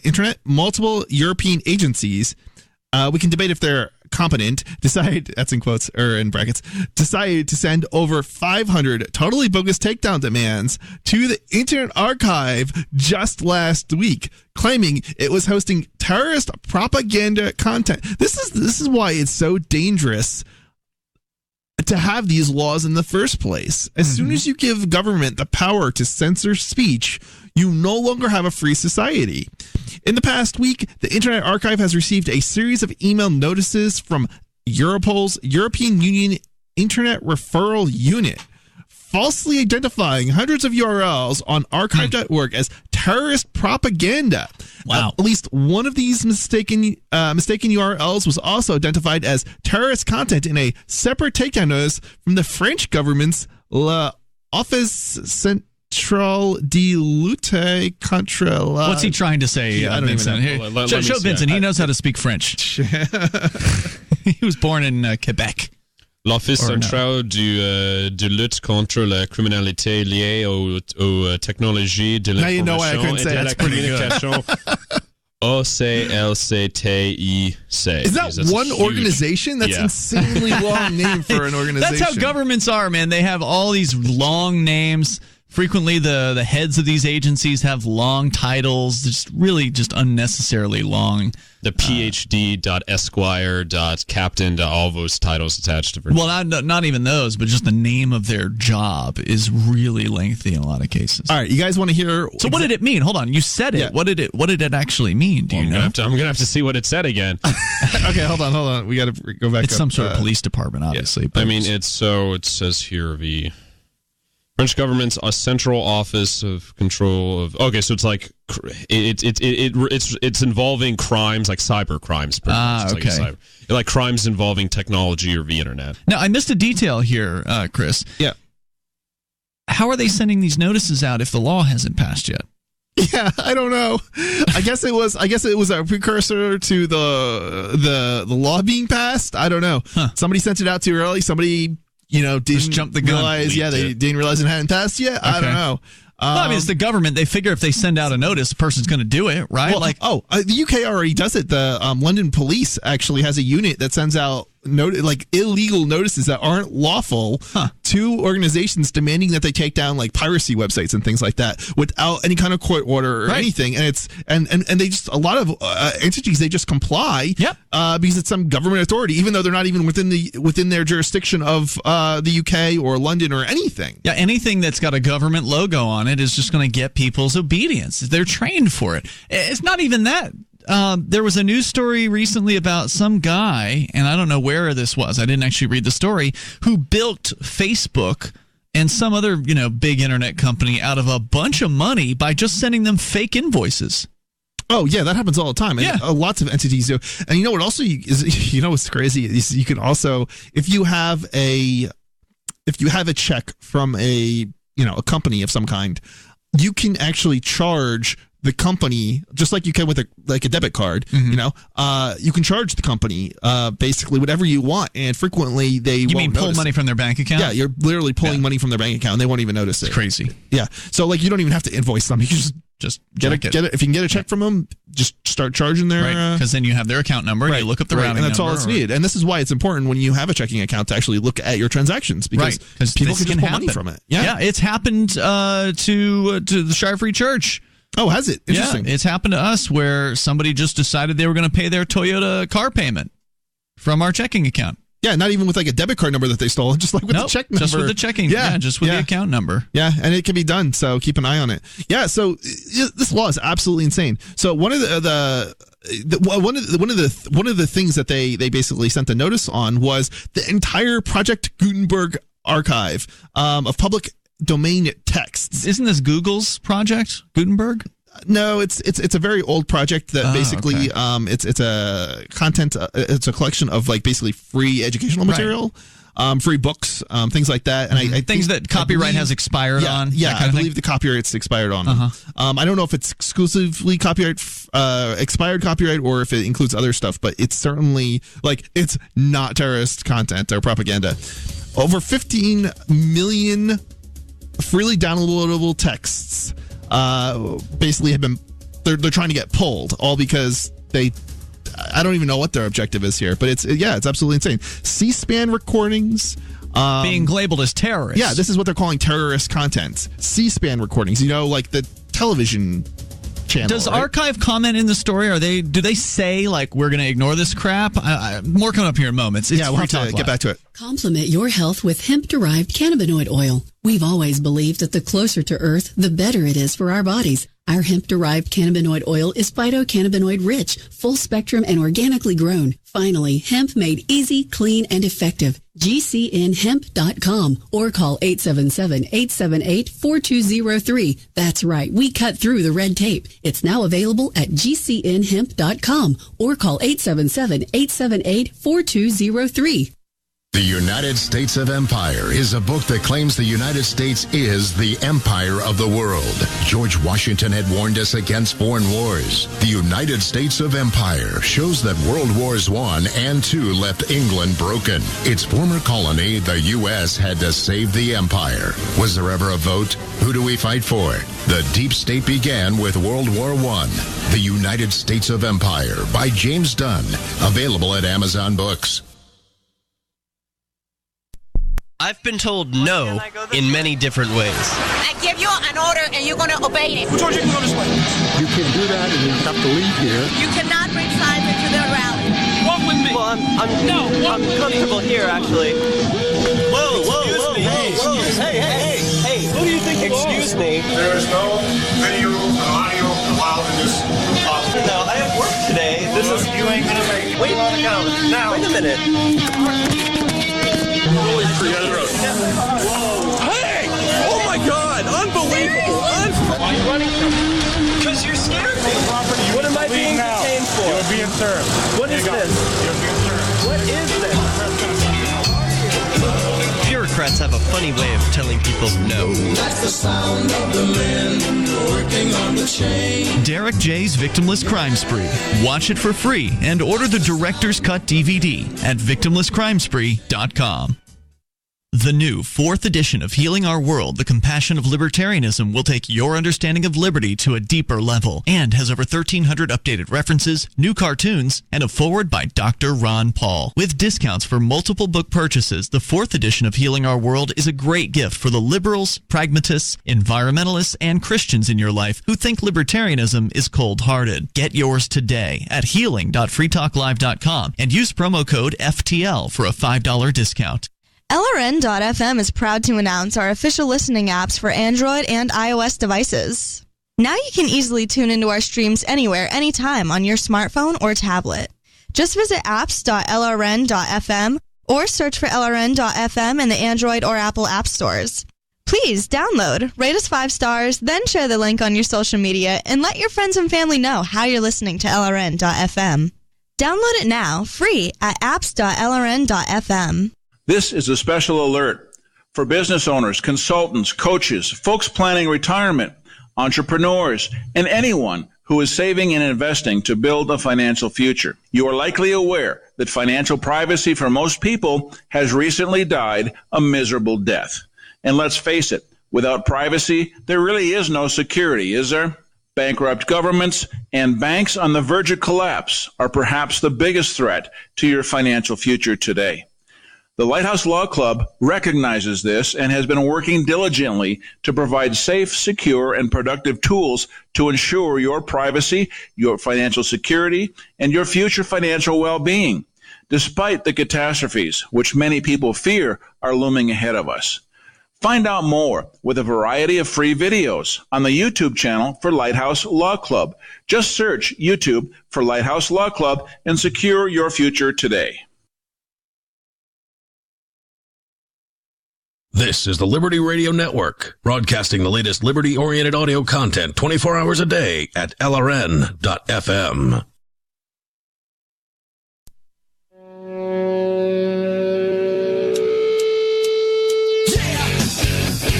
internet, multiple European agencies, we can debate if they're competent, decided to send over 500 totally bogus takedown demands to the Internet Archive just last week, claiming it was hosting terrorist propaganda content. This is why it's so dangerous to have these laws in the first place. As soon as you give government the power to censor speech, you no longer have a free society. In the past week, the Internet Archive has received a series of email notices from Europol's European Union Internet Referral Unit, falsely identifying hundreds of URLs on archive.org as terrorist propaganda. Wow. At least one of these mistaken URLs was also identified as terrorist content in a separate takedown notice from the French government's Office Central de Lutte contre la... What's he trying to say, Vincent? Show Vincent. He knows how to speak French. He was born in Quebec. L'Office central de lutte contre la criminalité liée aux technologies de l'information et de la communication. OCLCTIC. Is that one organization? That's insanely long name for an organization. That's how governments are, man. They have all these long names. Frequently, the heads of these agencies have long titles, just unnecessarily long. The PhD.Esquire.Captain, all those titles attached to it. Well, not even those, but just the name of their job is really lengthy in a lot of cases. All right, you guys want to hear? So what did it mean? Hold on, you said it. Yeah. What did it actually mean? Do you know? I'm gonna have to see what it said again. Okay, hold on. We got to go back. It's some sort of police department, obviously. Yeah. I mean, it says here French government's Central Office of Control of. Okay, so it's like it's involving crimes like cyber crimes. Okay. Like crimes involving technology or the internet. Now I missed a detail here, Chris. Yeah. How are they sending these notices out if the law hasn't passed yet? Yeah, I don't know. I guess it was a precursor to the law being passed. I don't know. Somebody sent it out too early. Somebody, didn't just jump the gun. realize. Yeah, they didn't realize it hadn't passed yet. Okay. I don't know. Well, I mean, it's the government. They figure if they send out a notice, the person's going to do it, right? Well, the UK already does it. The London police actually has a unit that sends out illegal notices that aren't lawful to organizations demanding that they take down like piracy websites and things like that without any kind of court order or anything. And it's and they just a lot of entities, they just comply because it's some government authority, even though they're not even within their jurisdiction of the UK or London or anything. Yeah, anything that's got a government logo on it is just going to get people's obedience. They're trained for it. It's not even that. There was a news story recently about some guy, and I don't know where this was. I didn't actually read the story, who built Facebook and some other, big internet company out of a bunch of money by just sending them fake invoices. Oh yeah, that happens all the time. And lots of entities do. And what also is, what's crazy is you can also, if you have a check from a company of some kind, you can actually charge the company just like you can with a debit card. Mm-hmm. You can charge the company basically whatever you want, and frequently they won't pull money from their bank account. Yeah, you're literally pulling money from their bank account, and they won't even notice it. It's crazy. Yeah, so you don't even have to invoice them. You can just get it. If you can get a check from them, just start charging their because then you have their account number and you look up the routing and that's number, all that's needed. And this is why it's important when you have a checking account to actually look at your transactions, because people can just pull money from it. Yeah, it's happened to the Shire Free Church. Oh, has it? Interesting. Yeah, it's happened to us where somebody just decided they were going to pay their Toyota car payment from our checking account. Yeah, not even with a debit card number that they stole, just with the check number. Just with the checking. Yeah, just with the account number. Yeah, and it can be done, so keep an eye on it. Yeah, so this law is absolutely insane. So one of the things that they basically sent a notice on was the entire Project Gutenberg archive of public domain texts. Isn't this Google's project, Gutenberg? No, it's a very old project that basically it's a content it's a collection of basically free educational material, free books, things like that, and I things that copyright has expired on. Yeah, I believe the copyright's expired on. I don't know if it's exclusively expired copyright or if it includes other stuff, but it's certainly it's not terrorist content or propaganda. Over 15 million freely downloadable texts basically have been they're trying to get pulled, all because I don't even know what their objective is here, but it's absolutely insane. C-SPAN recordings being labeled as terrorists. Yeah, this is what they're calling terrorist content. C-SPAN recordings, like the television channel. Does Archive comment in the story? Do they say we're going to ignore this crap? More coming up here in moments. We'll have to get back to it. Complement your health with hemp-derived cannabinoid oil. We've always believed that the closer to Earth, the better it is for our bodies. Our hemp-derived cannabinoid oil is phytocannabinoid rich, full spectrum, and organically grown. Finally, hemp made easy, clean, and effective. GCNhemp.com or call 877-878-4203. That's right, we cut through the red tape. It's now available at GCNhemp.com or call 877-878-4203. The United States of Empire is a book that claims the United States is the empire of the world. George Washington had warned us against foreign wars. The United States of Empire shows that World Wars I and II left England broken. Its former colony, the U.S., had to save the empire. Was there ever a vote? Who do we fight for? The deep state began with World War I. The United States of Empire by James Dunn. Available at Amazon Books. I've been told no in many different ways. I give you an order and you're going to obey it. Who told you to go this way? You can do that and you have to leave here. You cannot bring signs into the rally. Walk with me. Well, I'm comfortable here, actually. Whoa. Hey. Who do you think Excuse me. There is no video or audio allowed in this office. No, I have work today. You ain't going to make it. Wait a minute. Hey! Oh my incapable. Why are you running from me? Because you're scared me. What am I being detained for? You're being served. What is this? You're being served. What is this? Bureaucrats have a funny way of telling people no. That's the sound of the men working on the chain. Derek J's Victimless Crime Spree. Watch it for free and order the Director's Cut DVD at victimlesscrimespree.com. The new 4th edition of Healing Our World, The Compassion of Libertarianism, will take your understanding of liberty to a deeper level and has over 1,300 updated references, new cartoons, and a foreword by Dr. Ron Paul. With discounts for multiple book purchases, the 4th edition of Healing Our World is a great gift for the liberals, pragmatists, environmentalists, and Christians in your life who think libertarianism is cold-hearted. Get yours today at healing.freetalklive.com and use promo code FTL for a $5 discount. LRN.FM is proud to announce our official listening apps for Android and iOS devices. Now you can easily tune into our streams anywhere, anytime on your smartphone or tablet. Just visit apps.lrn.fm or search for LRN.FM in the Android or Apple app stores. Please download, rate us 5 stars, then share the link on your social media and let your friends and family know how you're listening to LRN.FM. Download it now, free at apps.lrn.fm. This is a special alert for business owners, consultants, coaches, folks planning retirement, entrepreneurs, and anyone who is saving and investing to build a financial future. You are likely aware that financial privacy for most people has recently died a miserable death. And let's face it, without privacy, there really is no security, is there? Bankrupt governments and banks on the verge of collapse are perhaps the biggest threat to your financial future today. The Lighthouse Law Club recognizes this and has been working diligently to provide safe, secure, and productive tools to ensure your privacy, your financial security, and your future financial well-being, despite the catastrophes which many people fear are looming ahead of us. Find out more with a variety of free videos on the YouTube channel for Lighthouse Law Club. Just search YouTube for Lighthouse Law Club and secure your future today. This is the Liberty Radio Network, broadcasting the latest liberty-oriented audio content 24 hours a day at LRN.FM.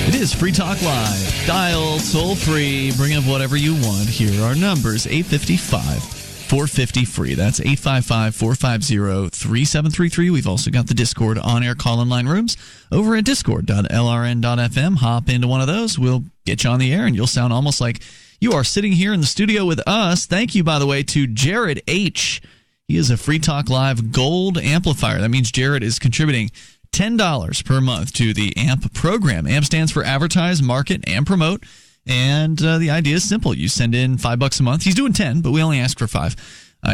It is Free Talk Live. Dial toll-free. Bring up whatever you want. Here are numbers. 855-450-FREE. That's 855-450-3733. We've also got the Discord on-air call-in line rooms over at discord.lrn.fm. Hop into one of those. We'll get you on the air, and you'll sound almost like you are sitting here in the studio with us. Thank you, by the way, to Jared H. He is a Free Talk Live Gold Amplifier. That means Jared is contributing $10 per month to the AMP program. AMP stands for Advertise, Market, and Promote. And the idea is simple. You send in $5 a month. He's doing 10, but we only ask for 5.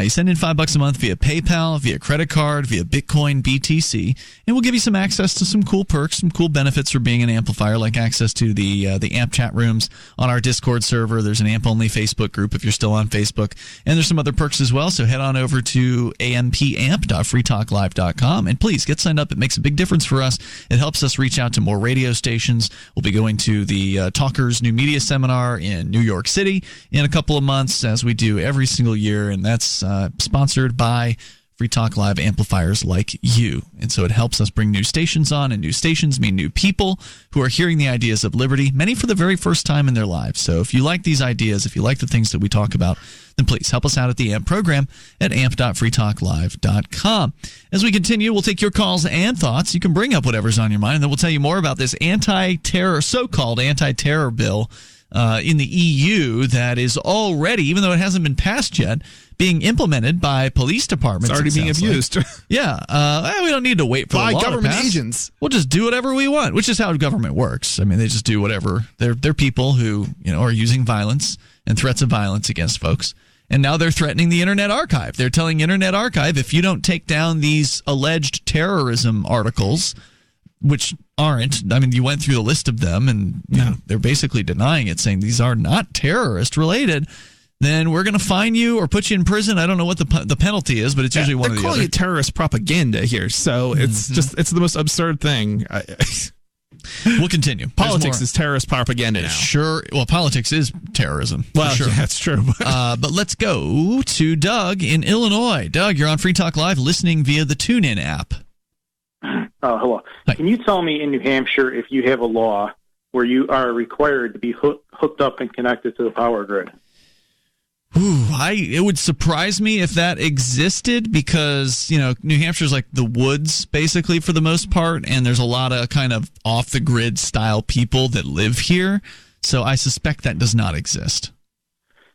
You send in $5 a month via PayPal, via credit card, via Bitcoin, BTC, and we'll give you some access to some cool perks, some cool benefits for being an amplifier, like access to the AMP chat rooms on our Discord server. There's an AMP-only Facebook group if you're still on Facebook, and there's some other perks as well, so head on over to ampamp.freetalklive.com, and please get signed up. It makes a big difference for us. It helps us reach out to more radio stations. We'll be going to the Talkers New Media Seminar in New York City in a couple of months, as we do every single year, and that's sponsored by Free Talk Live amplifiers like you. And so it helps us bring new stations on, and new stations mean new people who are hearing the ideas of liberty, many for the very first time in their lives. So if you like these ideas, if you like the things that we talk about, then please help us out at the AMP program at amp.freetalklive.com. As we continue, we'll take your calls and thoughts. You can bring up whatever's on your mind, and then we'll tell you more about this so-called anti-terror bill in the EU that is already, even though it hasn't been passed yet, being implemented by police departments. It's already being abused. Like. Yeah. We don't need to wait for the law government to pass. Agents. We'll just do whatever we want, which is how government works. I mean, they just do whatever. They're people who, are using violence and threats of violence against folks. And now they're threatening the Internet Archive. They're telling Internet Archive, if you don't take down these alleged terrorism articles, which aren't, I mean, you went through the list of them, and they're basically denying it, saying these are not terrorist related, then we're going to fine you or put you in prison. I don't know what the penalty is, but it's usually one of the other. They're calling it terrorist propaganda here, so it's the most absurd thing. We'll continue. Politics is terrorist propaganda now. Sure. Well, politics is terrorism. Well, sure. yeah, that's true. But let's go to Doug in Illinois. Doug, you're on Free Talk Live, listening via the TuneIn app. Hello. Hi. Can you tell me in New Hampshire if you have a law where you are required to be hooked up and connected to the power grid? It would surprise me if that existed because, New Hampshire's like the woods basically for the most part, and there's a lot of kind of off-the-grid style people that live here. So I suspect that does not exist.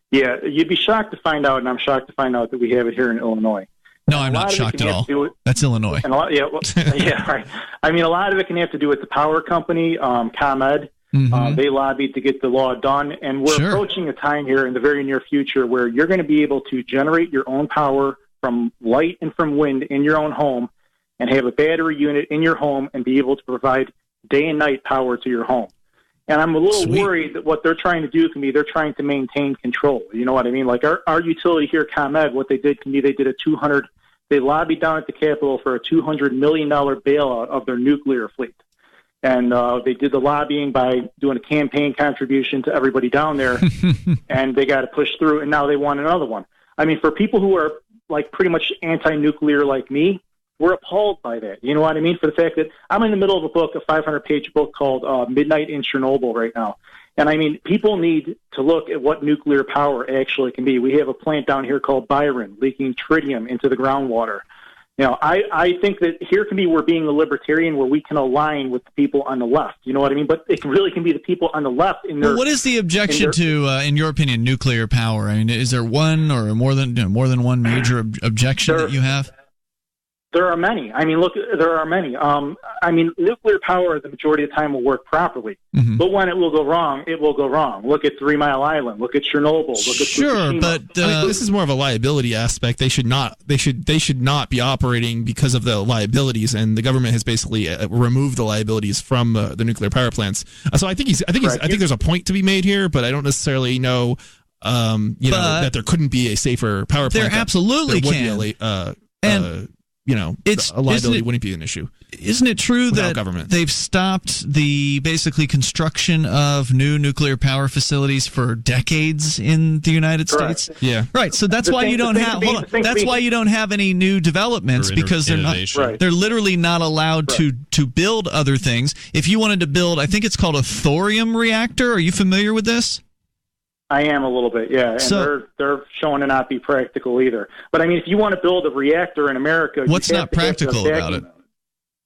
Yeah, you'd be shocked to find out, and I'm shocked to find out that we have it here in Illinois. No, I'm not shocked at all. That's Illinois. And yeah, right. I mean, a lot of it can have to do with the power company, ComEd. Mm-hmm. They lobbied to get the law done, and we're approaching a time here in the very near future where you're going to be able to generate your own power from light and from wind in your own home and have a battery unit in your home and be able to provide day and night power to your home. And I'm a little worried that what they're trying to do can be they're trying to maintain control. You know what I mean? Like our utility here, ComEd, what they did can be they did they lobbied down at the Capitol for a $200 million bailout of their nuclear fleet. And they did the lobbying by doing a campaign contribution to everybody down there, and they got to push through, and now they want another one. I mean, for people who are like pretty much anti-nuclear like me, we're appalled by that. You know what I mean? For the fact that I'm in the middle of a book, a 500-page book called Midnight in Chernobyl right now. And I mean, people need to look at what nuclear power actually can be. We have a plant down here called Byron leaking tritium into the groundwater. I think that here can be we're being a libertarian where we can align with the people on the left. You know what I mean? But it really can be the people on the left in their. Well, what is the objection to, in your opinion, nuclear power? I mean, is there one or more than one major objection that you have? There are many. I mean, look, there are many. I mean, nuclear power, the majority of the time, will work properly. Mm-hmm. But when it will go wrong, it will go wrong. Look at 3 Mile Island. Look at Chernobyl. Look at Fukushima. But this is more of a liability aspect. They should not be operating because of the liabilities, and the government has basically removed the liabilities from the nuclear power plants. So I think there's a point to be made here, but I don't necessarily know, that there couldn't be a safer power plant. There absolutely can. A liability wouldn't be an issue. Isn't it true that government. They've stopped the basically construction of new nuclear power facilities for decades in the United States? Yeah, right. So that's why you don't have. That's why you don't have any new developments because they're not. Right. They're literally not allowed to build other things. If you wanted to build, I think it's called a thorium reactor. Are you familiar with this? I am a little bit, yeah. And they're showing to not be practical either. But I mean, if you want to build a reactor in America, what's not practical about it?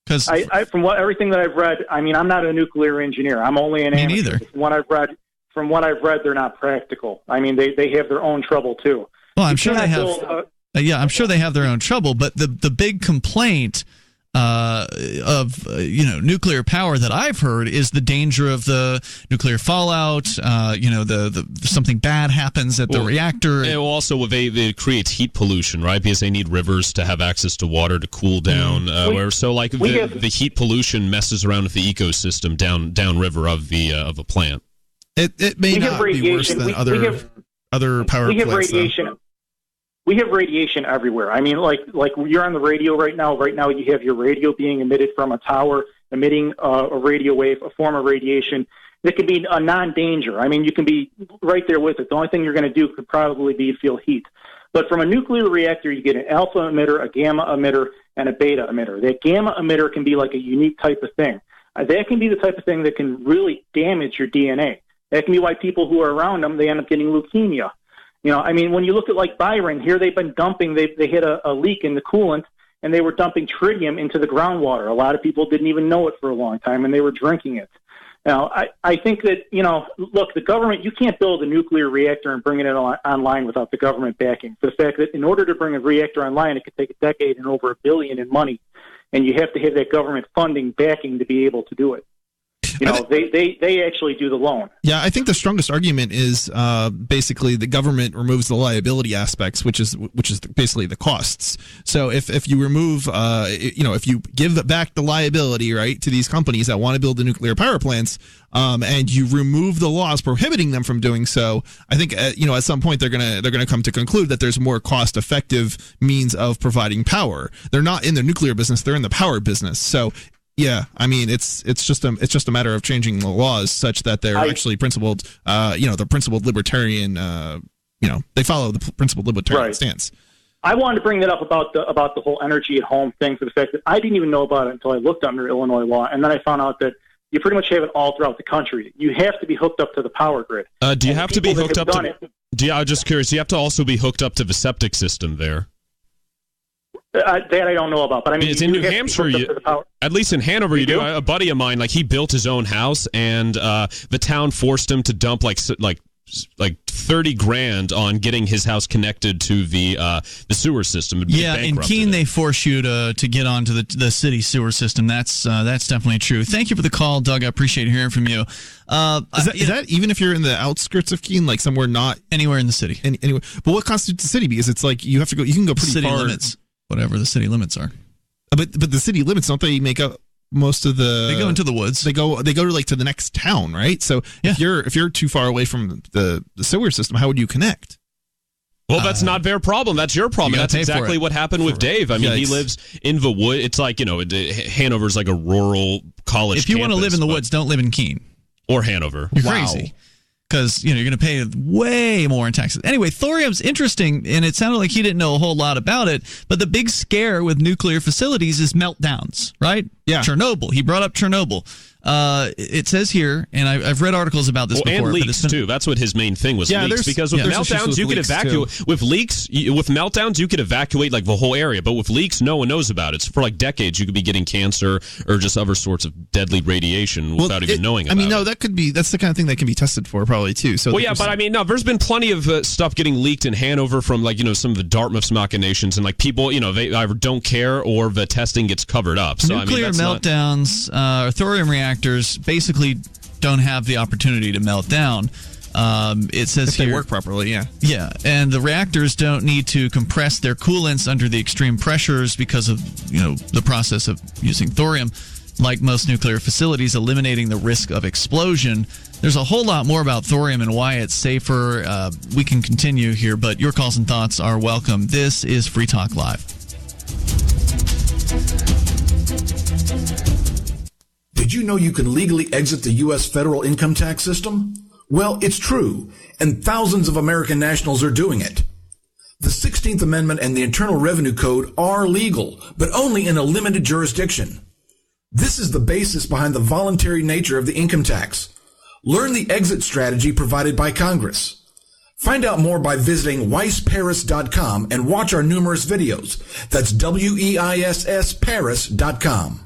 Because from everything that I've read, I mean, I'm not a nuclear engineer. I'm only an amateur. Neither. From what I've read, they're not practical. I mean, they have their own trouble too. Well, I'm sure they have. I'm sure they have their own trouble. But the big complaint of nuclear power that I've heard is the danger of the nuclear fallout. The something bad happens at the reactor. It also it creates heat pollution, right? Because they need rivers to have access to water to cool down. The heat pollution messes around with the ecosystem downriver of a plant. It may not be worse than other power plants. We have radiation everywhere. I mean, like you're on the radio right now. Right now, you have your radio being emitted from a tower, emitting a radio wave, a form of radiation. It could be a non-danger. I mean, you can be right there with it. The only thing you're going to do could probably be feel heat. But from a nuclear reactor, you get an alpha emitter, a gamma emitter, and a beta emitter. That gamma emitter can be like a unique type of thing. That can be the type of thing that can really damage your DNA. That can be why people who are around them, they end up getting leukemia. I mean, when you look at like Byron, here they've been dumping, they hit a leak in the coolant, and they were dumping tritium into the groundwater. A lot of people didn't even know it for a long time, and they were drinking it. Now, I think that, look, the government, you can't build a nuclear reactor and bring it online without the government backing. The fact that in order to bring a reactor online, it could take a decade and over $1 billion in money, and you have to have that government funding backing to be able to do it. They actually do the loan. Yeah, I think the strongest argument is basically the government removes the liability aspects, which is basically the costs. So if you remove, if you give back the liability, right, to these companies that want to build the nuclear power plants, and you remove the laws prohibiting them from doing so, I think at some point they're gonna come to conclude that there's more cost effective means of providing power. They're not in the nuclear business; they're in the power business. So Yeah, I mean it's just a matter of changing the laws such that they're actually principled. The principled libertarian. They follow the principled libertarian stance. I wanted to bring that up about the whole energy at home thing, for the fact that I didn't even know about it until I looked under Illinois law, and then I found out that you pretty much have it all throughout the country. You have to be hooked up to the power grid. Do you have to be hooked up to? I'm just curious. Do you have to also be hooked up to the septic system there? That I don't know about, but I mean, it's in New Hampshire. At least in Hanover, you do. A buddy of mine, he built his own house, and the town forced him to dump like $30,000 on getting his house connected to the sewer system. In Keene, they force you to get onto the city sewer system. That's definitely true. Thank you for the call, Doug. I appreciate hearing from you. Is that even if you're in the outskirts of Keene, somewhere not anywhere in the city? Anywhere. But what constitutes the city? Because it's you have to go. You can go pretty city far. Limits. Whatever the city limits are. But the city limits, don't they make up most of the... They go into the woods. They go to the next town, right? So if you're too far away from the sewer system, how would you connect? Well, that's not their problem. That's your problem. That's exactly what happened with Dave. I mean, he lives in the wood. It's Hanover's like a rural college If you want to live in the woods, don't live in Keene. Or Hanover. You're crazy. Because you're going to pay way more in taxes. Anyway, thorium's interesting, and it sounded like he didn't know a whole lot about it. But the big scare with nuclear facilities is meltdowns, right? Yeah. Chernobyl. He brought up Chernobyl. It says here, and I've read articles about this before. And leaks too. That's what his main thing was. Leaks. Because with meltdowns, you could evacuate. With leaks, with meltdowns, you could evacuate the whole area. But with leaks, no one knows about it. So for decades, you could be getting cancer or just other sorts of deadly radiation without even knowing about it. I mean, no, that's the kind of thing that can be tested for probably too. So but I mean, no, there's been plenty of stuff getting leaked in Hanover from some of the Dartmouth's machinations, and people, they either don't care or the testing gets covered up. So nuclear meltdowns, thorium reactors basically don't have the opportunity to melt down. It says if they work properly, yeah, and the reactors don't need to compress their coolants under the extreme pressures because of the process of using thorium. Like most nuclear facilities, eliminating the risk of explosion. There's a whole lot more about thorium and why it's safer. We can continue here, but your calls and thoughts are welcome. This is Free Talk Live. Did you know you can legally exit the U.S. federal income tax system? Well, it's true, and thousands of American nationals are doing it. The 16th Amendment and the Internal Revenue Code are legal, but only in a limited jurisdiction. This is the basis behind the voluntary nature of the income tax. Learn the exit strategy provided by Congress. Find out more by visiting weissparis.com and watch our numerous videos. That's WEISS Paris.com.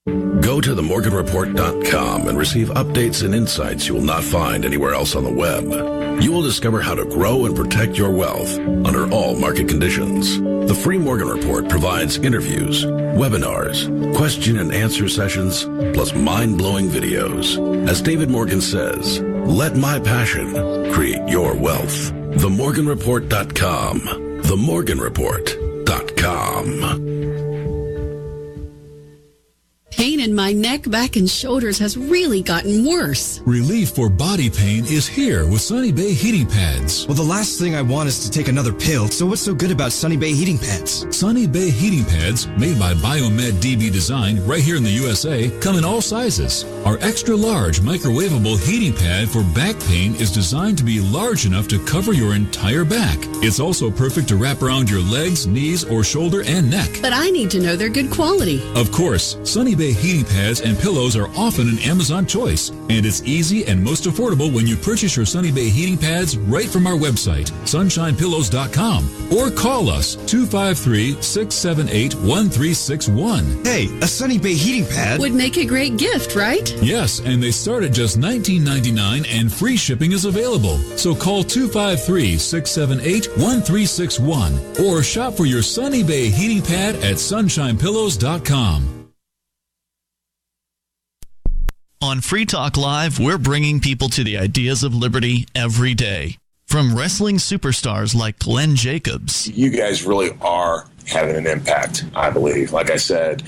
Go to themorganreport.com and receive updates and insights you will not find anywhere else on the web. You will discover how to grow and protect your wealth under all market conditions. The free Morgan Report provides interviews, webinars, question and answer sessions, plus mind-blowing videos. As David Morgan says, let my passion create your wealth. Themorganreport.com. Themorganreport.com. Pain in my neck, back, and shoulders has really gotten worse. Relief for body pain is here with Sunny Bay heating pads. Well, the last thing I want is to take another pill, so what's so good about Sunny Bay heating pads? Sunny Bay heating pads, made by Biomed DB Design right here in the USA, come in all sizes. Our extra large microwavable heating pad for back pain is designed to be large enough to cover your entire back. It's also perfect to wrap around your legs, knees, or shoulder and neck. But I need to know they're good quality. Of course, Sunny Bay heating pads and pillows are often an Amazon choice, and it's easy and most affordable when you purchase your Sunny Bay heating pads right from our website, sunshinepillows.com, or call us 253-678-1361. Hey, a Sunny Bay heating pad would make a great gift, right? Yes, and they start at just $19.99 and free shipping is available. So call 253-678-1361 or shop for your Sunny Bay heating pad at sunshinepillows.com. On Free Talk Live, we're bringing people to the ideas of liberty every day. From wrestling superstars like Glenn Jacobs. You guys really are having an impact, I believe. Like I said,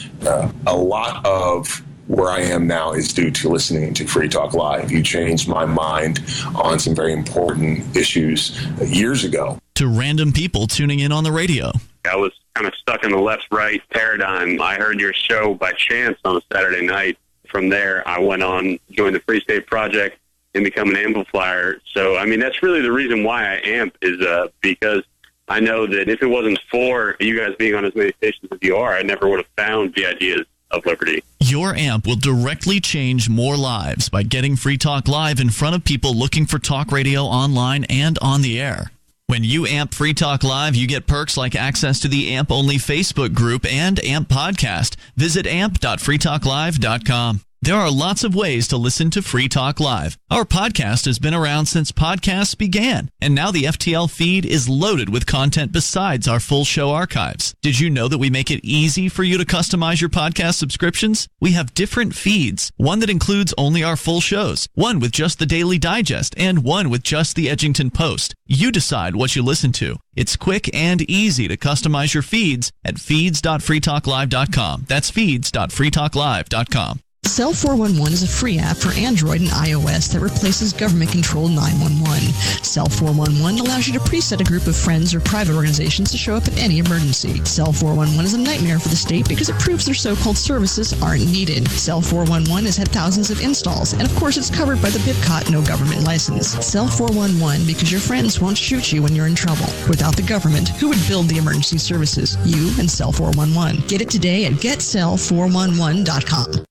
a lot of where I am now is due to listening to Free Talk Live. You changed my mind on some very important issues years ago. To random people tuning in on the radio. I was kind of stuck in the left-right paradigm. I heard your show by chance on a Saturday night. From there, I went on, joined the Free State Project, and become an amplifier. So, I mean, that's really the reason why I amp is because I know that if it wasn't for you guys being on as many stations as you are, I never would have found the ideas of liberty. Your amp will directly change more lives by getting Free Talk Live in front of people looking for talk radio online and on the air. When you amp Free Talk Live, you get perks like access to the AMP-only Facebook group and AMP podcast. Visit amp.freetalklive.com. There are lots of ways to listen to Free Talk Live. Our podcast has been around since podcasts began, and now the FTL feed is loaded with content besides our full show archives. Did you know that we make it easy for you to customize your podcast subscriptions? We have different feeds, one that includes only our full shows, one with just the Daily Digest, and one with just the Edgington Post. You decide what you listen to. It's quick and easy to customize your feeds at feeds.freetalklive.com. That's feeds.freetalklive.com. Cell 411 is a free app for Android and iOS that replaces government-controlled 911. Cell 411 allows you to preset a group of friends or private organizations to show up at any emergency. Cell 411 is a nightmare for the state because it proves their so-called services aren't needed. Cell 411 has had thousands of installs, and of course it's covered by the BIPCOT no government license. Cell 411 because your friends won't shoot you when you're in trouble. Without the government, who would build the emergency services? You and Cell 411. Get it today at getcell411.com.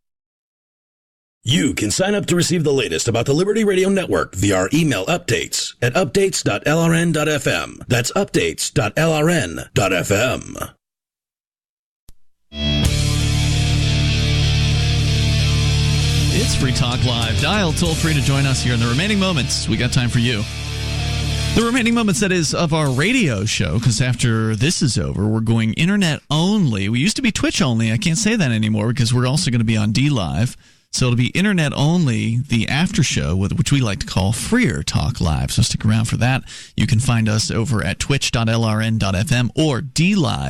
You can sign up to receive the latest about the Liberty Radio Network via our email updates at updates.lrn.fm. That's updates.lrn.fm. It's Free Talk Live. Dial toll free to join us here in the remaining moments. We got time for you. The remaining moments, that is, of our radio show, because after this is over, we're going internet only. We used to be Twitch only. I can't say that anymore because we're also going to be on DLive. So it'll be internet only, the after show, which we like to call Freer Talk Live. So stick around for that. You can find us over at twitch.lrn.fm or dlive.lrn.fm.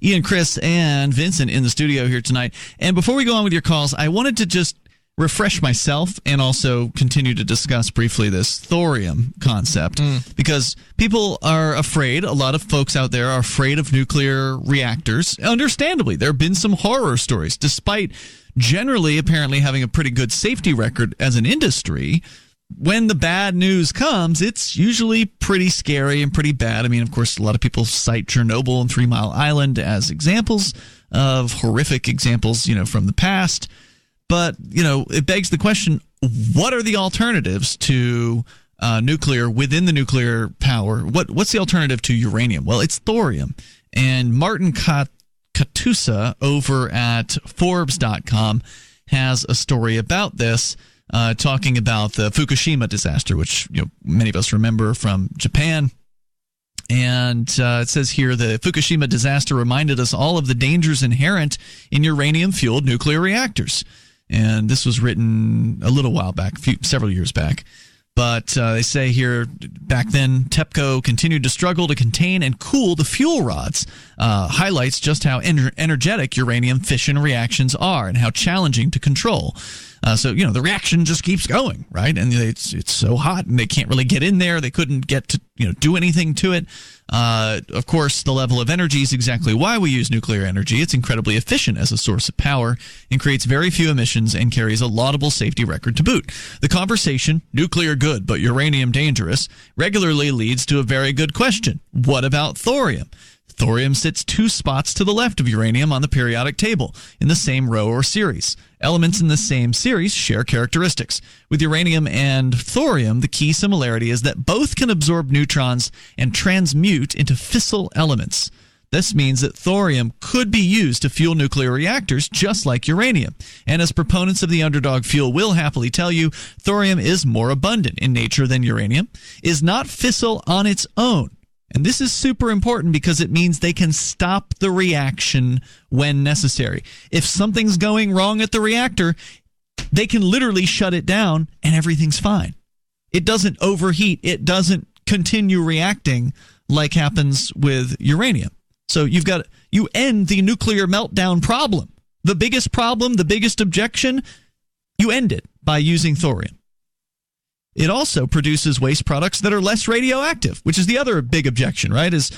Ian, Chris, and Vincent in the studio here tonight. And before we go on with your calls, I wanted to just refresh myself and also continue to discuss briefly this thorium concept because people are afraid. A lot of folks out there are afraid of nuclear reactors. Understandably, there have been some horror stories, despite generally apparently having a pretty good safety record as an industry. When the bad news comes, it's usually pretty scary and pretty bad. I mean, of course, a lot of people cite Chernobyl and 3 Mile Island as examples of horrific examples, from the past. But, it begs the question, what are the alternatives to nuclear within the nuclear power? What's the alternative to uranium? Well, it's thorium. And Martin Katusa over at Forbes.com has a story about this, talking about the Fukushima disaster, which many of us remember from Japan. And it says here, the Fukushima disaster reminded us all of the dangers inherent in uranium-fueled nuclear reactors. And this was written a little while back, several years back. But they say here, back then, TEPCO continued to struggle to contain and cool the fuel rods. Highlights just how energetic uranium fission reactions are and how challenging to control. So, the reaction just keeps going, right? And it's so hot and they can't really get in there. They couldn't get to, do anything to it. Of course, the level of energy is exactly why we use nuclear energy. It's incredibly efficient as a source of power and creates very few emissions and carries a laudable safety record to boot. The conversation, nuclear good but uranium dangerous, regularly leads to a very good question. What about thorium? Thorium sits 2 spots to the left of uranium on the periodic table in the same row or series. Elements in the same series share characteristics. With uranium and thorium, the key similarity is that both can absorb neutrons and transmute into fissile elements. This means that thorium could be used to fuel nuclear reactors just like uranium. And as proponents of the underdog fuel will happily tell you, thorium is more abundant in nature than uranium, is not fissile on its own. And this is super important because it means they can stop the reaction when necessary. If something's going wrong at the reactor, they can literally shut it down and everything's fine. It doesn't overheat. It doesn't continue reacting like happens with uranium. So you end the nuclear meltdown problem. The biggest problem, the biggest objection, you end it by using thorium. it also produces waste products that are less radioactive, which is the other big objection, right? Is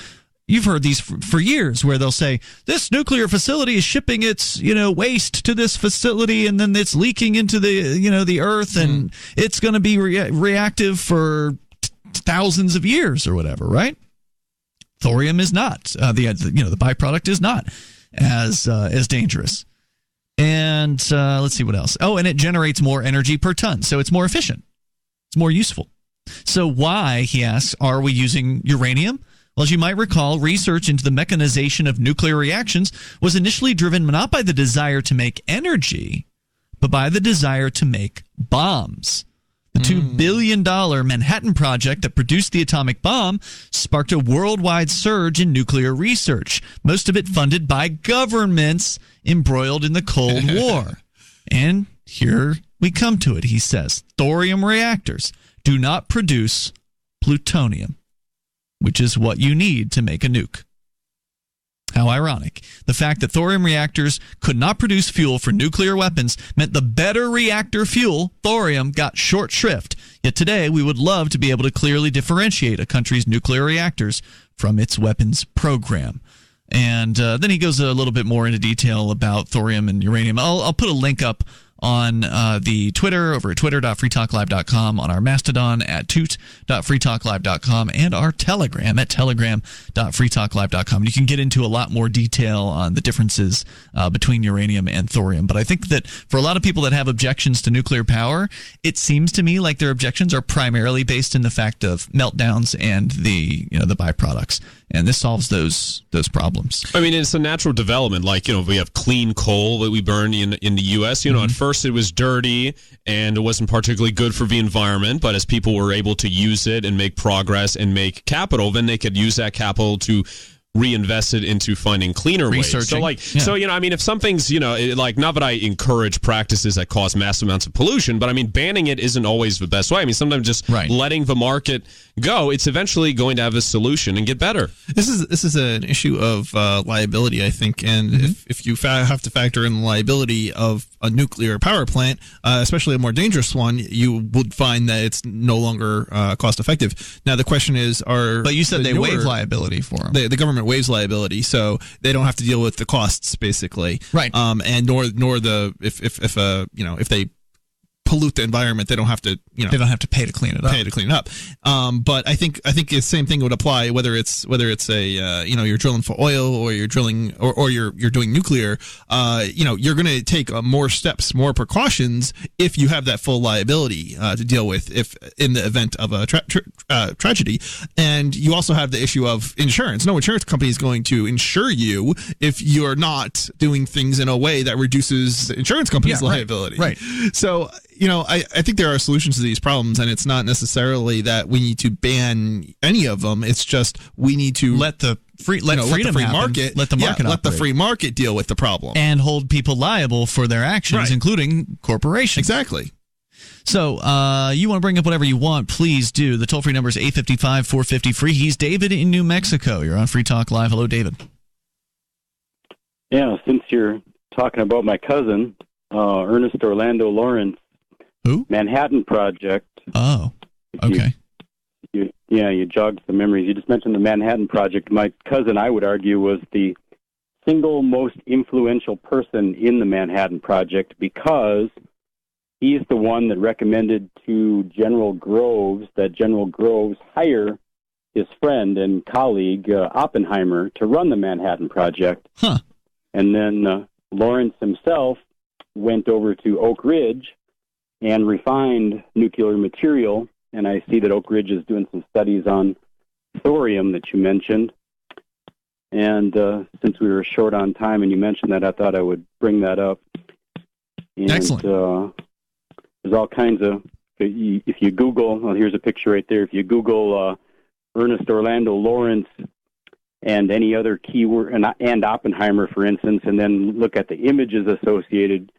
you've heard these for years where they'll say this nuclear facility is shipping its waste to this facility and then it's leaking into the earth and it's going to be reactive for thousands of years or whatever, right? Thorium is not the byproduct is not as dangerous. And let's see what else. Oh, and it generates more energy per ton, so it's more efficient. It's more useful. So why, he asks, are we using uranium? Well, as you might recall, research into the mechanization of nuclear reactions was initially driven not by the desire to make energy, but by the desire to make bombs. The $2 billion Manhattan Project that produced the atomic bomb sparked a worldwide surge in nuclear research, most of it funded by governments embroiled in the Cold War. And here we come to it, he says. Thorium reactors do not produce plutonium, which is what you need to make a nuke. How ironic. The fact that thorium reactors could not produce fuel for nuclear weapons meant the better reactor fuel, thorium, got short shrift. Yet today, we would love to be able to clearly differentiate a country's nuclear reactors from its weapons program. And then he goes a little bit more into detail about thorium and uranium. I'll put a link up on the Twitter over at twitter.freetalklive.com, on our Mastodon at toot.freetalklive.com, and our Telegram at telegram.freetalklive.com. You can get into a lot more detail on the differences between uranium and thorium. But I think that for a lot of people that have objections to nuclear power, it seems to me like their objections are primarily based in the fact of meltdowns and the byproducts. And this solves those problems. I mean, it's a natural development. Like, we have clean coal that we burn in the U.S. At first it was dirty and it wasn't particularly good for the environment. But as people were able to use it and make progress and make capital, then they could use that capital to reinvest it into finding cleaner ways. So if something's, not that I encourage practices that cause massive amounts of pollution, but I mean, banning it isn't always the best way. I mean, sometimes just letting the market go, it's eventually going to have a solution and get better. This is an issue of liability, I think, and if you have to factor in the liability of a nuclear power plant, especially a more dangerous one, you would find that it's no longer cost effective. Now the question is, but you said they waive liability for them. The government waives liability, so they don't have to deal with the costs, basically. Right. And nor if they pollute the environment, they don't have to they don't have to pay to clean it up. But I think the same thing would apply whether it's a you're drilling for oil or you're drilling or you're doing nuclear. You're going to take more steps, more precautions if you have that full liability to deal with if in the event of a tragedy. And you also have the issue of insurance. No insurance company is going to insure you if you're not doing things in a way that reduces the insurance company's liability. Right. So, I think there are solutions to these problems, and it's not necessarily that we need to ban any of them. It's just we need to let the free market deal with the problem and hold people liable for their actions, including corporations. Exactly. So you want to bring up whatever you want, please do. The toll-free number is 855-450-FREE. He's David in New Mexico. You're on Free Talk Live. Hello, David. Yeah, since you're talking about my cousin, Ernest Orlando Lawrence, who? Manhattan Project. Oh, okay. You jogged some memories. You just mentioned the Manhattan Project. My cousin, I would argue, was the single most influential person in the Manhattan Project because he's the one that recommended to General Groves that General Groves hire his friend and colleague Oppenheimer to run the Manhattan Project. Huh. And then Lawrence himself went over to Oak Ridge and refined nuclear material, and I see that Oak Ridge is doing some studies on thorium that you mentioned. And since we were short on time and you mentioned that, I thought I would bring that up. And, excellent. There's all kinds of, if you Google, well, here's a picture right there. If you Google Ernest Orlando Lawrence and any other keyword, and Oppenheimer, for instance, and then look at the images associated,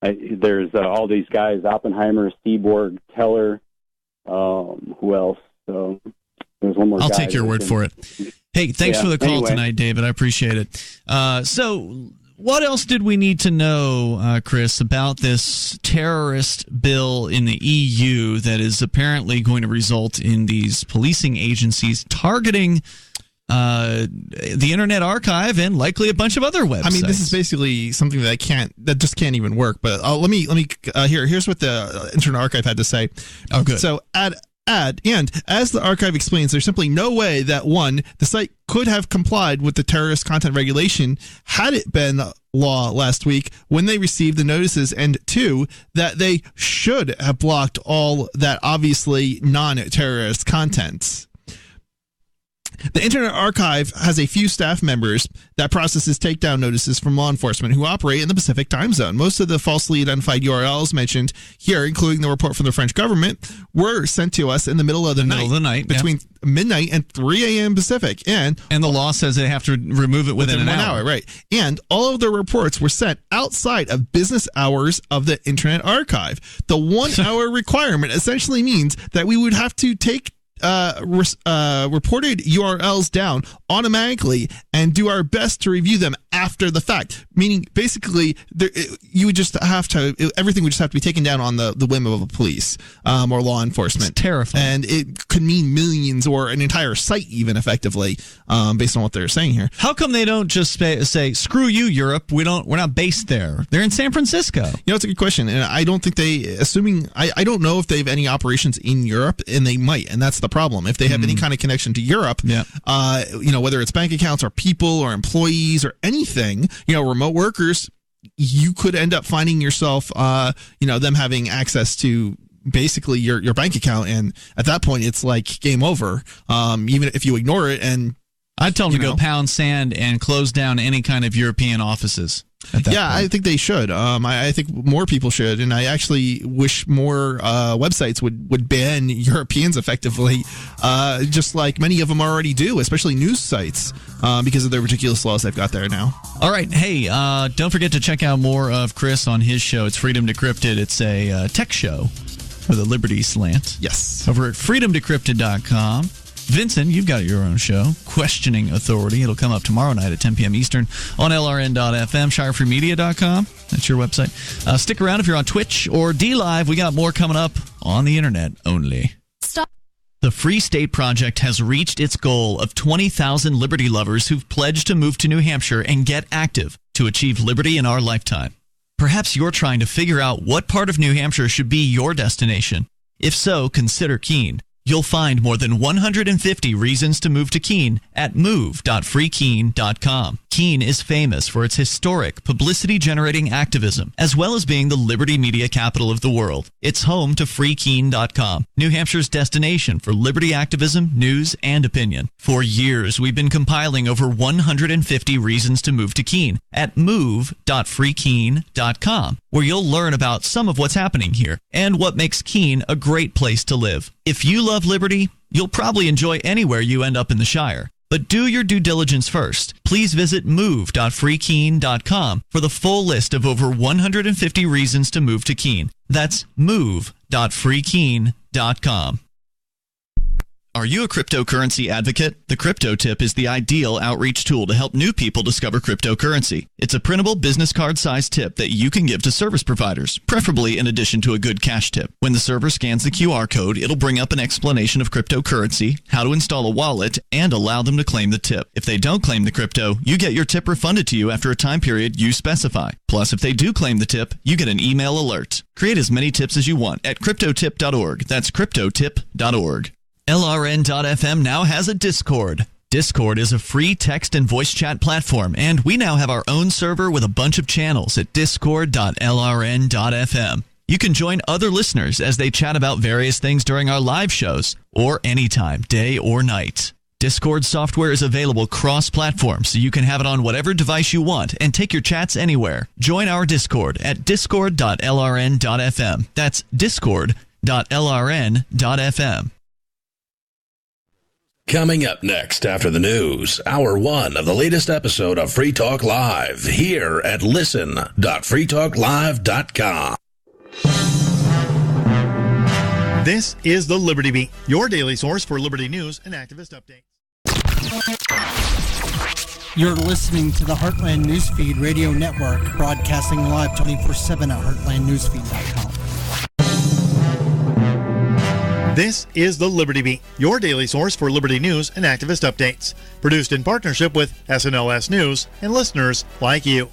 there's all these guys, Oppenheimer, Seaborg, Teller, who else? So there's one more I'll guy take your word for it. Hey, thanks for the call tonight, David. I appreciate it. So what else did we need to know, Chris, about this terrorist bill in the EU that is apparently going to result in these policing agencies targeting the Internet Archive and likely a bunch of other websites? I mean, this is basically something that just can't even work. But let me here's what the Internet Archive had to say. Oh, good. So and as the archive explains, there's simply no way that, one, the site could have complied with the terrorist content regulation had it been law last week when they received the notices, and two, that they should have blocked all that obviously non-terrorist content. The Internet Archive has a few staff members that processes takedown notices from law enforcement who operate in the Pacific time zone. Most of the falsely identified URLs mentioned here, including the report from the French government, were sent to us in the middle of the night between midnight and 3 a.m. Pacific. And the law says they have to remove it within an hour. Right. And all of the reports were sent outside of business hours of the Internet Archive. The 1 hour requirement essentially means that we would have to take reported URLs down automatically and do our best to review them after the fact. Meaning, basically, you would just have to, everything would just have to be taken down on the whim of a police or law enforcement. It's terrifying. And it could mean millions or an entire site, even effectively, based on what they're saying here. How come they don't just say, screw you, Europe? We're not based there. They're in San Francisco. It's a good question. And I don't think I don't know if they have any operations in Europe, and they might. And that's the problem. If they have any kind of connection to Europe, whether it's bank accounts or people or employees or anything, remote workers, you could end up finding yourself, them having access to basically your bank account. And at that point, it's like game over, even if you ignore it. And I'd tell them to go pound sand and close down any kind of European offices. I think they should. I think more people should, and I actually wish more websites would ban Europeans effectively, just like many of them already do, especially news sites, because of the ridiculous laws they've got there now. All right. Hey, don't forget to check out more of Chris on his show. It's Freedom Decrypted. It's a tech show with a Liberty slant. Yes. Over at freedomdecrypted.com. Vincent, you've got your own show, Questioning Authority. It'll come up tomorrow night at 10 p.m. Eastern on LRN.FM, shirefreemedia.com. That's your website. Stick around if you're on Twitch or DLive. We got more coming up on the internet only. Stop. The Free State Project has reached its goal of 20,000 liberty lovers who've pledged to move to New Hampshire and get active to achieve liberty in our lifetime. Perhaps you're trying to figure out what part of New Hampshire should be your destination. If so, consider Keene. You'll find more than 150 reasons to move to Keene at move.freekeene.com. Keene is famous for its historic, publicity-generating activism, as well as being the liberty media capital of the world. It's home to freekeene.com, New Hampshire's destination for liberty activism, news, and opinion. For years, we've been compiling over 150 reasons to move to Keene at move.freekeene.com, where you'll learn about some of what's happening here and what makes Keene a great place to live. If you love liberty, you'll probably enjoy anywhere you end up in the Shire. But do your due diligence first. Please visit move.freekeene.com for the full list of over 150 reasons to move to Keene. That's move.freekeene.com. Are you a cryptocurrency advocate? The Crypto Tip is the ideal outreach tool to help new people discover cryptocurrency. It's a printable business card-sized tip that you can give to service providers, preferably in addition to a good cash tip. When the server scans the QR code, it'll bring up an explanation of cryptocurrency, how to install a wallet, and allow them to claim the tip. If they don't claim the crypto, you get your tip refunded to you after a time period you specify. Plus, if they do claim the tip, you get an email alert. Create as many tips as you want at cryptotip.org. That's cryptotip.org. LRN.FM now has a Discord. Discord is a free text and voice chat platform, and we now have our own server with a bunch of channels at discord.lrn.fm. You can join other listeners as they chat about various things during our live shows, or anytime, day or night. Discord software is available cross-platform, so you can have it on whatever device you want and take your chats anywhere. Join our Discord at discord.lrn.fm. That's discord.lrn.fm. Coming up next after the news, Hour 1 of the latest episode of Free Talk Live here at listen.freetalklive.com. This is the Liberty Beat, your daily source for liberty news and activist updates. You're listening to the Heartland Newsfeed Radio Network, broadcasting live 24/7 at heartlandnewsfeed.com. This is the Liberty Beat, your daily source for liberty news and activist updates. Produced in partnership with SNLS News and listeners like you.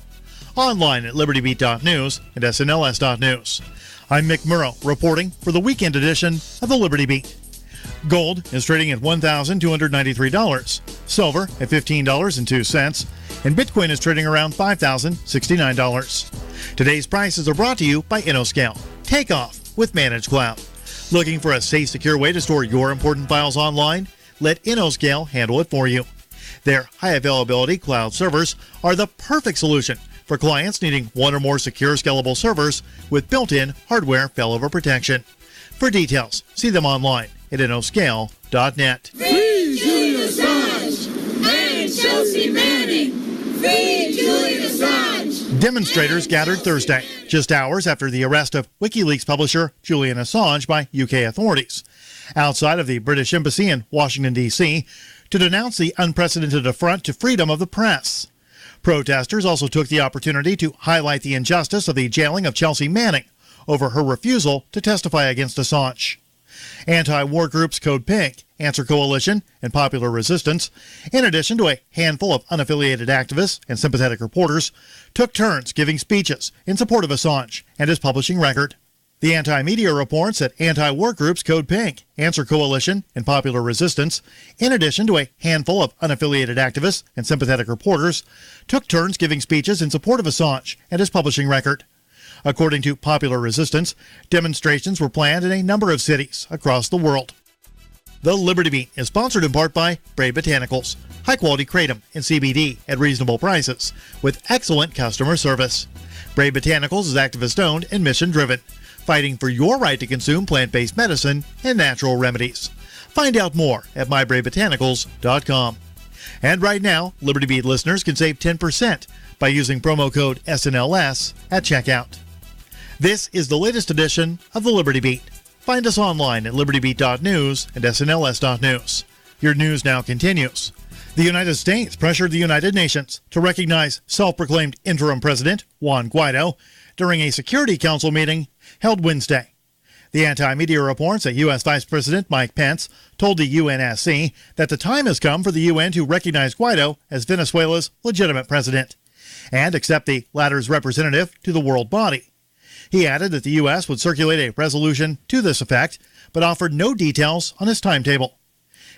Online at libertybeat.news and snls.news. I'm Mick Murrow, reporting for the weekend edition of the Liberty Beat. Gold is trading at $1,293, silver at $15.02, and Bitcoin is trading around $5,069. Today's prices are brought to you by InnoScale. Take off with Managed Cloud. Looking for a safe, secure way to store your important files online? Let InnoScale handle it for you. Their high availability cloud servers are the perfect solution for clients needing one or more secure, scalable servers with built-in hardware failover protection. For details, see them online at InnoScale.net. Free Julian Assange and Chelsea Manning. Free Julian Assange. Demonstrators gathered Thursday, just hours after the arrest of WikiLeaks publisher Julian Assange by UK authorities, outside of the British Embassy in Washington, D.C., to denounce the unprecedented affront to freedom of the press. Protesters also took the opportunity to highlight the injustice of the jailing of Chelsea Manning over her refusal to testify against Assange. Anti-war groups Code Pink, Answer Coalition, and Popular Resistance, in addition to a handful of unaffiliated activists and sympathetic reporters, took turns giving speeches in support of Assange and his publishing record. The anti-media reports that anti-war groups Code Pink, Answer Coalition, and Popular Resistance, in addition to a handful of unaffiliated activists and sympathetic reporters, took turns giving speeches in support of Assange and his publishing record. According to Popular Resistance, demonstrations were planned in a number of cities across the world. The Liberty Beat is sponsored in part by Brave Botanicals, high-quality kratom and CBD at reasonable prices with excellent customer service. Brave Botanicals is activist-owned and mission-driven, fighting for your right to consume plant-based medicine and natural remedies. Find out more at mybravebotanicals.com. And right now, Liberty Beat listeners can save 10% by using promo code SNLS at checkout. This is the latest edition of the Liberty Beat. Find us online at libertybeat.news and snls.news. Your news now continues. The United States pressured the United Nations to recognize self-proclaimed interim president Juan Guaido during a Security Council meeting held Wednesday. The anti-media reports that U.S. Vice President Mike Pence told the UNSC that the time has come for the UN to recognize Guaido as Venezuela's legitimate president and accept the latter's representative to the world body. He added that the U.S. would circulate a resolution to this effect, but offered no details on his timetable.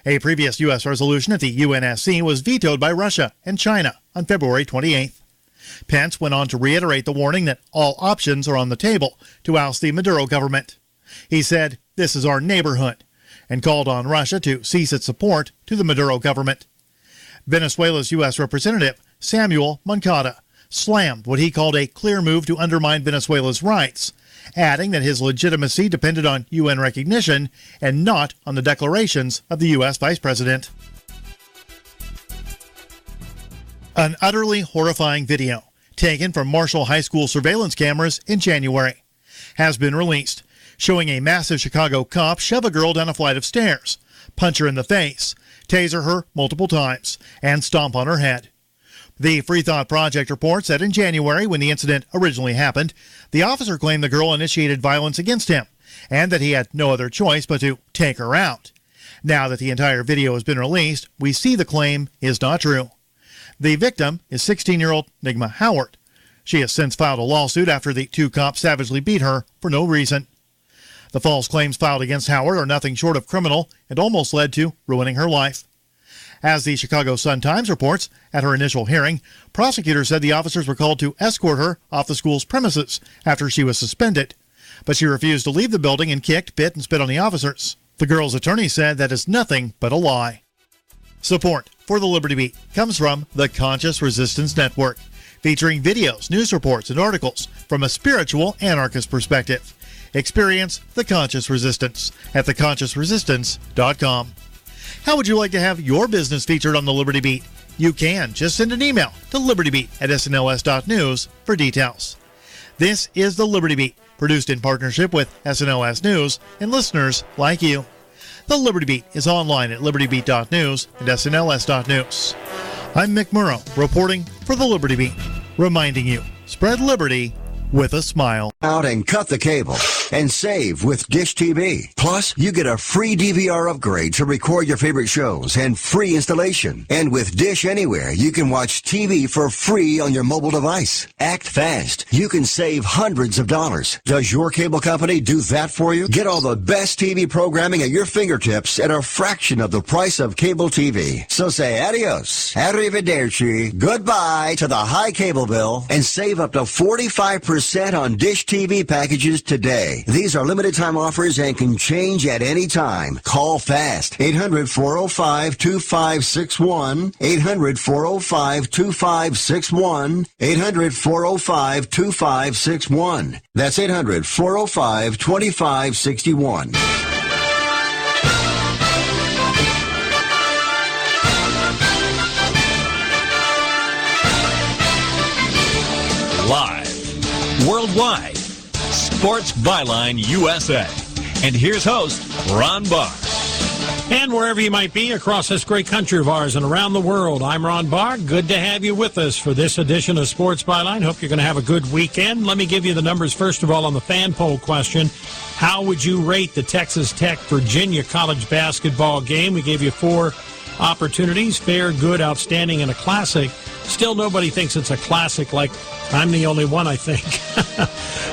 A previous U.S. resolution at the UNSC was vetoed by Russia and China on February 28th. Pence went on to reiterate the warning that all options are on the table to oust the Maduro government. He said, "This is our neighborhood," and called on Russia to cease its support to the Maduro government. Venezuela's U.S. representative, Samuel Moncada, slammed what he called a clear move to undermine Venezuela's rights, adding that his legitimacy depended on UN recognition and not on the declarations of the U.S. Vice President. An utterly horrifying video taken from Marshall High School surveillance cameras in January has been released, showing a massive Chicago cop shove a girl down a flight of stairs, punch her in the face, taser her multiple times, and stomp on her head. The Free Thought Project reports that in January, when the incident originally happened, the officer claimed the girl initiated violence against him and that he had no other choice but to take her out. Now that the entire video has been released, we see the claim is not true. The victim is 16-year-old Nigma Howard. She has since filed a lawsuit after the two cops savagely beat her for no reason. The false claims filed against Howard are nothing short of criminal and almost led to ruining her life. As the Chicago Sun-Times reports, at her initial hearing, prosecutors said the officers were called to escort her off the school's premises after she was suspended. But she refused to leave the building and kicked, bit, and spit on the officers. The girl's attorney said that is nothing but a lie. Support for the Liberty Beat comes from the Conscious Resistance Network, featuring videos, news reports, and articles from a spiritual anarchist perspective. Experience the Conscious Resistance at theconsciousresistance.com. How would you like to have your business featured on the Liberty Beat? You can. Just send an email to libertybeat@snls.news for details. This is the Liberty Beat, produced in partnership with SNLS News and listeners like you. The Liberty Beat is online at libertybeat.news and snls.news. I'm Mick Murrow, reporting for the Liberty Beat, reminding you, spread liberty with a smile. Out and cut the cable and save with Dish TV. Plus, you get a free DVR upgrade to record your favorite shows and free installation. And with Dish Anywhere, you can watch TV for free on your mobile device. Act fast. You can save hundreds of dollars. Does your cable company do that for you? Get all the best TV programming at your fingertips at a fraction of the price of cable TV. So say adios, arrivederci, goodbye to the high cable bill and save up to 45% on Dish TV packages today. These are limited time offers and can change at any time. Call fast. 800-405-2561. 800-405-2561. 800-405-2561. That's 800-405-2561. Live, worldwide, Sports Byline USA. And here's host, Ron Barr. And wherever you might be across this great country of ours and around the world, I'm Ron Barr. Good to have you with us for this edition of Sports Byline. Hope you're going to have a good weekend. Let me give you the numbers, first of all, on the fan poll question. How would you rate the Texas Tech-Virginia college basketball game? We gave you 4 opportunities: fair, good, outstanding, and a classic. Still, nobody thinks it's a classic. Like, I'm the only one, I think.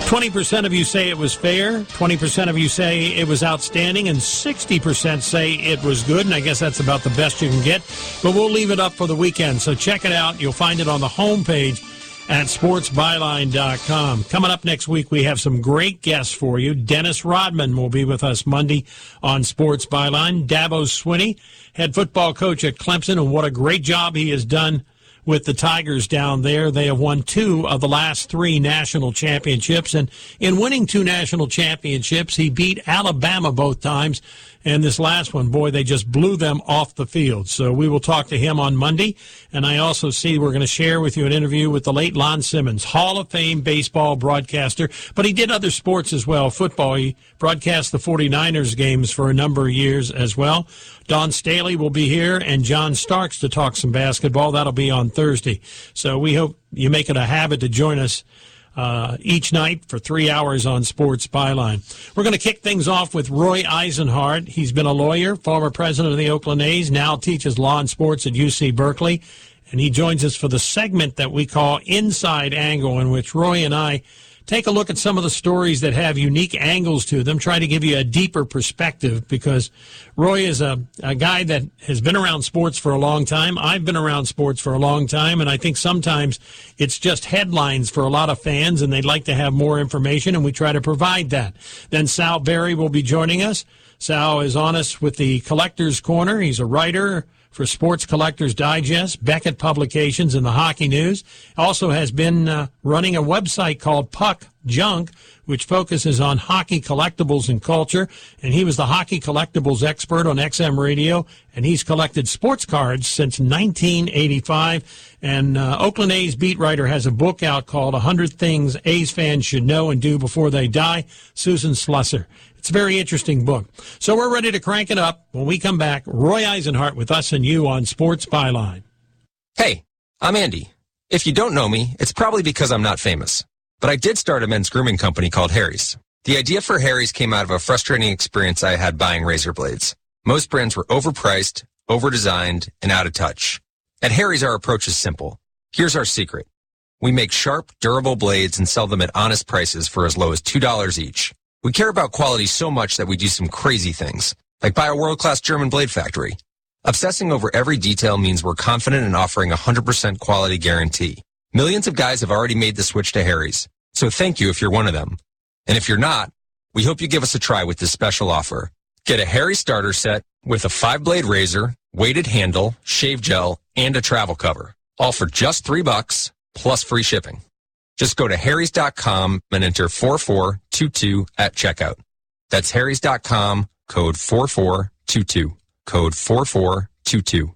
20% of you say it was fair, 20% of you say it was outstanding, and 60% say it was good, and I guess that's about the best you can get. But we'll leave it up for the weekend, so check it out. You'll find it on the homepage at sportsbyline.com. Coming up next week, we have some great guests for you. Dennis Rodman will be with us Monday on Sports Byline. Dabo Swinney, head football coach at Clemson, and what a great job he has done with the Tigers down there. They have won 2 of the last 3 national championships, and in winning 2 national championships, he beat Alabama both times, and this last one, boy, they just blew them off the field. So we will talk to him on Monday, and I also see we're going to share with you an interview with the late Lon Simmons, Hall of Fame baseball broadcaster, but he did other sports as well, football. He broadcast the 49ers games for a number of years as well. Don Staley will be here, and John Starks to talk some basketball. That'll be on Thursday. So we hope you make it a habit to join us each night for 3 hours on Sports Byline. We're going to kick things off with Roy Eisenhart. He's been a lawyer, former president of the Oakland A's, now teaches law and sports at UC Berkeley, and he joins us for the segment that we call Inside Angle, in which Roy and I take a look at some of the stories that have unique angles to them, try to give you a deeper perspective, because Roy is a guy that has been around sports for a long time. I've been around sports for a long time, and I think sometimes it's just headlines for a lot of fans, and they'd like to have more information, and we try to provide that. Then Sal Berry will be joining us. Sal is on us with the Collector's Corner. He's a writer for Sports Collectors Digest, Beckett Publications, and the Hockey News. Also has been running a website called Puck Junk, which focuses on hockey collectibles and culture. And he was the hockey collectibles expert on XM Radio, and he's collected sports cards since 1985. And Oakland A's beat writer has a book out called 100 Things A's Fans Should Know and Do Before They Die, Susan Slusser. It's a very interesting book. So we're ready to crank it up. When we come back, Roy Eisenhart with us and you on Sports Byline. Hey, I'm Andy. If you don't know me, it's probably because I'm not famous. But I did start a men's grooming company called Harry's. The idea for Harry's came out of a frustrating experience I had buying razor blades. Most brands were overpriced, overdesigned, and out of touch. At Harry's, our approach is simple. Here's our secret. We make sharp, durable blades and sell them at honest prices for as low as $2 each. We care about quality so much that we do some crazy things, like buy a world-class German blade factory. Obsessing over every detail means we're confident in offering a 100% quality guarantee. Millions of guys have already made the switch to Harry's, so thank you if you're one of them. And if you're not, we hope you give us a try with this special offer. Get a Harry's starter set with a 5-blade razor, weighted handle, shave gel, and a travel cover, all for just $3 plus free shipping. Just go to harrys.com and enter 4422 at checkout. That's harrys.com, code 4422, code 4422.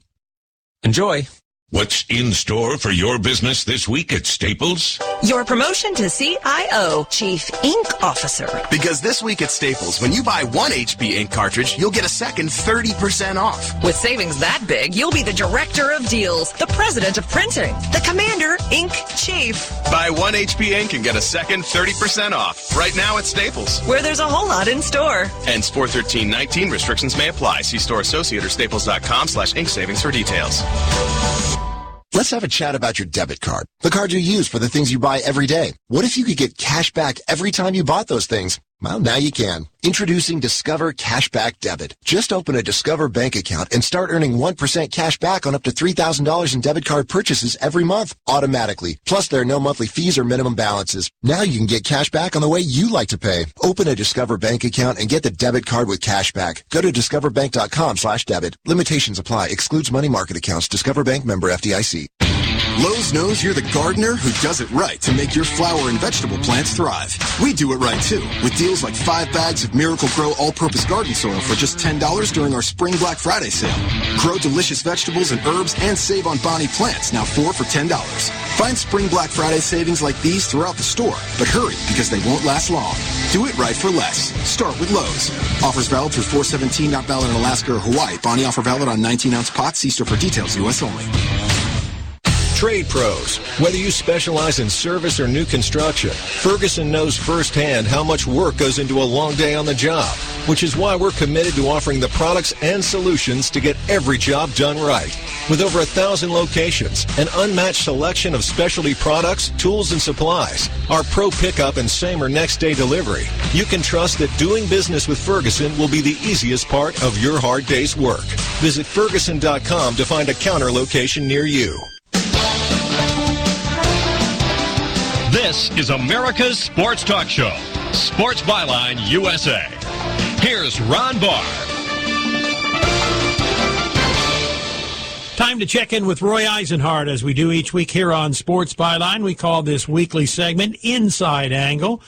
Enjoy. What's in store for your business this week at Staples? Your promotion to CIO, Chief Ink Officer. Because this week at Staples, when you buy one HP ink cartridge, you'll get a second 30% off. With savings that big, you'll be the Director of Deals, the President of Printing, the Commander Ink Chief. Buy one HP ink and get a second 30% off. Right now at Staples. Where there's a whole lot in store. Ends 4/13/19. Restrictions may apply. See store associate or staples.com/ink savings for details. Let's have a chat about your debit card. The card you use for the things you buy every day. What if you could get cash back every time you bought those things? Well, now you can. Introducing Discover Cashback Debit. Just open a Discover bank account and start earning 1% cash back on up to $3,000 in debit card purchases every month, automatically. Plus, there are no monthly fees or minimum balances. Now you can get cash back on the way you like to pay. Open a Discover bank account and get the debit card with cash back. Go to discoverbank.com/debit. Limitations apply. Excludes money market accounts. Discover Bank, member FDIC. Lowe's knows you're the gardener who does it right to make your flower and vegetable plants thrive. We do it right too, with deals like 5 bags of Miracle Grow all-purpose garden soil for just $10 during our Spring Black Friday sale. Grow delicious vegetables and herbs and save on Bonnie plants, now 4 for $10. Find Spring Black Friday savings like these throughout the store, but hurry because they won't last long. Do it right for less. Start with Lowe's. Offers valid through 4/17, not valid in Alaska or Hawaii. Bonnie offer valid on 19-ounce pots. See store for details, U.S. only. Trade pros. Whether you specialize in service or new construction, Ferguson knows firsthand how much work goes into a long day on the job, which is why we're committed to offering the products and solutions to get every job done right. With over 1,000 locations, an unmatched selection of specialty products, tools, and supplies, our pro pickup and same or next day delivery, you can trust that doing business with Ferguson will be the easiest part of your hard day's work. Visit Ferguson.com to find a counter location near you. This is America's Sports Talk Show, Sports Byline USA. Here's Ron Barr. Time to check in with Roy Eisenhardt, as we do each week here on Sports Byline. We call this weekly segment Inside Angle.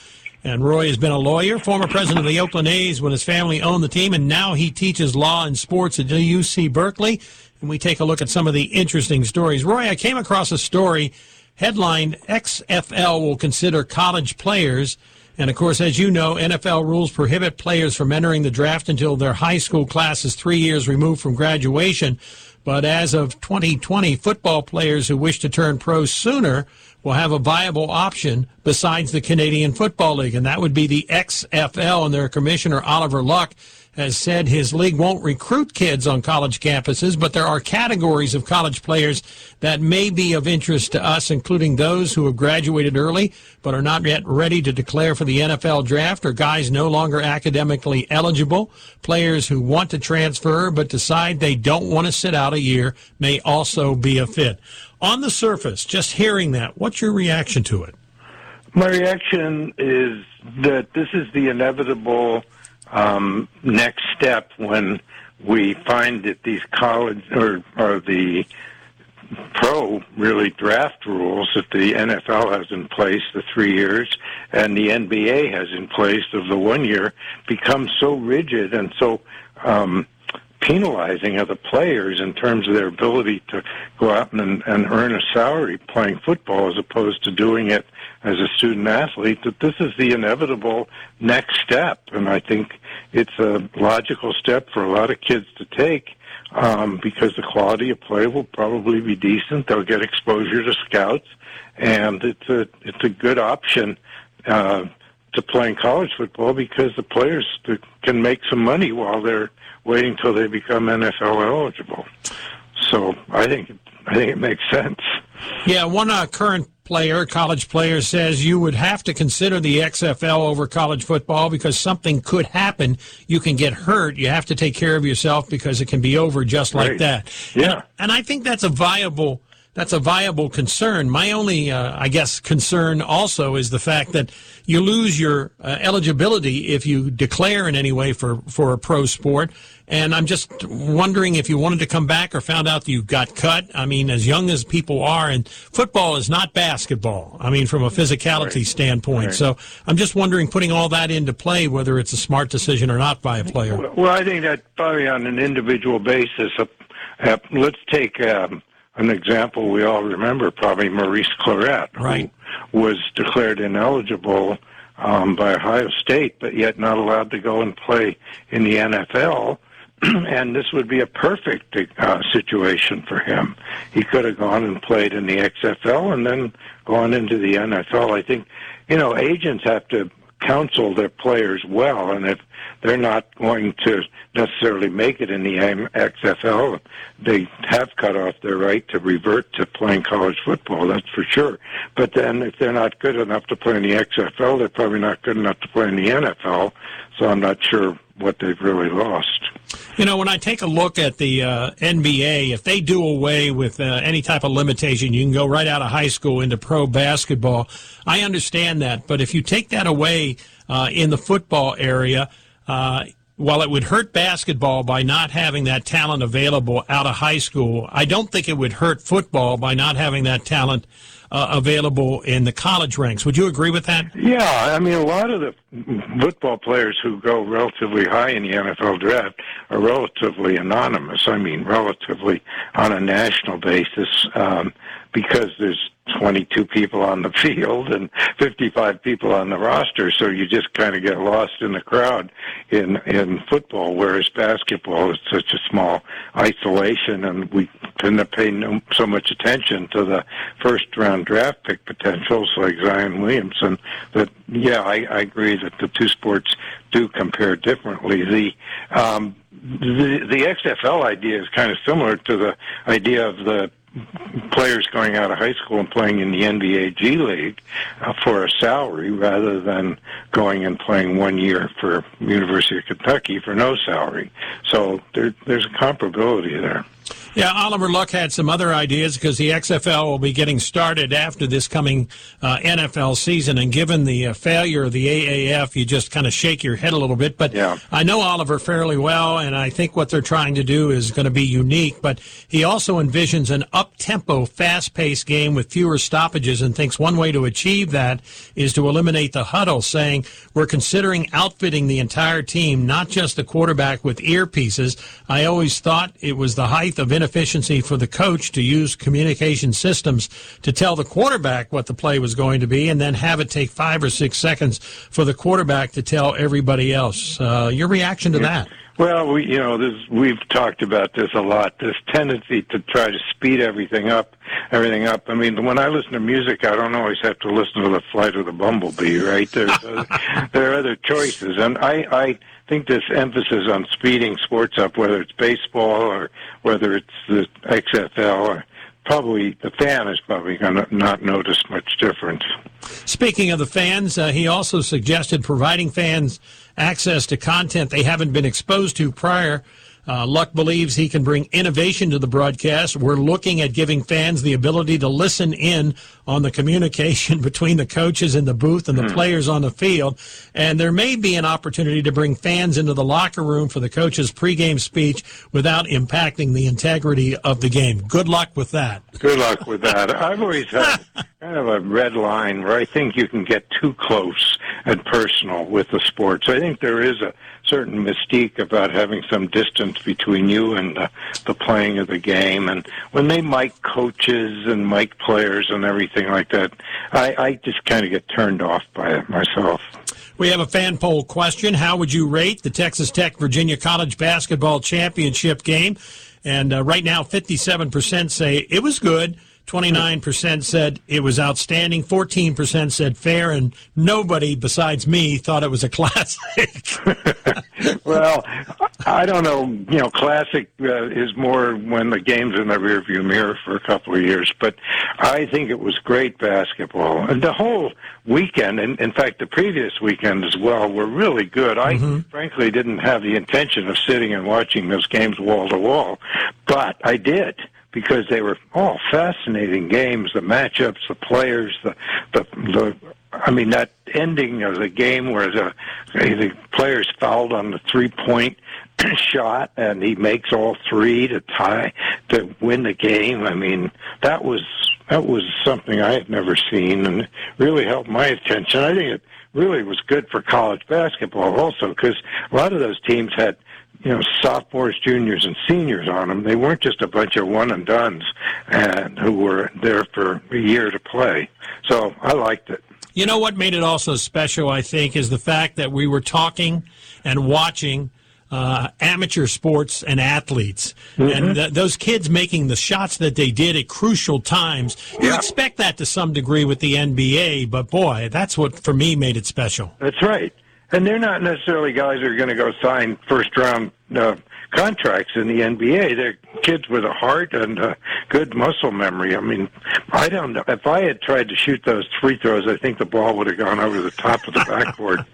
And Roy has been a lawyer, former president of the Oakland A's when his family owned the team, and now he teaches law and sports at UC Berkeley. And we take a look at some of the interesting stories. Roy, I came across a story headlined, XFL will consider college players. And, of course, as you know, NFL rules prohibit players from entering the draft until their high school class is 3 years removed from graduation. But as of 2020, football players who wish to turn pro sooner will have a viable option besides the Canadian Football League, and that would be the XFL. And their commissioner, Oliver Luck, has said his league won't recruit kids on college campuses, but there are categories of college players that may be of interest to us, including those who have graduated early but are not yet ready to declare for the NFL draft, or guys no longer academically eligible. Players who want to transfer but decide they don't want to sit out a year may also be a fit. On the surface, just hearing that, what's your reaction to it? My reaction is that this is the inevitable next step when we find that these college or the pro really draft rules that the NFL has in place, the 3 years, and the NBA has in place of the 1 year, become so rigid and so penalizing of the players in terms of their ability to go out and earn a salary playing football as opposed to doing it as a student athlete, that this is the inevitable next step. And I think it's a logical step for a lot of kids to take because the quality of play will probably be decent. They'll get exposure to scouts, and it's a good option to playing college football because the players can make some money while they're waiting till they become NFL eligible. So I think it makes sense. Yeah, one current player, college player, says you would have to consider the XFL over college football because something could happen. You can get hurt. You have to take care of yourself because it can be over just like that. Yeah. And I think that's a viable concern. My only, I guess, concern also is the fact that you lose your eligibility if you declare in any way for a pro sport. And I'm just wondering if you wanted to come back or found out that you got cut. I mean, as young as people are, and football is not basketball, I mean, from a physicality standpoint. Right. So I'm just wondering, putting all that into play, whether it's a smart decision or not by a player. Well, I think that probably on an individual basis, let's take a an example we all remember, probably Maurice Claret, right, who was declared ineligible by Ohio State, but yet not allowed to go and play in the NFL. And this would be a perfect situation for him. He could have gone and played in the XFL and then gone into the NFL. I think, agents have to counsel their players well, and if they're not going to necessarily make it in the XFL, they have cut off their right to revert to playing college football, that's for sure. But then if they're not good enough to play in the XFL, they're probably not good enough to play in the NFL, so I'm not sure what they've really lost. When I take a look at the NBA, if they do away with any type of limitation, you can go right out of high school into pro basketball. I understand that, but if you take that away in the football area, while it would hurt basketball by not having that talent available out of high school, I don't think it would hurt football by not having that talent available in the college ranks. Would you agree with that? Yeah, I mean, a lot of the football players who go relatively high in the NFL draft are relatively anonymous. I mean, relatively on a national basis, because there's 22 people on the field and 55 people on the roster, so you just kind of get lost in the crowd in football, whereas basketball is such a small isolation, and we tend to pay so much attention to the first-round draft pick potentials like Zion Williamson that, yeah, I agree that the two sports do compare differently. The XFL idea is kind of similar to the idea of the players going out of high school and playing in the NBA G League for a salary rather than going and playing 1 year for University of Kentucky for no salary. So there's a comparability there. Yeah, Oliver Luck had some other ideas because the XFL will be getting started after this coming NFL season, and given the failure of the AAF, you just kind of shake your head a little bit. But yeah. I know Oliver fairly well, and I think what they're trying to do is going to be unique, but he also envisions an up-tempo, fast-paced game with fewer stoppages and thinks one way to achieve that is to eliminate the huddle, saying we're considering outfitting the entire team, not just the quarterback with earpieces. I always thought it was the height of inefficiency for the coach to use communication systems to tell the quarterback what the play was going to be and then have it take 5 or 6 seconds for the quarterback to tell everybody else. Your reaction to that? Well, we've talked about this a lot, this tendency to try to speed everything up. I mean, when I listen to music, I don't always have to listen to the Flight of the Bumblebee, right? There are other choices, and I think this emphasis on speeding sports up, whether it's baseball or whether it's the XFL, or probably the fan is probably going to not notice much difference. Speaking of the fans, he also suggested providing fans access to content they haven't been exposed to prior. Luck believes he can bring innovation to the broadcast. We're looking at giving fans the ability to listen in on the communication between the coaches in the booth and the players on the field. And there may be an opportunity to bring fans into the locker room for the coach's pregame speech without impacting the integrity of the game. Good luck with that. Good luck with that. I've always had kind of a red line where I think you can get too close and personal with the sports. I think there is a certain mystique about having some distance between you and the playing of the game. And when they mic coaches and mic players and everything like that, I just kind of get turned off by it myself. We have a fan poll question. How would you rate the Texas Tech-Virginia College Basketball Championship game? And right now, 57% say it was good. 29% said it was outstanding. 14% said fair, and nobody besides me thought it was a classic. Well, I don't know. Classic is more when the game's in the rearview mirror for a couple of years. But I think it was great basketball. And the whole weekend, and in fact the previous weekend as well, were really good. I frankly didn't have the intention of sitting and watching those games wall to wall, but I did, because they were all fascinating games, the matchups, the players, that ending of the game where the players fouled on the three-point shot and he makes all three to win the game. I mean, that was that was something I had never seen and really helped my attention. I think it really was good for college basketball also, because a lot of those teams had, sophomores, juniors, and seniors on them. They weren't just a bunch of one-and-dones and who were there for a year to play. So I liked it. You know what made it also special, I think, is the fact that we were talking and watching amateur sports and athletes. Mm-hmm. And those kids making the shots that they did at crucial times. You expect that to some degree with the NBA, but boy, that's what, for me, made it special. That's right. And they're not necessarily guys who are going to go sign first-round contracts in the NBA. They're kids with a heart and a good muscle memory. I mean, I don't know. If I had tried to shoot those free throws, I think the ball would have gone over the top of the backboard.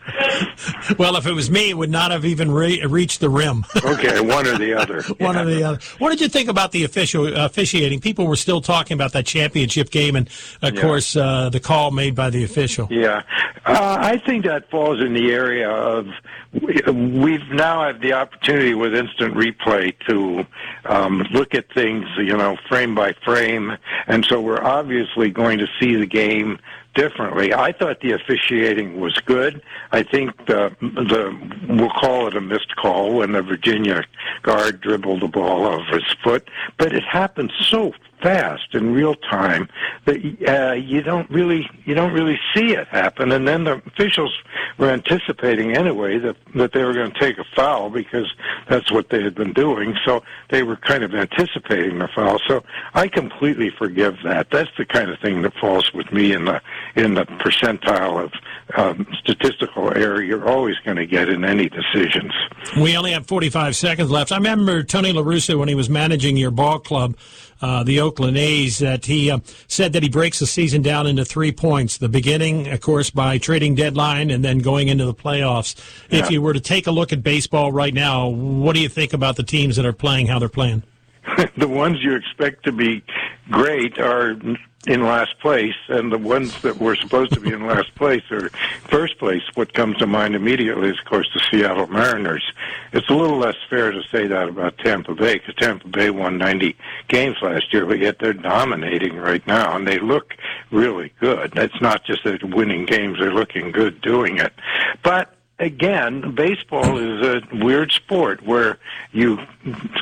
Well, if it was me, it would not have even reached the rim. Okay, one or the other. One or the other. What did you think about the officiating? People were still talking about that championship game and, of course, the call made by the official. Yeah. I think that falls in the area of we've now had the opportunity with instant replay to look at things, frame by frame, and so we're obviously going to see the game differently. I thought the officiating was good. I think we'll call it a missed call when the Virginia guard dribbled the ball off his foot, but it happened so fast in real time that you don't really see it happen. And then the officials were anticipating anyway that they were going to take a foul because that's what they had been doing. So they were kind of anticipating the foul. So I completely forgive that. That's the kind of thing that falls with me in the percentile of statistical error you're always going to get in any decisions. We only have 45 seconds left. I remember Tony La Russa, when he was managing your ball club, the Oakland A's, that he said that he breaks the season down into 3 points. The beginning, of course, by trading deadline and then going into the playoffs. Yeah. If you were to take a look at baseball right now, what do you think about the teams that are playing, how they're playing? The ones you expect to be great are in last place, and the ones that were supposed to be in last place or first place. What comes to mind immediately is, of course, the Seattle Mariners. It's a little less fair to say that about Tampa Bay, because Tampa Bay won 90 games last year, but yet they're dominating right now, and they look really good. It's not just that they're winning games, they're looking good doing it. But again, baseball is a weird sport where you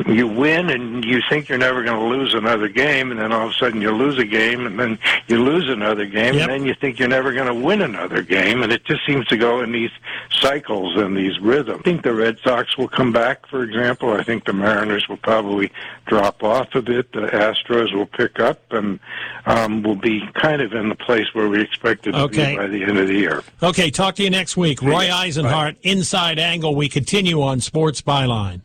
win and you think you're never going to lose another game, and then all of a sudden you lose a game, and then you lose another game, and then you think you're never going to win another game, and it just seems to go in these cycles and these rhythms. I think the Red Sox will come back, for example. I think the Mariners will probably drop off a bit. The Astros will pick up and will be kind of in the place where we expected to be by the end of the year. Okay, talk to you next week. Roy Eisenhart, Inside Angle. We continue on Sports Byline.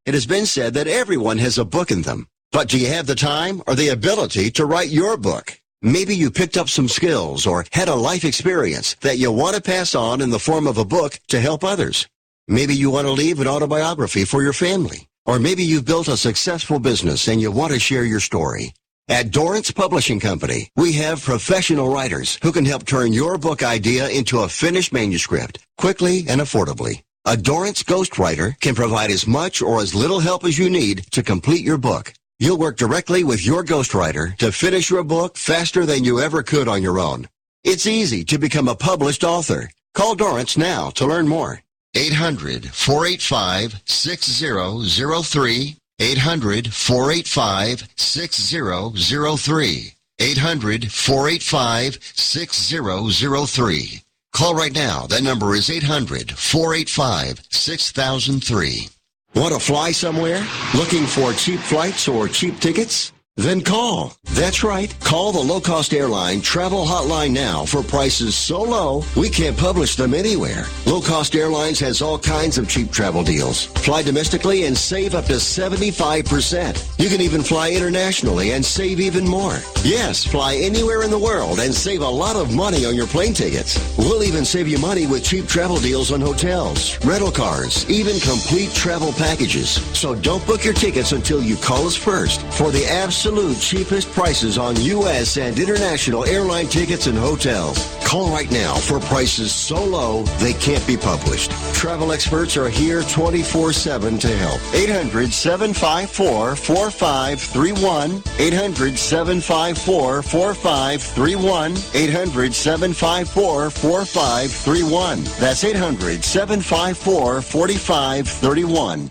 It has been said that everyone has a book in them. But do you have the time or the ability to write your book? Maybe you picked up some skills or had a life experience that you want to pass on in the form of a book to help others. Maybe you want to leave an autobiography for your family. Or maybe you've built a successful business and you want to share your story. At Dorrance Publishing Company, we have professional writers who can help turn your book idea into a finished manuscript quickly and affordably. A Dorrance ghostwriter can provide as much or as little help as you need to complete your book. You'll work directly with your ghostwriter to finish your book faster than you ever could on your own. It's easy to become a published author. Call Dorrance now to learn more. 800-485-6003. 800-485-6003. 800-485-6003. Call right now. That number is 800-485-6003. Want to fly somewhere? Looking for cheap flights or cheap tickets? Then call. That's right. Call the low-cost airline travel hotline now for prices so low we can't publish them anywhere. Low-cost airlines has all kinds of cheap travel deals. Fly domestically and save up to 75%. You can even fly internationally and save even more. Yes, fly anywhere in the world and save a lot of money on your plane tickets. We'll even save you money with cheap travel deals on hotels, rental cars, even complete travel packages. So don't book your tickets until you call us first for the absolute absolute cheapest prices on U.S. and international airline tickets and hotels. Call right now for prices so low they can't be published. Travel experts are here 24/7 to help. 800-754-4531. 800-754-4531. 800-754-4531. That's 800-754-4531.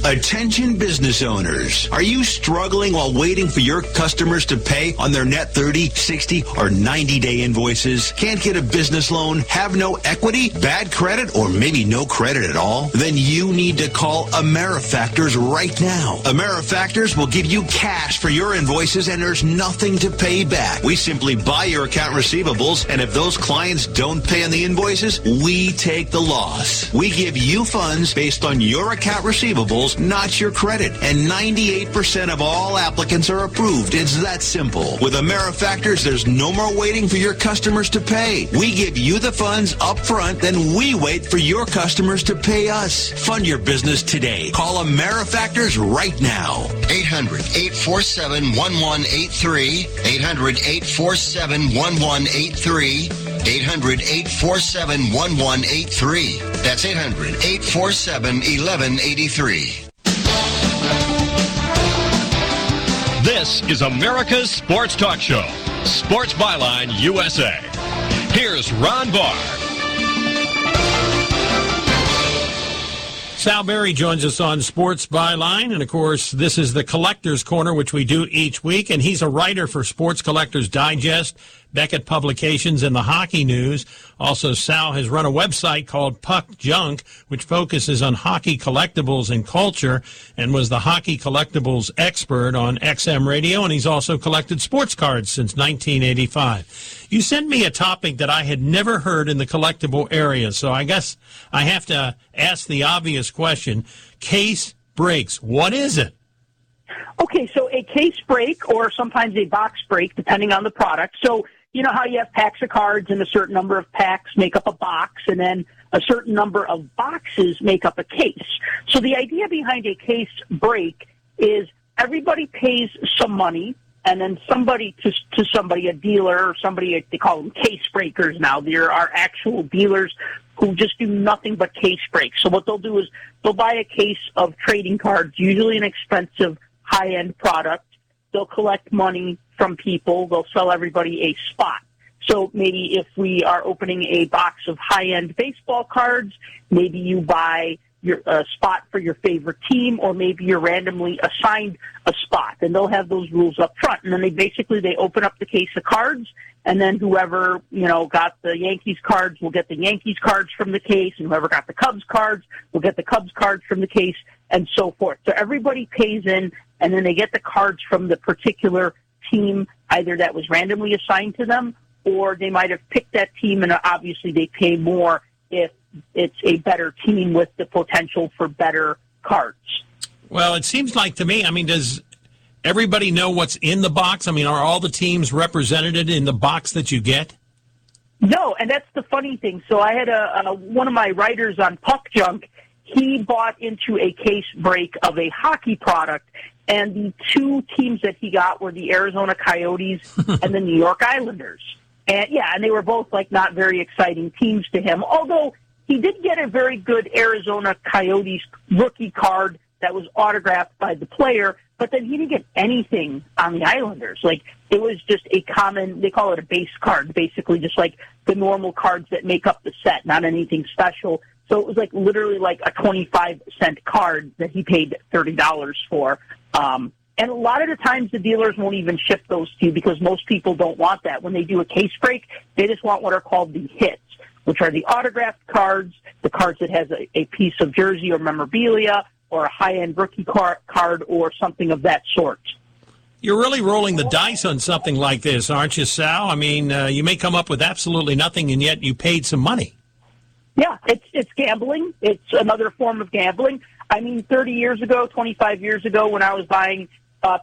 Attention business owners. Are you struggling while waiting for your customers to pay on their net 30, 60, or 90-day invoices? Can't get a business loan? Have no equity? Bad credit? Or maybe no credit at all? Then you need to call AmeriFactors right now. AmeriFactors will give you cash for your invoices and there's nothing to pay back. We simply buy your account receivables, and if those clients don't pay on the invoices, we take the loss. We give you funds based on your account receivables, not your credit. And 98% of all applicants are approved. It's that simple. With AmeriFactors, there's no more waiting for your customers to pay. We give you the funds up front, then we wait for your customers to pay us. Fund your business today. Call AmeriFactors right now. 800-847-1183. 800-847-1183. 800-847-1183. That's 800-847-1183. This is America's Sports Talk Show, Sports Byline USA. Here's Ron Barr. Sal Berry joins us on Sports Byline, and of course, this is the Collector's Corner, which we do each week, and he's a writer for Sports Collectors Digest, Beckett Publications, and the Hockey News. Also, Sal has run a website called Puck Junk, which focuses on hockey collectibles and culture, and was the hockey collectibles expert on XM Radio, and he's also collected sports cards since 1985. You sent me a topic that I had never heard in the collectible area, so I guess I have to ask the obvious question. Case breaks. What is it? Okay, so a case break, or sometimes a box break, depending on the product. So, you know how you have packs of cards and a certain number of packs make up a box, and then a certain number of boxes make up a case. So the idea behind a case break is everybody pays some money, and then somebody to somebody, a dealer or somebody, they call them case breakers now. There are actual dealers who just do nothing but case breaks. So what they'll do is they'll buy a case of trading cards, usually an expensive high-end product. They'll collect money from people. They'll sell everybody a spot. So maybe if we are opening a box of high-end baseball cards, maybe you buy your spot for your favorite team, or maybe you're randomly assigned a spot, and they'll have those rules up front. And then they open up the case of cards, and then whoever, got the Yankees cards will get the Yankees cards from the case, and whoever got the Cubs cards will get the Cubs cards from the case, and so forth. So everybody pays in, and then they get the cards from the particular team, either that was randomly assigned to them, or they might have picked that team, and obviously they pay more if it's a better team with the potential for better cards. Well, it seems like to me, does everybody know what's in the box? Are all the teams represented in the box that you get? No, and that's the funny thing. So I had one of my writers on Puck Junk. He bought into a case break of a hockey product, and the two teams that he got were the Arizona Coyotes and the New York Islanders. And they were both not very exciting teams to him, although he did get a very good Arizona Coyotes rookie card that was autographed by the player, but then he didn't get anything on the Islanders. It was just a common, they call it a base card, basically just like the normal cards that make up the set, not anything special. So it was literally a 25-cent card that he paid $30 for. And a lot of the times the dealers won't even ship those to you because most people don't want that. When they do a case break, they just want what are called the hits, which are the autographed cards, the cards that has a piece of jersey or memorabilia, or a high-end rookie card or something of that sort. You're really rolling the dice on something like this, aren't you, Sal? You may come up with absolutely nothing, and yet you paid some money. Yeah, it's gambling. It's another form of gambling. 30 years ago, 25 years ago, when I was buying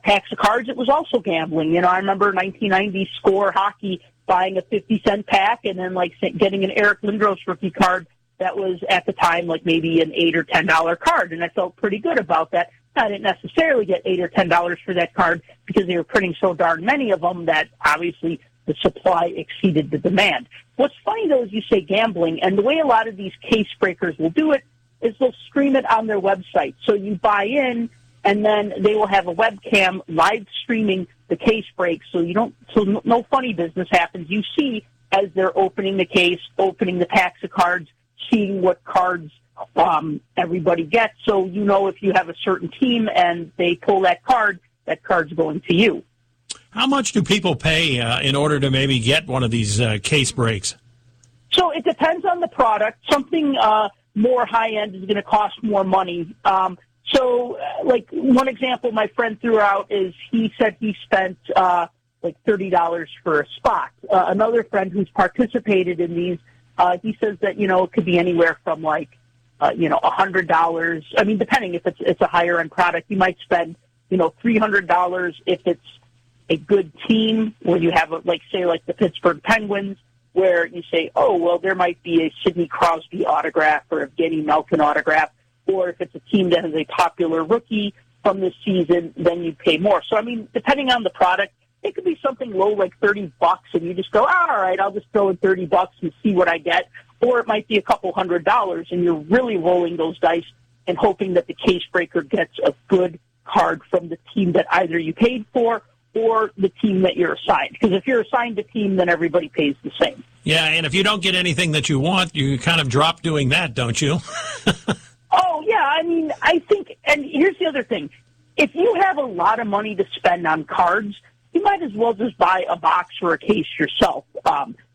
packs of cards, it was also gambling. I remember 1990 Score Hockey buying a 50-cent pack and then getting an Eric Lindros rookie card that was at the time maybe an $8 or $10 card, and I felt pretty good about that. I didn't necessarily get $8 or $10 for that card because they were printing so darn many of them that obviously the supply exceeded the demand. What's funny, though, is you say gambling, and the way a lot of these case breakers will do it is they'll stream it on their website. So you buy in, and then they will have a webcam live streaming the case break, so no funny business happens. You see as they're opening the case, opening the packs of cards, seeing what cards everybody gets, so you know if you have a certain team and they pull that card's going to you. How much do people pay in order to maybe get one of these case breaks? So it depends on the product. Something more high-end is going to cost more money. Like one example my friend threw out is he said he spent like $30 for a spot. Another friend who's participated in these, he says that, it could be anywhere from like, $100. I mean, depending if it's a higher end product, you might spend, $300 if it's a good team where you have like the Pittsburgh Penguins, where you say, oh, well, there might be a Sidney Crosby autograph or a Evgeny Malkin autograph. Or if it's a team that has a popular rookie from this season, then you pay more. So, I mean, depending on the product, it could be something low like $30, and you just go, all right, I'll just throw in $30 and see what I get. Or it might be a couple $100, and you're really rolling those dice and hoping that the case breaker gets a good card from the team that either you paid for or the team that you're assigned. Because if you're assigned a team, then everybody pays the same. Yeah, and if you don't get anything that you want, you kind of drop doing that, don't you? Oh, yeah, I mean, I think, and here's the other thing. If you have a lot of money to spend on cards, you might as well just buy a box or a case yourself.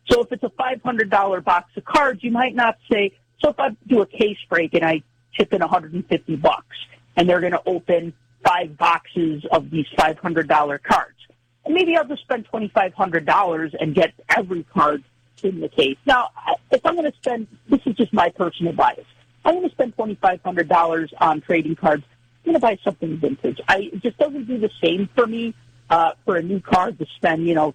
So if it's a $500 box of cards, you might not say, so if I do a case break and I chip in $150 and they're going to open 5 boxes of these $500 cards, and maybe I'll just spend $2,500 and get every card in the case. Now, if I'm going to spend, this is just my personal bias, I'm going to spend $2,500 on trading cards, I'm going to buy something vintage. It just doesn't do the same for me for a new card to spend, $2,000 or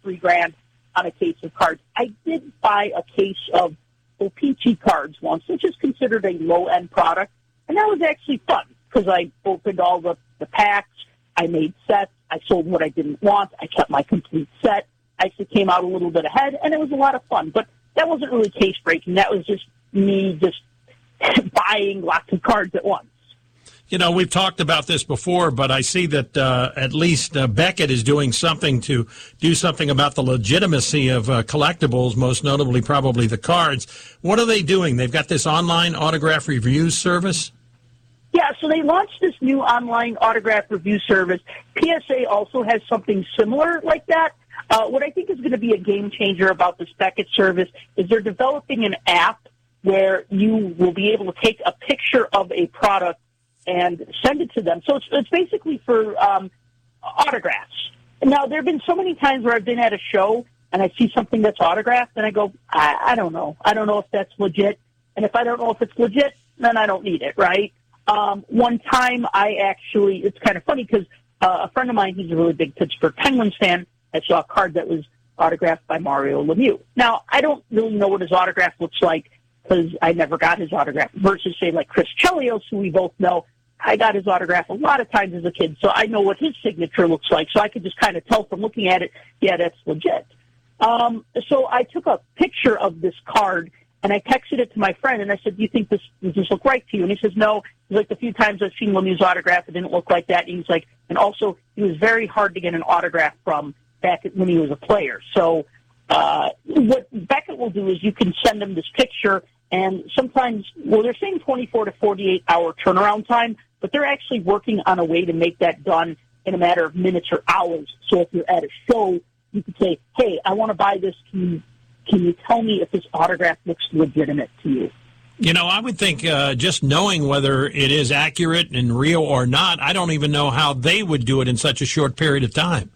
$3,000 on a case of cards. I did buy a case of O-Pee-Chee cards once, which is considered a low-end product, and that was actually fun because I opened all the packs, I made sets, I sold what I didn't want, I kept my complete set. I actually came out a little bit ahead, and it was a lot of fun. But that wasn't really case breaking. That was just me just buying lots of cards at once. We've talked about this before, but I see that at least Beckett is doing something to do something about the legitimacy of collectibles, most notably probably the cards. What are they doing? They've got this online autograph review service? Yeah, so they launched this new online autograph review service. PSA also has something similar like that. What I think is going to be a game changer about this Beckett service is they're developing an app where you will be able to take a picture of a product and send it to them. So it's basically for autographs. Now, there have been so many times where I've been at a show and I see something that's autographed and I go, I don't know. I don't know if that's legit. And if I don't know if it's legit, then I don't need it, right? One time it's kind of funny because a friend of mine, he's a really big Pittsburgh Penguins fan, I saw a card that was autographed by Mario Lemieux. Now, I don't really know what his autograph looks like because I never got his autograph versus, say, like Chris Chelios, who we both know. I got his autograph a lot of times as a kid, so I know what his signature looks like, so I could just kind of tell from looking at it, yeah, that's legit. So I took a picture of this card, and I texted it to my friend, and I said, do you think does this look right to you? And he says, no. He's like, the few times I've seen Lemieux's autograph, it didn't look like that. And he's like, and also, he was very hard to get an autograph from back when he was a player. So what Beckett will do is you can send him this picture, and sometimes, they're saying 24 to 48-hour turnaround time, but they're actually working on a way to make that done in a matter of minutes or hours. So if you're at a show, you could say, hey, I want to buy this. Can you tell me if this autograph looks legitimate to you? I would think just knowing whether it is accurate and real or not, I don't even know how they would do it in such a short period of time.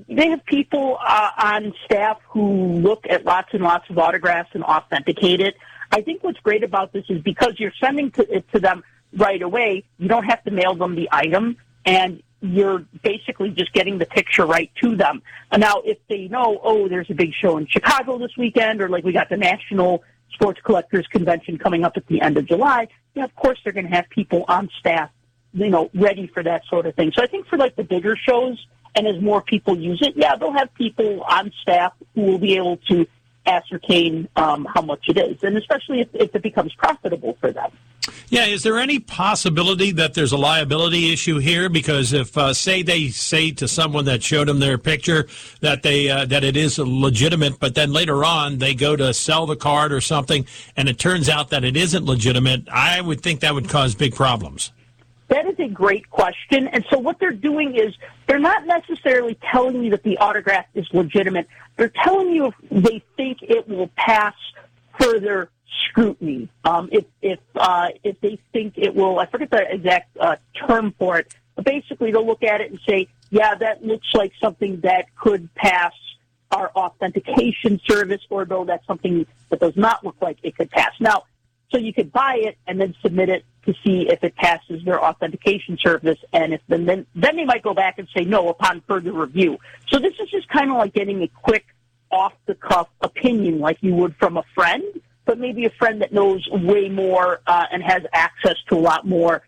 They have people on staff who look at lots and lots of autographs and authenticate it. I think what's great about this is because you're sending it to them right away, you don't have to mail them the item, and you're basically just getting the picture right to them. And now, if they know, there's a big show in Chicago this weekend, or like we got the National Sports Collectors Convention coming up at the end of July, of course they're going to have people on staff, ready for that sort of thing. So I think for like the bigger shows, and as more people use it, they'll have people on staff who will be able to ascertain how much it is, and especially if it becomes profitable for them. Yeah, is there any possibility that there's a liability issue here? Because if, say, they say to someone that showed them their picture that that it is legitimate, but then later on they go to sell the card or something, and it turns out that it isn't legitimate, I would think that would cause big problems. That is a great question. And so what they're doing is they're not necessarily telling you that the autograph is legitimate. They're telling you if they think it will pass further scrutiny. If they think it will, I forget the exact term for it, but basically they'll look at it and say, that looks like something that could pass our authentication service, or though that's something that does not look like it could pass. Now, so you could buy it and then submit it to see if it passes their authentication service, and if then they might go back and say no upon further review. So this is just kind of like getting a quick, off-the-cuff opinion like you would from a friend, but maybe a friend that knows way more and has access to a lot more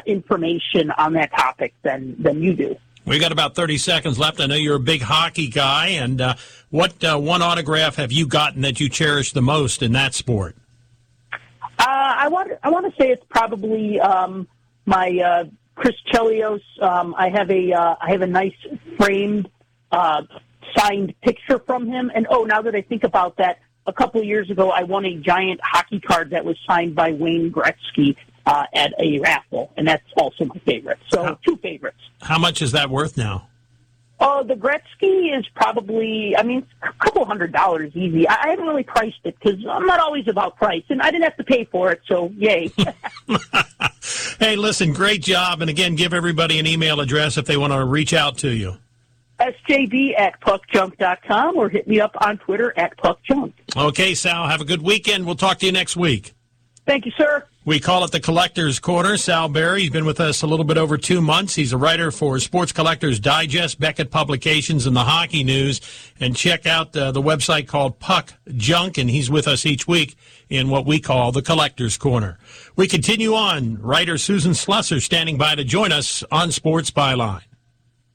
information on that topic than you do. We got about 30 seconds left. I know you're a big hockey guy, and what one autograph have you gotten that you cherish the most in that sport? I want to say it's probably my Chris Chelios. I have a nice framed signed picture from him. And now that I think about that, a couple of years ago I won a giant hockey card that was signed by Wayne Gretzky at a raffle, and that's also my favorite. So two favorites. How much is that worth now? Oh, the Gretzky is probably, a couple $100 easy. I haven't really priced it because I'm not always about price, and I didn't have to pay for it, so yay. Hey, listen, great job. And again, give everybody an email address if they want to reach out to you. SJB@puckjunk.com, or hit me up on Twitter @puckjunk. Okay, Sal, have a good weekend. We'll talk to you next week. Thank you, sir. We call it the Collector's Corner. Sal Berry, he's been with us a little bit over 2 months. He's a writer for Sports Collectors Digest, Beckett Publications, and the Hockey News. And check out the website called Puck Junk, and he's with us each week in what we call the Collector's Corner. We continue on. Writer Susan Slusser standing by to join us on Sports Byline.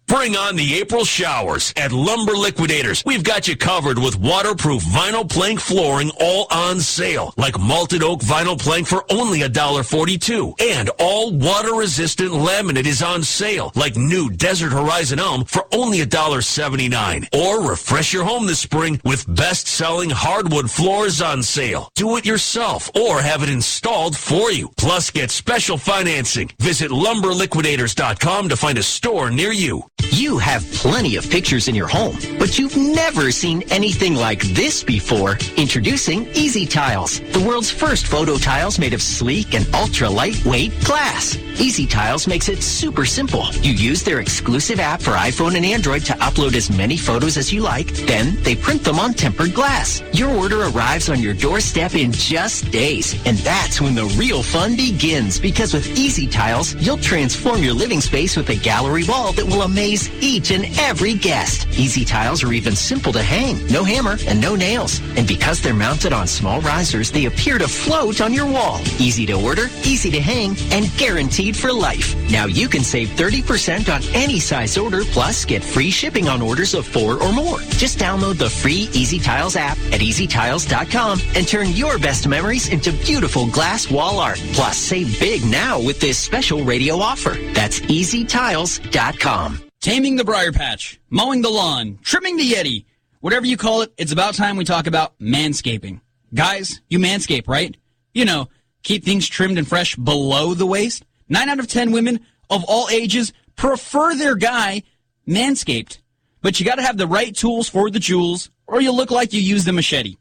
Bring on the April showers at Lumber Liquidators. We've got you covered with waterproof vinyl plank flooring, all on sale. Like malted oak vinyl plank for only $1.42. And all water-resistant laminate is on sale. Like new Desert Horizon Elm for only $1.79. Or refresh your home this spring with best-selling hardwood floors on sale. Do it yourself or have it installed for you. Plus, get special financing. Visit LumberLiquidators.com to find a store near you. You have plenty of pictures in your home, but you've never seen anything like this before. Introducing Easy Tiles, the world's first photo tiles made of sleek and ultra-lightweight glass. Easy Tiles makes it super simple. You use their exclusive app for iPhone and Android to upload as many photos as you like. Then they print them on tempered glass. Your order arrives on your doorstep in just days. And that's when the real fun begins, because with Easy Tiles, you'll transform your living space with a gallery wall that will amaze each and every guest. Easy Tiles are even simple to hang. No hammer and no nails. And because they're mounted on small risers, they appear to float on your wall. Easy to order, easy to hang, and guaranteed for life. Now you can save 30% on any size order, plus get free shipping on orders of 4 or more. Just download the free Easy Tiles app at EasyTiles.com and turn your best memories into beautiful glass wall art. Plus, save big now with this special radio offer. That's EasyTiles.com. Taming the briar patch, mowing the lawn, trimming the Yeti. Whatever you call it, it's about time we talk about manscaping. Guys, you manscape, right? You know, keep things trimmed and fresh below the waist. 9 out of 10 women of all ages prefer their guy manscaped. But you got to have the right tools for the jewels, or you'll look like you used a machete.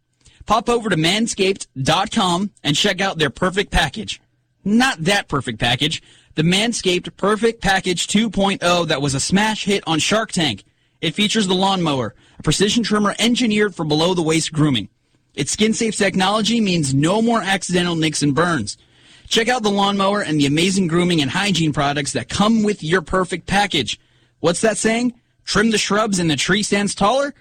Pop over to manscaped.com and check out their perfect package. Not that perfect package. The Manscaped Perfect Package 2.0 that was a smash hit on Shark Tank. It features the lawnmower, a precision trimmer engineered for below-the-waist grooming. Its skin-safe technology means no more accidental nicks and burns. Check out the lawnmower and the amazing grooming and hygiene products that come with your perfect package. What's that saying? Trim the shrubs and the tree stands taller?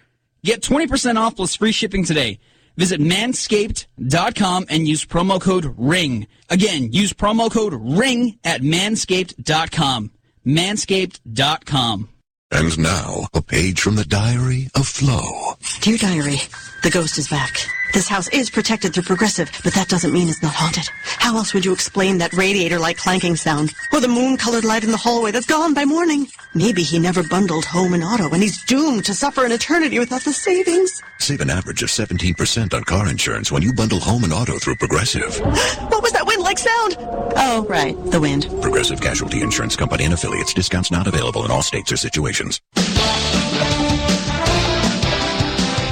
Get 20% off plus free shipping today. Visit manscaped.com and use promo code RING. Again, use promo code RING at manscaped.com. Manscaped.com. And now, a page from the diary of Flo. Dear Diary, the ghost is back. This house is protected through Progressive, but that doesn't mean it's not haunted. How else would you explain that radiator-like clanking sound? Or the moon-colored light in the hallway that's gone by morning? Maybe he never bundled home and auto, and he's doomed to suffer an eternity without the savings. Save an average of 17% on car insurance when you bundle home and auto through Progressive. What was that wind-like sound? Oh, right, the wind. Progressive Casualty Insurance Company and affiliates. Discounts not available in all states or situations.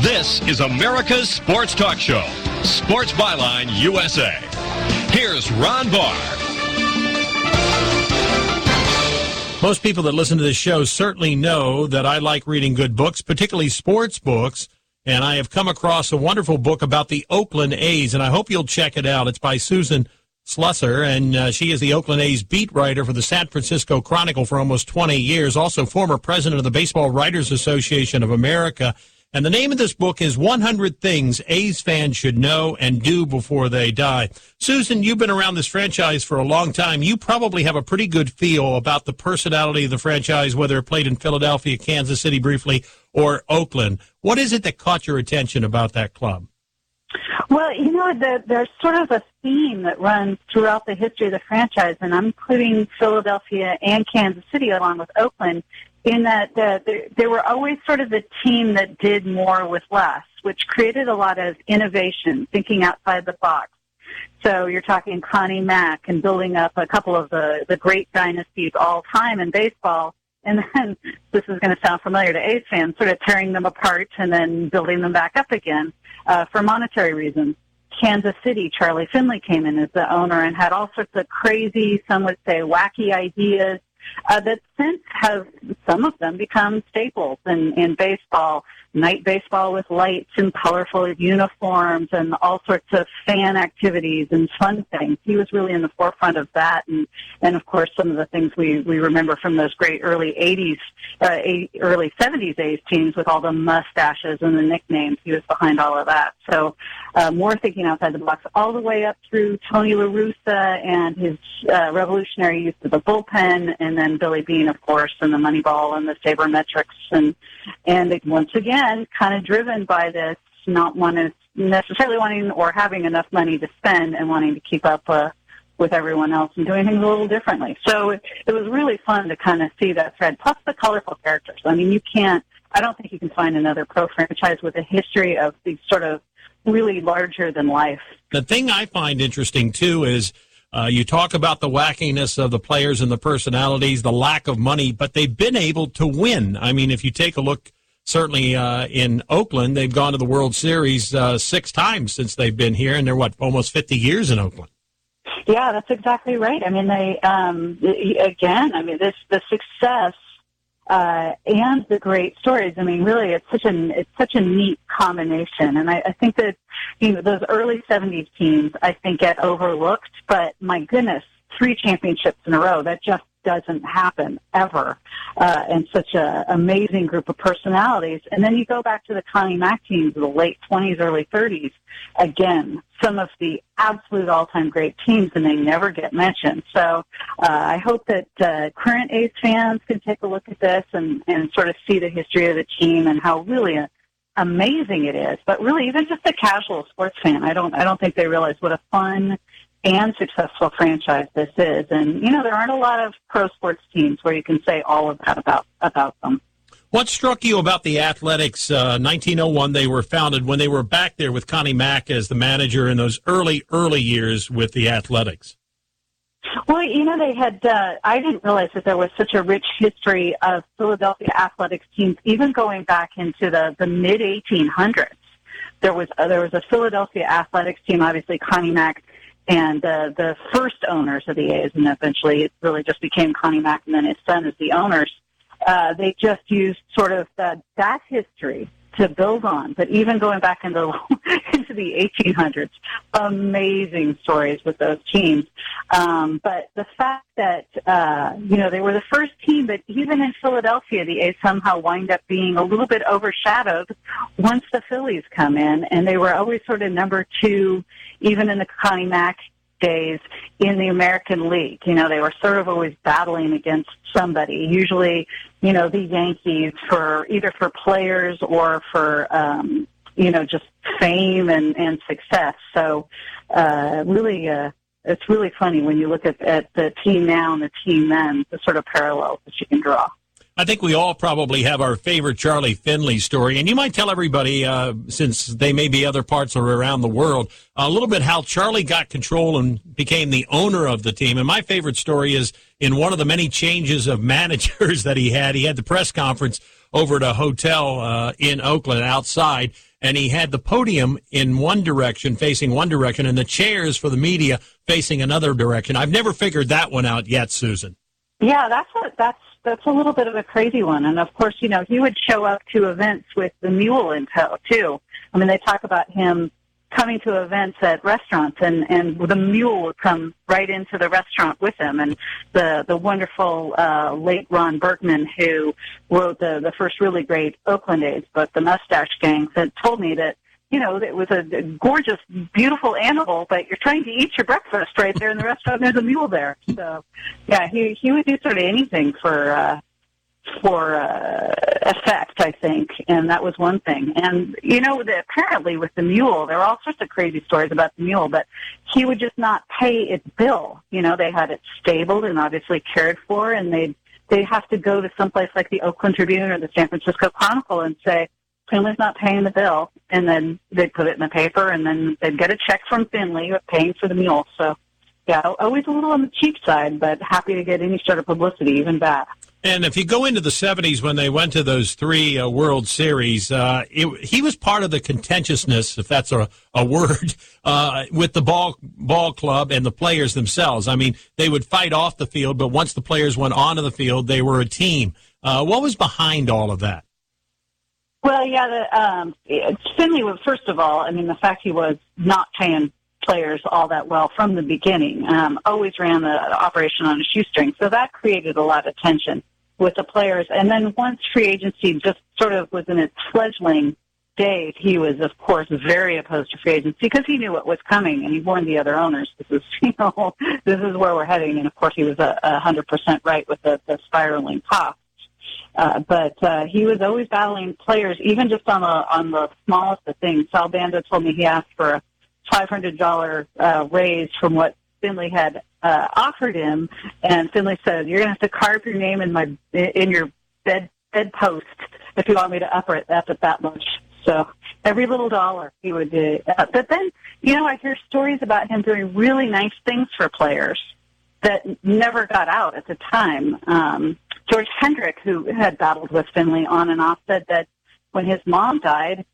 This is America's Sports Talk Show, Sports Byline USA. Here's Ron Barr. Most people that listen to this show certainly know that I like reading good books, particularly sports books, and I have come across a wonderful book about the Oakland A's, and I hope you'll check it out. It's by Susan Slusser, and she is the Oakland A's beat writer for the San Francisco Chronicle for almost 20 years, also former president of the Baseball Writers Association of America. And the name of this book is 100 Things A's Fans Should Know and Do Before They Die. Susan, you've been around this franchise for a long time. You probably have a pretty good feel about the personality of the franchise, whether it played in Philadelphia, Kansas City briefly, or Oakland. What is it that caught your attention about that club? Well, you know, there's sort of a theme that runs throughout the history of the franchise, and I'm including Philadelphia and Kansas City along with Oakland, in that they were always sort of the team that did more with less, which created a lot of innovation, thinking outside the box. So you're talking Connie Mack and building up a couple of the great dynasties all time in baseball. And then, this is going to sound familiar to A's fans, sort of tearing them apart and then building them back up again for monetary reasons. Kansas City, Charlie Finley came in as the owner and had all sorts of crazy, some would say wacky ideas that since have, some of them, become staples in baseball. Night baseball with lights and colorful uniforms and all sorts of fan activities and fun things. He was really in the forefront of that, and of course some of the things we remember from those great early 80s, early 70s A's teams with all the mustaches and the nicknames. He was behind all of that. So more thinking outside the box, all the way up through Tony La Russa and his revolutionary use of the bullpen, and then Billy Beane, of course, and the Moneyball and the sabermetrics, and once again, kind of driven by this not necessarily wanting or having enough money to spend and wanting to keep up with everyone else and doing things a little differently. So it was really fun to kind of see that thread, plus the colorful characters. I mean, I don't think you can find another pro franchise with a history of these sort of really larger than life. The thing I find interesting, too, is you talk about the wackiness of the players and the personalities, the lack of money, but they've been able to win. I mean, if you take a look, certainly in Oakland, they've gone to the World Series 6 times since they've been here, and they're, almost 50 years in Oakland. Yeah, that's exactly right. I mean, the success and the great stories. I mean, really, it's such a neat combination. And I think that, those early 70s teams, I think, get overlooked. But my goodness, 3 championships in a row, that just doesn't happen ever. And such an amazing group of personalities. And then you go back to the Connie Mack teams of the late 20s, early 30s. Again, some of the absolute all-time great teams, and they never get mentioned. So I hope that current A's fans can take a look at this and sort of see the history of the team and how really amazing it is. But really, even just a casual sports fan, I don't think they realize what a fun and successful franchise this is. And, there aren't a lot of pro sports teams where you can say all of that about them. What struck you about the Athletics? 1901, they were founded, when they were back there with Connie Mack as the manager in those early years with the Athletics. Well, they had, I didn't realize that there was such a rich history of Philadelphia athletics teams, even going back into the mid-1800s. There was a Philadelphia athletics team, obviously Connie Mack, and the first owners of the A's, and eventually it really just became Connie Mack and then his son as the owners. They just used sort of that history to build on. But even going back into the 1800s, amazing stories with those teams. But the fact that they were the first team, but even in Philadelphia, the A's somehow wind up being a little bit overshadowed once the Phillies come in, and they were always sort of number two, even in the Connie Mack days in the American League. They were sort of always battling against somebody, usually, the Yankees either for players or for, just fame and success. So, really, it's really funny when you look at the team now and the team then, the sort of parallels that you can draw. I think we all probably have our favorite Charlie Finley story, and you might tell everybody, since they may be other parts or around the world, a little bit how Charlie got control and became the owner of the team. And my favorite story is in one of the many changes of managers that he had the press conference over at a hotel in Oakland outside, and he had the podium in one direction, facing one direction, and the chairs for the media facing another direction. I've never figured that one out yet, Susan. Yeah, that's a little bit of a crazy one. And, of course, he would show up to events with the mule in tow, too. I mean, they talk about him coming to events at restaurants, and the mule would come right into the restaurant with him. And the wonderful late Ron Berkman, who wrote the first really great Oakland A's book, The Mustache Gang, told me that, it was a gorgeous, beautiful animal, but you're trying to eat your breakfast right there in the restaurant. There's a mule there. So, yeah, he would do sort of anything for effect, I think, and that was one thing. And, apparently with the mule, there were all sorts of crazy stories about the mule, but he would just not pay its bill. They had it stabled and obviously cared for, and they'd have to go to someplace like the Oakland Tribune or the San Francisco Chronicle and say, Finley's not paying the bill, and then they'd put it in the paper, and then they'd get a check from Finley paying for the mule. So, yeah, always a little on the cheap side, but happy to get any sort of publicity, even that. And if you go into the 70s when they went to those three World Series, he was part of the contentiousness, if that's a word, with the ball club and the players themselves. I mean, they would fight off the field, but once the players went onto the field, they were a team. What was behind all of that? Well, yeah, Finley was, first of all, I mean, the fact he was not paying players all that well from the beginning, always ran the operation on a shoestring. So that created a lot of tension with the players. And then once free agency just sort of was in its fledgling days, he was, of course, very opposed to free agency because he knew what was coming, and he warned the other owners, this is where we're heading. And, of course, he was 100% right with the spiraling costs. But he was always battling players, even just on the smallest of things. Sal Bando told me he asked for a $500 raise from what Finley had offered him, and Finley said, "You're going to have to carve your name in your bedpost if you want me to up it that much." So every little dollar he would do. But then, I hear stories about him doing really nice things for players that never got out at the time. George Hendrick, who had battled with Finley on and off, said that when his mom died,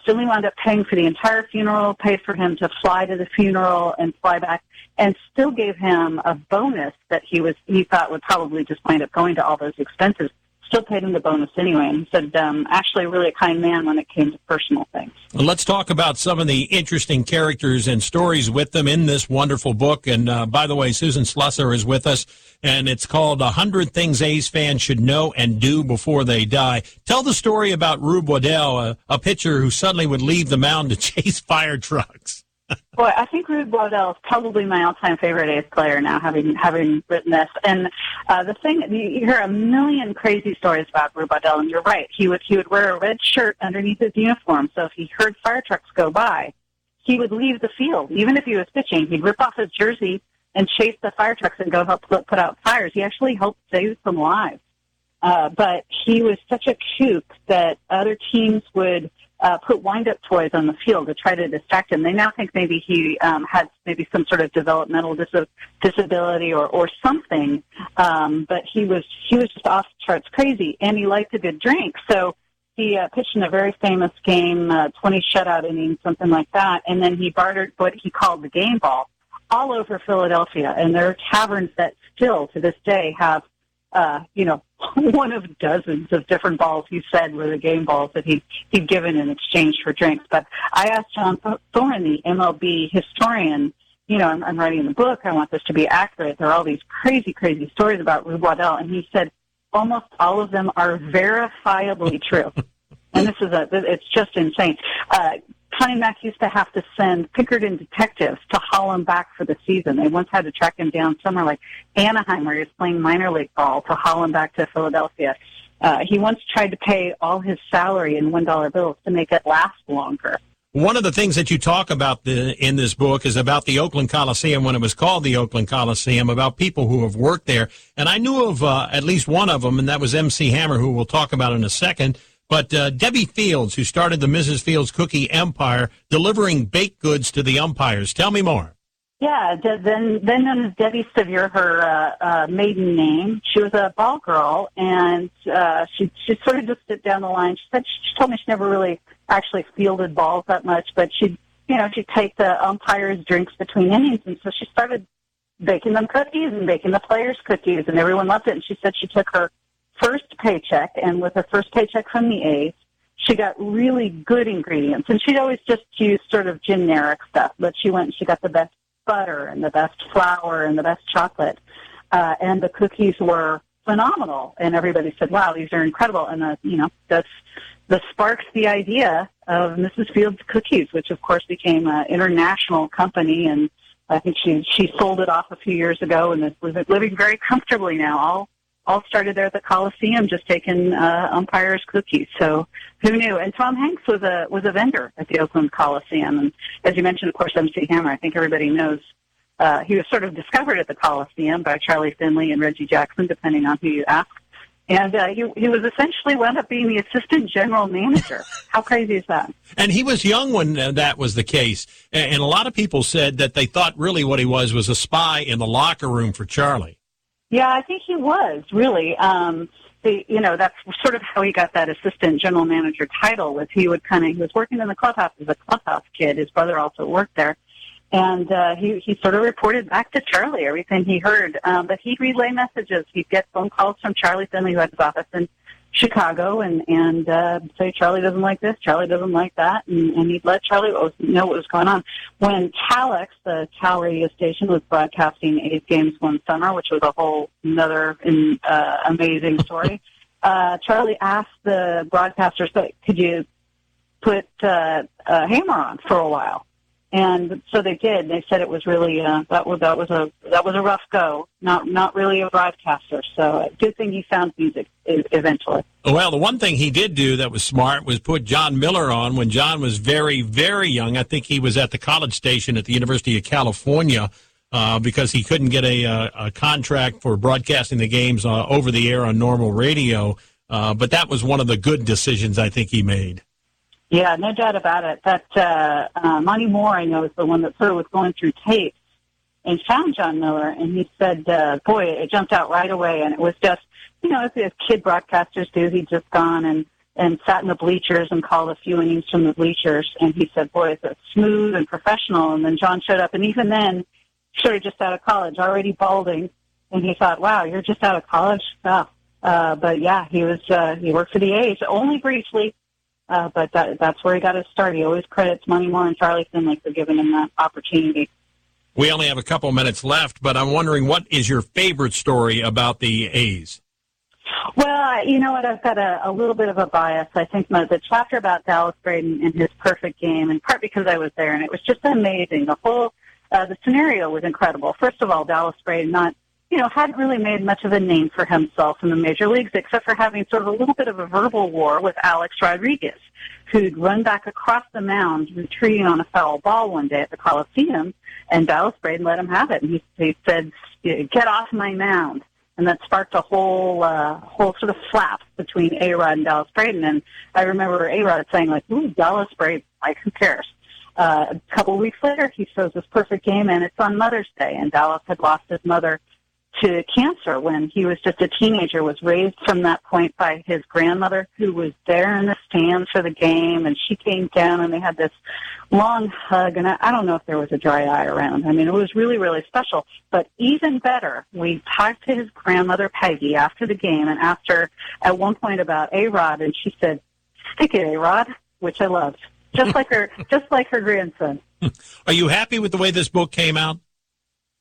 Finley wound up paying for the entire funeral, paid for him to fly to the funeral and fly back, and still gave him a bonus that he thought would probably just wind up going to all those expenses. Still paid him the bonus anyway. And he said, actually really a kind man when it came to personal things. Well, let's talk about some of the interesting characters and stories with them in this wonderful book. And by the way, Susan Slusser is with us, and it's called 100 Things A's Fans Should Know and Do Before They Die. Tell the story about Rube Waddell, a pitcher who suddenly would leave the mound to chase fire trucks. Boy, I think Rube Waddell is probably my all-time favorite A's player now, having written this. And the thing, you hear a million crazy stories about Rube Waddell, and you're right. He would wear a red shirt underneath his uniform, so if he heard fire trucks go by, he would leave the field. Even if he was pitching, he'd rip off his jersey and chase the fire trucks and go help put out fires. He actually helped save some lives. But he was such a kook that other teams would put wind-up toys on the field to try to distract him. They now think maybe he had maybe some sort of developmental disability or something, but he was just off the charts crazy, and he liked a good drink. So he pitched in a very famous game, 20 shutout innings, something like that, and then he bartered what he called the game ball all over Philadelphia, and there are taverns that still to this day have one of dozens of different balls he said were the game balls that he'd given in exchange for drinks. But I asked John Thorne, the MLB historian, I'm writing the book. I want this to be accurate. There are all these crazy, crazy stories about Rube Waddell. And he said almost all of them are verifiably true. And it's just insane. Connie Mack used to have to send Pinkerton detectives to haul him back for the season. They once had to track him down somewhere like Anaheim, where he was playing minor league ball, to haul him back to Philadelphia. He once tried to pay all his salary in $1 bills to make it last longer. One of the things that you talk about in this book is about the Oakland Coliseum when it was called the Oakland Coliseum, about people who have worked there. And I knew of at least one of them, and that was MC Hammer, who we'll talk about in a second. But Debbie Fields, who started the Mrs. Fields Cookie Empire, delivering baked goods to the umpires. Tell me more. Yeah, then known as Debbie Sevier, her maiden name. She was a ball girl, and she sort of just stood down the line. She told me she never really actually fielded balls that much, but she'd take the umpires' drinks between innings, and so she started baking them cookies and baking the players cookies, and everyone loved it. And she said she took her first paycheck, and with her first paycheck from the A's, she got really good ingredients. And she'd always just use sort of generic stuff, but she went and she got the best butter and the best flour and the best chocolate. And the cookies were phenomenal. And everybody said, wow, these are incredible. And, that sparked the idea of Mrs. Fields Cookies, which, of course, became an international company. And I think she sold it off a few years ago and is living very comfortably now. All started there at the Coliseum, just taking umpires' cookies. So who knew? And Tom Hanks was a vendor at the Oakland Coliseum. And as you mentioned, of course, MC Hammer, I think everybody knows, he was sort of discovered at the Coliseum by Charlie Finley and Reggie Jackson, depending on who you ask. And he was essentially wound up being the assistant general manager. How crazy is that? And he was young when that was the case. And a lot of people said that they thought really what he was a spy in the locker room for Charlie. Yeah, I think he was, really. That's sort of how he got that assistant general manager title. He was working in the clubhouse as a clubhouse kid. His brother also worked there. And he sort of reported back to Charlie everything he heard. But he'd relay messages. He'd get phone calls from Charlie Finley, who had his office in Chicago, and say, Charlie doesn't like this, Charlie doesn't like that, and he'd let Charlie know what was going on. When Telex, the Cal radio station, was broadcasting A's games one summer, which was a whole another amazing story, Charlie asked the broadcasters, could you put Hammer on for a while? And so they did. They said it was really that was a rough go. Not really a broadcaster. So a good thing he found music eventually. Well, the one thing he did do that was smart was put John Miller on when John was very, very young. I think he was at the college station at the University of California because he couldn't get a contract for broadcasting the games over the air on normal radio. But that was one of the good decisions I think he made. Yeah, no doubt about it. That Monty Moore, I know, is the one that sort of was going through tapes and found John Miller, and he said, boy, it jumped out right away, and it was just, as kid broadcasters do, he'd just gone and sat in the bleachers and called a few innings from the bleachers, and he said, boy, it's smooth and professional, and then John showed up, and even then, sort of just out of college, already balding, and he thought, wow, you're just out of college? Oh. But yeah, he worked for the A's, only briefly. But that's where he got his start. He always credits Monty Moore and Charlie Finley for giving him that opportunity. We only have a couple minutes left, but I'm wondering, what is your favorite story about the A's? Well, you know what? I've got a little bit of a bias. I think the chapter about Dallas Braden and his perfect game, in part because I was there, and it was just amazing. The whole the scenario was incredible. First of all, Dallas Braden hadn't really made much of a name for himself in the major leagues, except for having sort of a little bit of a verbal war with Alex Rodriguez, who'd run back across the mound, retreating on a foul ball one day at the Coliseum, and Dallas Braden let him have it. And he said, "Get off my mound." And that sparked a whole sort of flap between A-Rod and Dallas Braden. And I remember A-Rod saying, ooh, Dallas Braden, who cares? A couple of weeks later, he throws this perfect game, and it's on Mother's Day, and Dallas had lost his mother to cancer when he was just a teenager, was raised from that point by his grandmother, who was there in the stands for the game, and she came down and they had this long hug, and I don't know if there was a dry eye around. I mean, it was really, really special. But even better, we talked to his grandmother, Peggy, after the game and asked her at one point about A-Rod, and she said, "Stick it, A-Rod," which I loved. Just like her grandson. Are you happy with the way this book came out?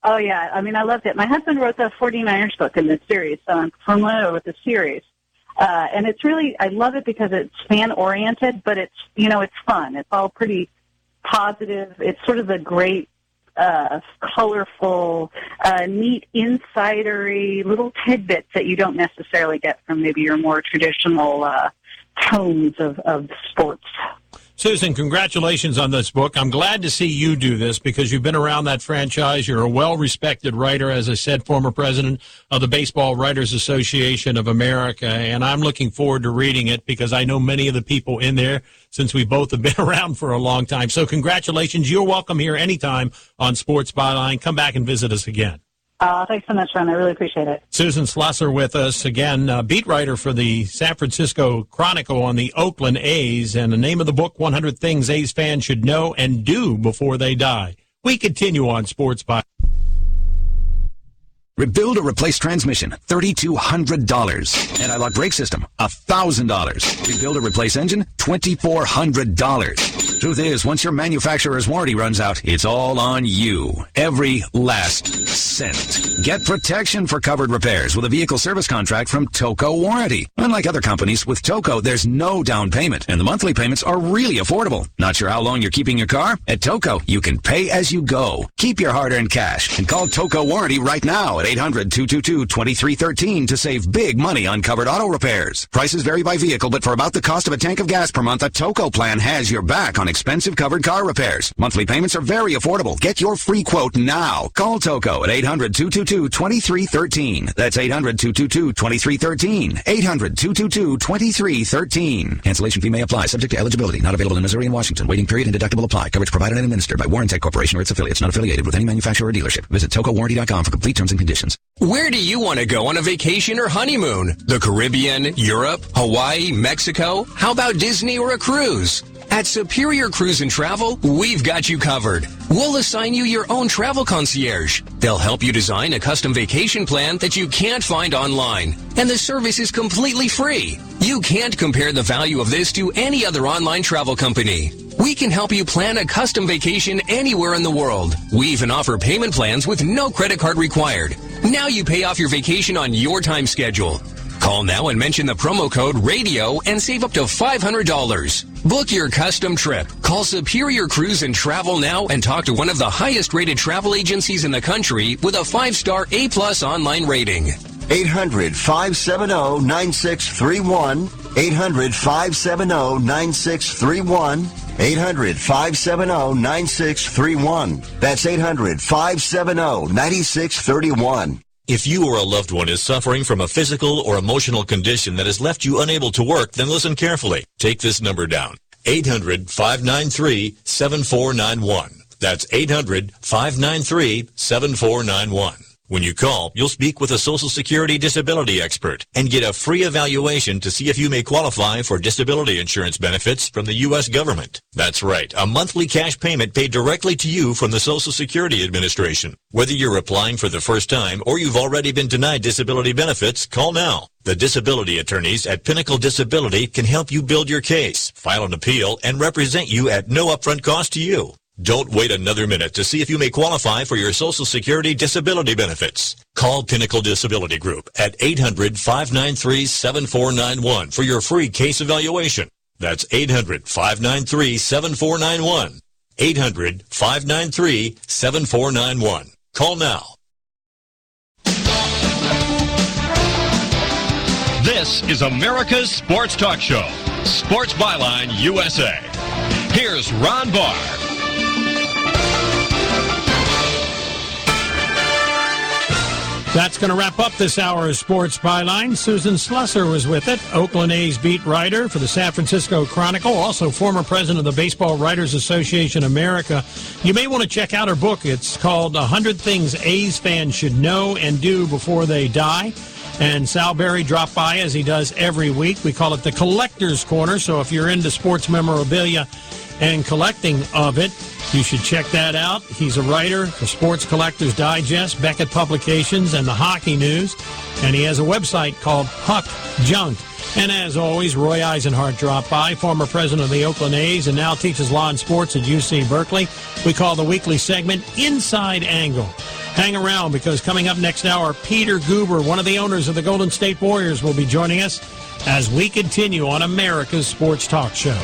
Oh, yeah. I mean, I loved it. My husband wrote the 49ers book in this series, so I'm familiar with the series. And it's really, I love it because it's fan-oriented, but it's, it's fun. It's all pretty positive. It's sort of a great, colorful, neat, insidery little tidbits that you don't necessarily get from maybe your more traditional tones of sports. Susan, congratulations on this book. I'm glad to see you do this because you've been around that franchise. You're a well-respected writer, as I said, former president of the Baseball Writers Association of America, and I'm looking forward to reading it because I know many of the people in there since we both have been around for a long time. So congratulations. You're welcome here anytime on Sports Byline. Come back and visit us again. Thanks so much, Ron. I really appreciate it. Susan Slusser with us again, beat writer for the San Francisco Chronicle on the Oakland A's, and the name of the book, 100 Things A's Fans Should Know and Do Before They Die. We continue on Sports Byline. Rebuild or replace transmission, $3,200. Anti-lock brake system, $1,000. Rebuild or replace engine, $2,400. Truth is, once your manufacturer's warranty runs out, it's all on you. Every last cent. Get protection for covered repairs with a vehicle service contract from Toco Warranty. Unlike other companies, with Toco, there's no down payment, and the monthly payments are really affordable. Not sure how long you're keeping your car? At Toco, you can pay as you go. Keep your hard-earned cash and call Toco Warranty right now at 800-222-2313 to save big money on covered auto repairs. Prices vary by vehicle, but for about the cost of a tank of gas per month, a Toco plan has your back on expensive covered car repairs. Monthly payments are very affordable. Get your free quote now. Call Toco at 800-222-2313. That's 800-222-2313. 800-222-2313. Cancellation fee may apply, subject to eligibility. Not available in Missouri and Washington. Waiting period and deductible apply. Coverage provided and administered by Warrantech Corporation or its affiliates. Not affiliated with any manufacturer or dealership. Visit TocoWarranty.com for complete terms and conditions. Where do you want to go on a vacation or honeymoon? The Caribbean, Europe, Hawaii, Mexico? How about Disney or a cruise? At Superior Cruise and Travel, we've got you covered. We'll assign you your own travel concierge. They'll help you design a custom vacation plan that you can't find online. And the service is completely free. You can't compare the value of this to any other online travel company. We can help you plan a custom vacation anywhere in the world. We even offer payment plans with no credit card required. Now you pay off your vacation on your time schedule. Call now and mention the promo code RADIO and save up to $500. Book your custom trip. Call Superior Cruise and Travel now and talk to one of the highest rated travel agencies in the country with a 5-star A+ online rating. 800-570-9631. 800-570-9631. 800-570-9631. That's 800-570-9631. If you or a loved one is suffering from a physical or emotional condition that has left you unable to work, then listen carefully. Take this number down. 800-593-7491. That's 800-593-7491. When you call, you'll speak with a Social Security disability expert and get a free evaluation to see if you may qualify for disability insurance benefits from the U.S. government. That's right, a monthly cash payment paid directly to you from the Social Security Administration. Whether you're applying for the first time or you've already been denied disability benefits, call now. The disability attorneys at Pinnacle Disability can help you build your case, file an appeal, and represent you at no upfront cost to you. Don't wait another minute to see if you may qualify for your Social Security disability benefits. Call Pinnacle Disability Group at 800-593-7491 for your free case evaluation. That's 800-593-7491. 800-593-7491. Call now. This is America's Sports Talk Show, Sports Byline USA. Here's Ron Barr. That's going to wrap up this hour of Sports Byline. Susan Slusser was with it, Oakland A's beat writer for the San Francisco Chronicle, also former president of the Baseball Writers Association America. You may want to check out her book. It's called 100 Things A's Fans Should Know and Do Before They Die. And Sal Berry dropped by, as he does every week. We call it the Collector's Corner, so if you're into sports memorabilia and collecting of it, you should check that out. He's a writer for Sports Collectors Digest, Beckett Publications, and the Hockey News. And he has a website called Huck Junk. And as always, Roy Eisenhart dropped by, former president of the Oakland A's, and now teaches law and sports at UC Berkeley. We call the weekly segment Inside Angle. Hang around, because coming up next hour, Peter Guber, one of the owners of the Golden State Warriors, will be joining us as we continue on America's Sports Talk Show.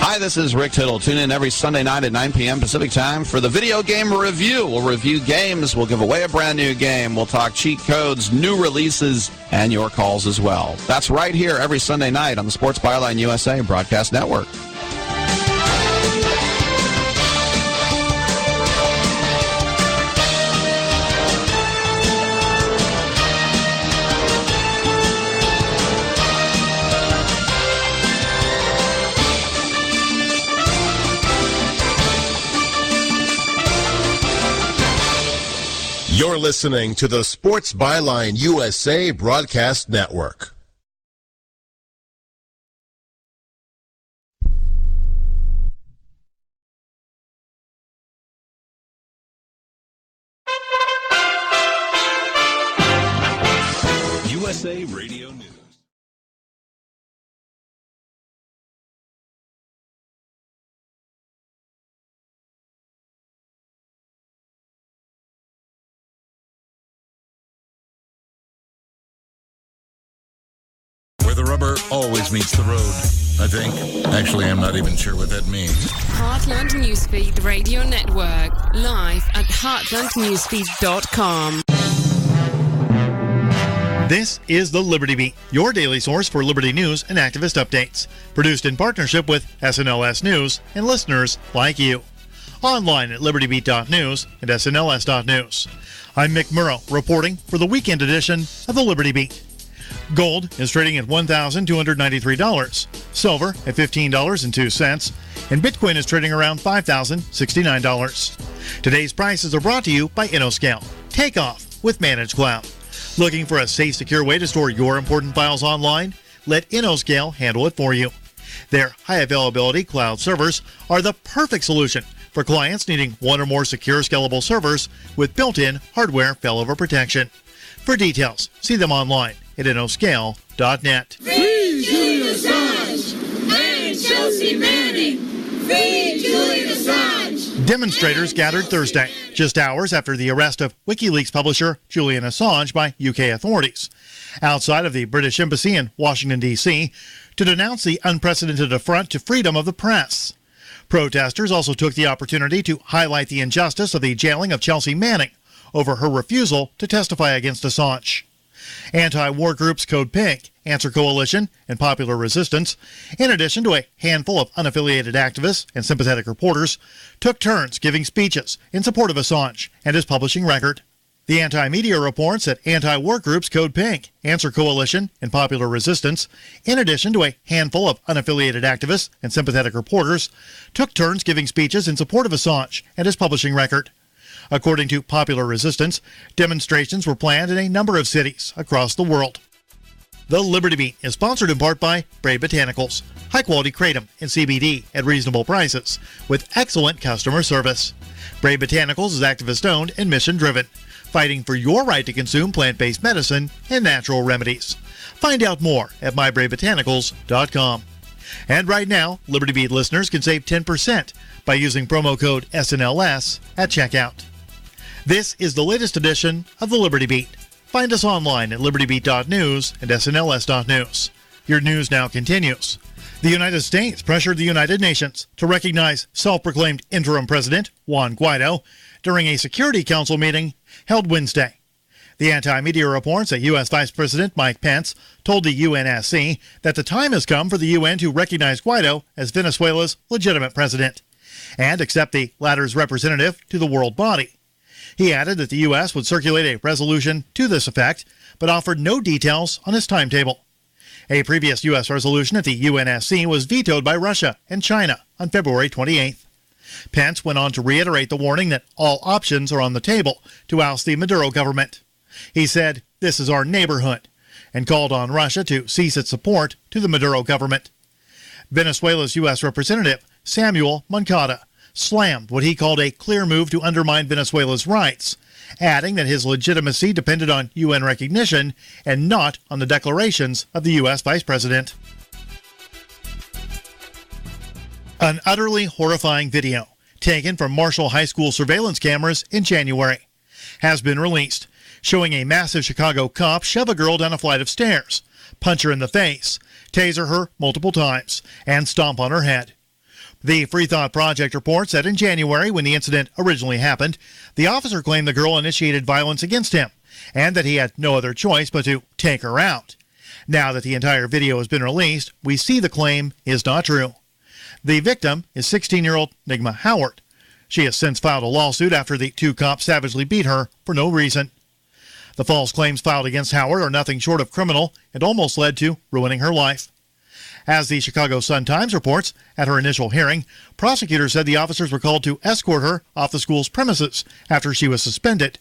Hi, this is Rick Tittle. Tune in every Sunday night at 9 p.m. Pacific Time for the Video Game Review. We'll review games. We'll give away a brand new game. We'll talk cheat codes, new releases, and your calls as well. That's right here every Sunday night on the Sports Byline USA Broadcast Network. You're listening to the Sports Byline USA Broadcast Network. USA Radio News. Where the rubber always meets the road, I think. Actually, I'm not even sure what that means. Heartland Newsfeed Radio Network, live at heartlandnewsfeed.com. This is the Liberty Beat, your daily source for Liberty news and activist updates. Produced in partnership with SNLS News and listeners like you. Online at libertybeat.news and snls.news. I'm Mick Murrow, reporting for the weekend edition of the Liberty Beat. Gold is trading at $1,293, silver at $15.02, and Bitcoin is trading around $5,069. Today's prices are brought to you by InnoScale. Take off with Managed Cloud. Looking for a safe, secure way to store your important files online? Let InnoScale handle it for you. Their high-availability cloud servers are the perfect solution for clients needing one or more secure, scalable servers with built-in hardware failover protection. For details, see them online at InnoScale.net. Free Julian Assange and Chelsea Manning. Free Julian Assange. Demonstrators gathered Thursday, just hours after the arrest of WikiLeaks publisher Julian Assange by UK authorities, outside of the British Embassy in Washington, D.C., to denounce the unprecedented affront to freedom of the press. Protesters also took the opportunity to highlight the injustice of the jailing of Chelsea Manning over her refusal to testify against Assange. Anti-war groups Code Pink, Answer Coalition, and Popular Resistance, in addition to a handful of unaffiliated activists and sympathetic reporters, took turns giving speeches in support of Assange and his publishing record. The anti-media reports that anti-war groups Code Pink, Answer Coalition, and Popular Resistance, in addition to a handful of unaffiliated activists and sympathetic reporters, took turns giving speeches in support of Assange and his publishing record. According to Popular Resistance, demonstrations were planned in a number of cities across the world. The Liberty Beat is sponsored in part by Brave Botanicals, high-quality kratom and CBD at reasonable prices, with excellent customer service. Brave Botanicals is activist-owned and mission-driven, fighting for your right to consume plant-based medicine and natural remedies. Find out more at mybravebotanicals.com. And right now, Liberty Beat listeners can save 10% by using promo code SNLS at checkout. This is the latest edition of the Liberty Beat. Find us online at libertybeat.news and snls.news. Your news now continues. The United States pressured the United Nations to recognize self-proclaimed interim president Juan Guaido during a Security Council meeting held Wednesday. The anti-media reports that U.S. Vice President Mike Pence told the UNSC that the time has come for the UN to recognize Guaido as Venezuela's legitimate president and accept the latter's representative to the world body. He added that the U.S. would circulate a resolution to this effect, but offered no details on his timetable. A previous U.S. resolution at the UNSC was vetoed by Russia and China on February 28th. Pence went on to reiterate the warning that all options are on the table to oust the Maduro government. He said, "This is our neighborhood," and called on Russia to cease its support to the Maduro government. Venezuela's U.S. Representative Samuel Moncada slammed what he called a clear move to undermine Venezuela's rights, adding that his legitimacy depended on UN recognition and not on the declarations of the U.S. Vice President. An utterly horrifying video taken from Marshall High School surveillance cameras in January has been released, showing a massive Chicago cop shove a girl down a flight of stairs, punch her in the face, taser her multiple times, and stomp on her head. The Free Thought Project reports that in January, when the incident originally happened, the officer claimed the girl initiated violence against him and that he had no other choice but to take her out. Now that the entire video has been released, we see the claim is not true. The victim is 16-year-old Nigma Howard. She has since filed a lawsuit after the two cops savagely beat her for no reason. The false claims filed against Howard are nothing short of criminal and almost led to ruining her life. As the Chicago Sun-Times reports, at her initial hearing, prosecutors said the officers were called to escort her off the school's premises after she was suspended.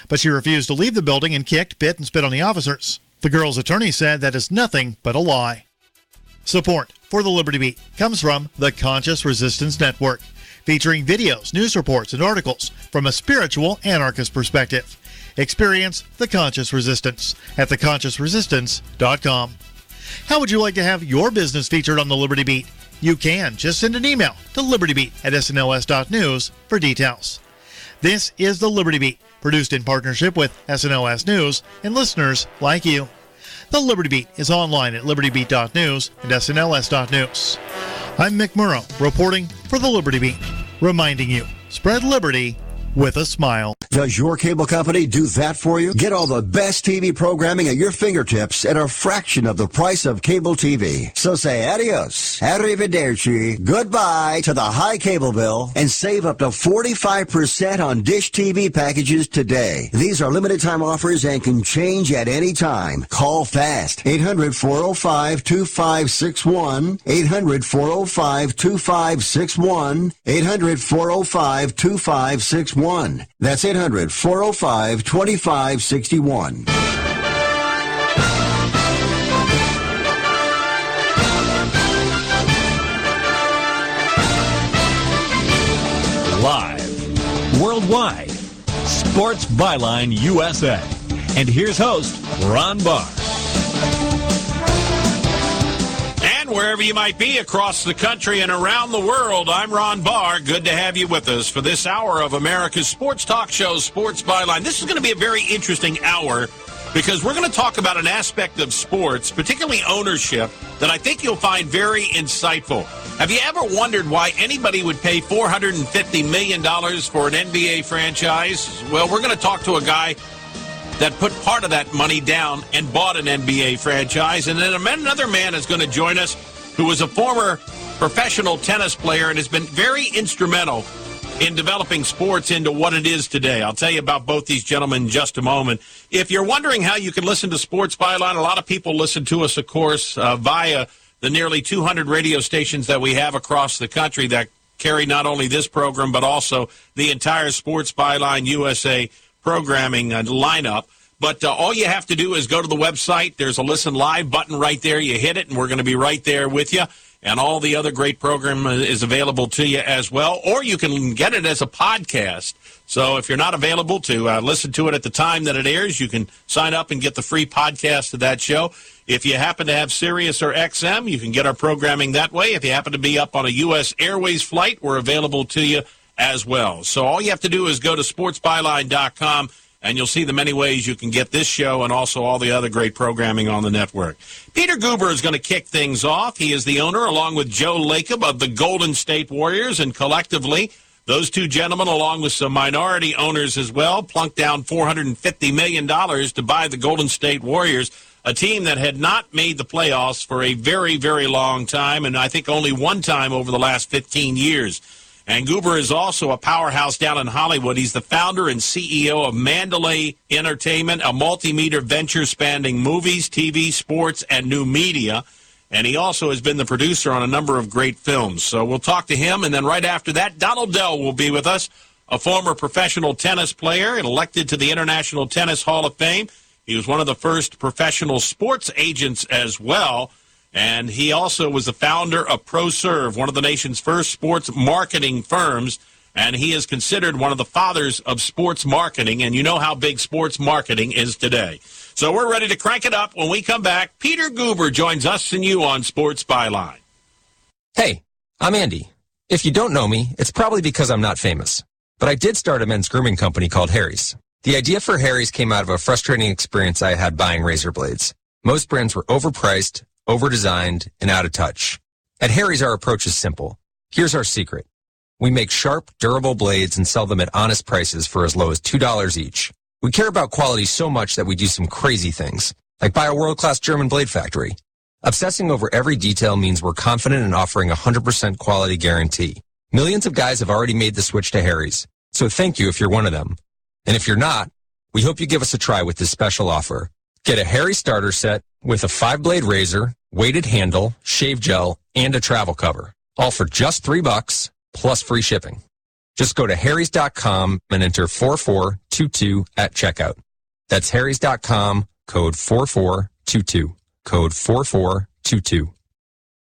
But she refused to leave the building and kicked, bit, and spit on the officers. The girl's attorney said that is nothing but a lie. Support for the Liberty Beat comes from the Conscious Resistance Network, featuring videos, news reports, and articles from a spiritual anarchist perspective. Experience the Conscious Resistance at theconsciousresistance.com. How would you like to have your business featured on the Liberty Beat? You can. Just send an email to libertybeat@snls.news for details. This is the Liberty Beat, produced in partnership with SNLS News and listeners like you. The Liberty Beat is online at libertybeat.news and snls.news. I'm Mick Murrow, reporting for the Liberty Beat, reminding you, spread liberty with a smile. Does your cable company do that for you? Get all the best TV programming at your fingertips at a fraction of the price of cable TV. So say adios, arrivederci, goodbye to the high cable bill and save up to 45% on Dish TV packages today. These are limited time offers and can change at any time. Call fast. 800-405-2561. 800-405-2561. 800-405-2561. That's 800-405-2561. Live, worldwide, Sports Byline USA. And here's host, Ron Barr. Wherever you might be across the country and around the world, I'm Ron Barr. Good to have you with us for this hour of America's sports talk show, Sports Byline. This is going to be a very interesting hour because we're going to talk about an aspect of sports, particularly ownership, that I think you'll find very insightful. Have you ever wondered why anybody would pay $450 million for an NBA franchise? Well, we're going to talk to a guy that put part of that money down and bought an NBA franchise. And then another man is going to join us who was a former professional tennis player and has been very instrumental in developing sports into what it is today. I'll tell you about both these gentlemen in just a moment. If you're wondering how you can listen to Sports Byline, a lot of people listen to us, of course, via the nearly 200 radio stations that we have across the country that carry not only this program but also the entire Sports Byline USA programming lineup. But all you have to do is go to the website. There's a Listen Live button right there. You hit it, and we're going to be right there with you. And all the other great program is available to you as well. Or you can get it as a podcast. So if you're not available to listen to it at the time that it airs, you can sign up and get the free podcast of that show. If you happen to have Sirius or XM, you can get our programming that way. If you happen to be up on a U.S. Airways flight, we're available to you as well. So all you have to do is go to sportsbyline.com, and you'll see the many ways you can get this show and also all the other great programming on the network. Peter Guber is going to kick things off. He is the owner, along with Joe Lacob, of the Golden State Warriors, and collectively, those two gentlemen, along with some minority owners as well, plunked down $450 million to buy the Golden State Warriors, a team that had not made the playoffs for a very, very long time, and I think only one time over the last 15 years. And Goober is also a powerhouse down in Hollywood. He's the founder and CEO of Mandalay Entertainment, a multimedia venture spanning movies, TV, sports, and new media. And he also has been the producer on a number of great films. So we'll talk to him. And then right after that, Donald Dell will be with us, a former professional tennis player and elected to the International Tennis Hall of Fame. He was one of the first professional sports agents as well. And he also was the founder of ProServe, one of the nation's first sports marketing firms. And he is considered one of the fathers of sports marketing. And you know how big sports marketing is today. So we're ready to crank it up. When we come back, Peter Goober joins us and you on Sports Byline. Hey, I'm Andy. If you don't know me, it's probably because I'm not famous. But I did start a men's grooming company called Harry's. The idea for Harry's came out of a frustrating experience I had buying razor blades. Most brands were overpriced, over-designed, and out of touch. At Harry's, our approach is simple. Here's our secret. We make sharp, durable blades and sell them at honest prices for as low as $2 each. We care about quality so much that we do some crazy things, like buy a world-class German blade factory. Obsessing over every detail means we're confident in offering a 100% quality guarantee. Millions of guys have already made the switch to Harry's, so thank you if you're one of them. And if you're not, we hope you give us a try with this special offer. Get a Harry's starter set with a 5-blade razor, weighted handle, shave gel, and a travel cover. All for just $3 plus free shipping. Just go to harrys.com and enter 4422 at checkout. That's harrys.com, code 4422. Code 4422.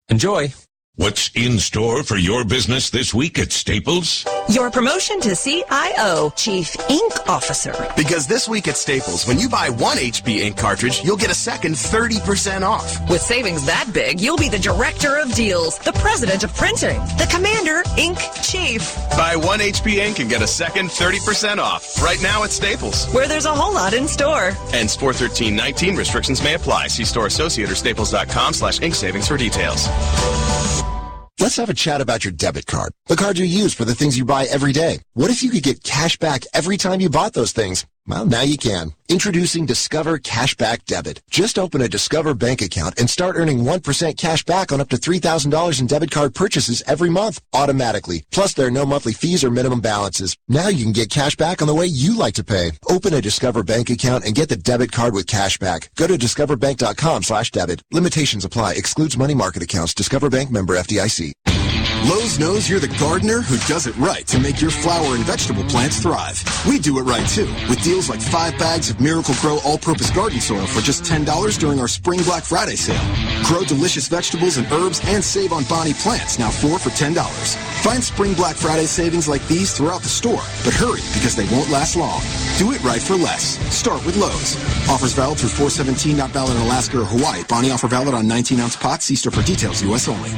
Enjoy. What's in store for your business this week at Staples? Your promotion to CIO, Chief Ink Officer. Because this week at Staples, when you buy one HB ink cartridge, you'll get a second 30% off. With savings that big, you'll be the Director of Deals, the President of Printing, the Commander Ink Chief. Buy one HB ink and get a second 30% off. Right now at Staples. Where there's a whole lot in store. Ends 4/13/19. Restrictions may apply. See store associate or staples.com/ink savings for details. Let's have a chat about your debit card, the card you use for the things you buy every day. What if you could get cash back every time you bought those things? Well, now you can. Introducing Discover Cashback Debit. Just open a Discover bank account and start earning 1% cash back on up to $3,000 in debit card purchases every month, automatically. Plus, there are no monthly fees or minimum balances. Now you can get cash back on the way you like to pay. Open a Discover bank account and get the debit card with cash back. Go to discoverbank.com/debit. Limitations apply. Excludes money market accounts. Discover Bank, member FDIC. Lowe's knows you're the gardener who does it right to make your flower and vegetable plants thrive. We do it right, too, with deals like 5 bags of Miracle-Gro all-purpose garden soil for just $10 during our Spring Black Friday sale. Grow delicious vegetables and herbs and save on Bonnie plants, now 4 for $10. Find Spring Black Friday savings like these throughout the store, but hurry because they won't last long. Do it right for less. Start with Lowe's. Offers valid through 4/17, not valid in Alaska or Hawaii. Bonnie offer valid on 19-ounce pots. See store for details, U.S. only.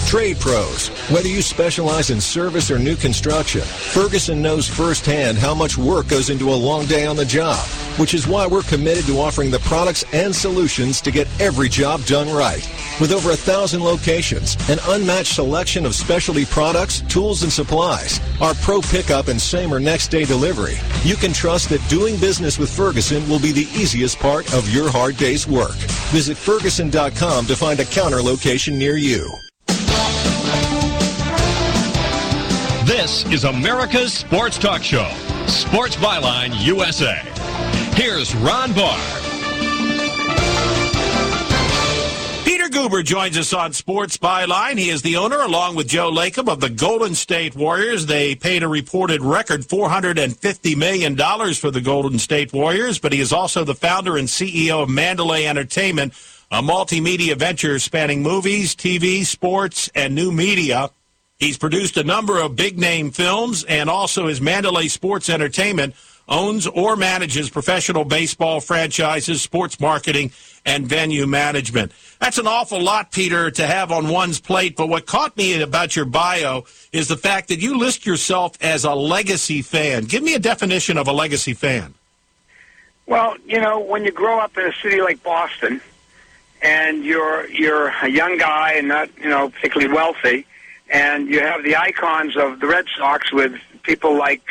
Trade pros. Whether you specialize in service or new construction, Ferguson knows firsthand how much work goes into a long day on the job, which is why we're committed to offering the products and solutions to get every job done right. With over 1,000 locations, an unmatched selection of specialty products, tools, and supplies, our pro pickup and same or next day delivery, you can trust that doing business with Ferguson will be the easiest part of your hard day's work. Visit Ferguson.com to find a counter location near you. This is America's Sports Talk Show, Sports Byline USA. Here's Ron Barr. Peter Goober joins us on Sports Byline. He is the owner, along with Joe Lacob, of the Golden State Warriors. They paid a reported record $450 million for the Golden State Warriors, but he is also the founder and CEO of Mandalay Entertainment, a multimedia venture spanning movies, TV, sports, and new media. He's produced a number of big-name films, and also his Mandalay Sports Entertainment owns or manages professional baseball franchises, sports marketing, and venue management. That's an awful lot, Peter, to have on one's plate, but what caught me about your bio is the fact that you list yourself as a legacy fan. Give me a definition of a legacy fan. Well, you know, when you grow up in a city like Boston, and you're a young guy and not, particularly wealthy, and you have the icons of the Red Sox with people like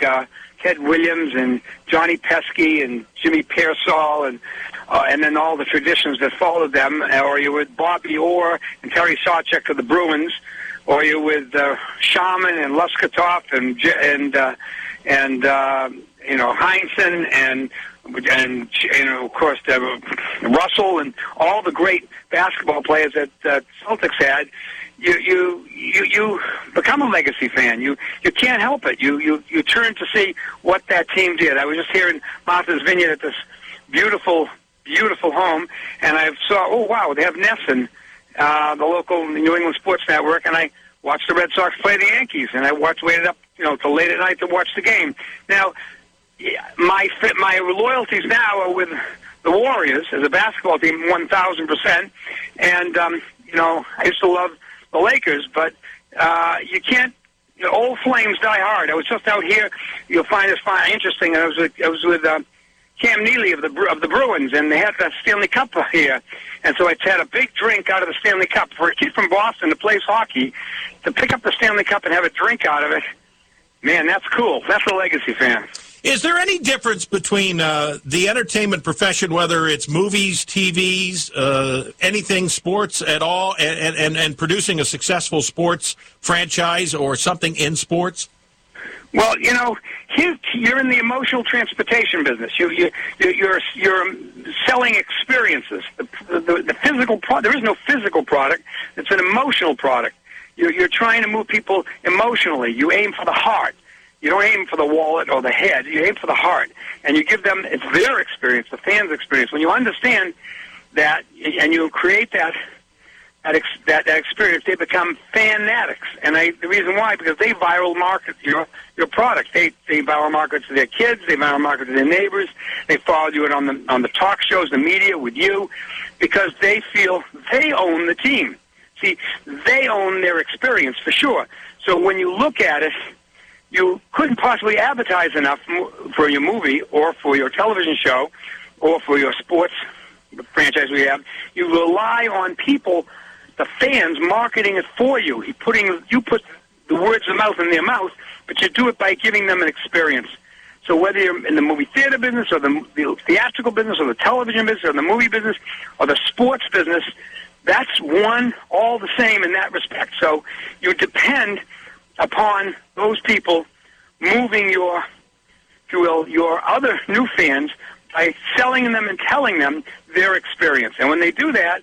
Ted Williams and Johnny Pesky and Jimmy Pearsall and then all the traditions that followed them, or you with Bobby Orr and Terry Sawchuk of the Bruins. or you're with Shaman and Luskatov and Heinsohn and of course Russell and all the great basketball players that Celtics had. You become a legacy fan. You can't help it. You turn to see what that team did. I was just here in Martha's Vineyard at this beautiful home, and I saw, oh wow, they have Nesson, the local New England Sports Network, and I watched the Red Sox play the Yankees, and I waited up till late at night to watch the game. Now, my loyalties now are with the Warriors as a basketball team, 1,000%, and I used to love the Lakers, but you can't. Old flames die hard. I was just out here. You'll find this interesting. I was with Cam Neely of the Bruins, and they had the Stanley Cup here, and so I had a big drink out of the Stanley Cup. For a kid from Boston that plays hockey, to pick up the Stanley Cup and have a drink out of it, man, that's cool. That's a legacy fan. Is there any difference between the entertainment profession, whether it's movies, TVs, anything, sports at all, and producing a successful sports franchise or something in sports? Well, you're in the emotional transportation business. You're selling experiences. The physical product. There is no physical product. It's an emotional product. You're trying to move people emotionally. You aim for the heart. You don't aim for the wallet or the head. You aim for the heart, and you give them their experience, the fans' experience. When you understand that, and you create that experience, they become fanatics. And the reason why, because they viral market your product. They viral market to their kids. They viral market to their neighbors. They follow you on the talk shows, the media, with you, because they feel they own the team. See, they own their experience for sure. So when you look at it, you couldn't possibly advertise enough for your movie or for your television show or for your sports franchise we have. You rely on people, the fans, marketing it for you. You put the words of mouth in their mouth, but you do it by giving them an experience. So whether you're in the movie theater business or the theatrical business or the television business or the movie business or the sports business, that's all the same in that respect. So you depend upon those people moving your other new fans by selling them and telling them their experience. And when they do that,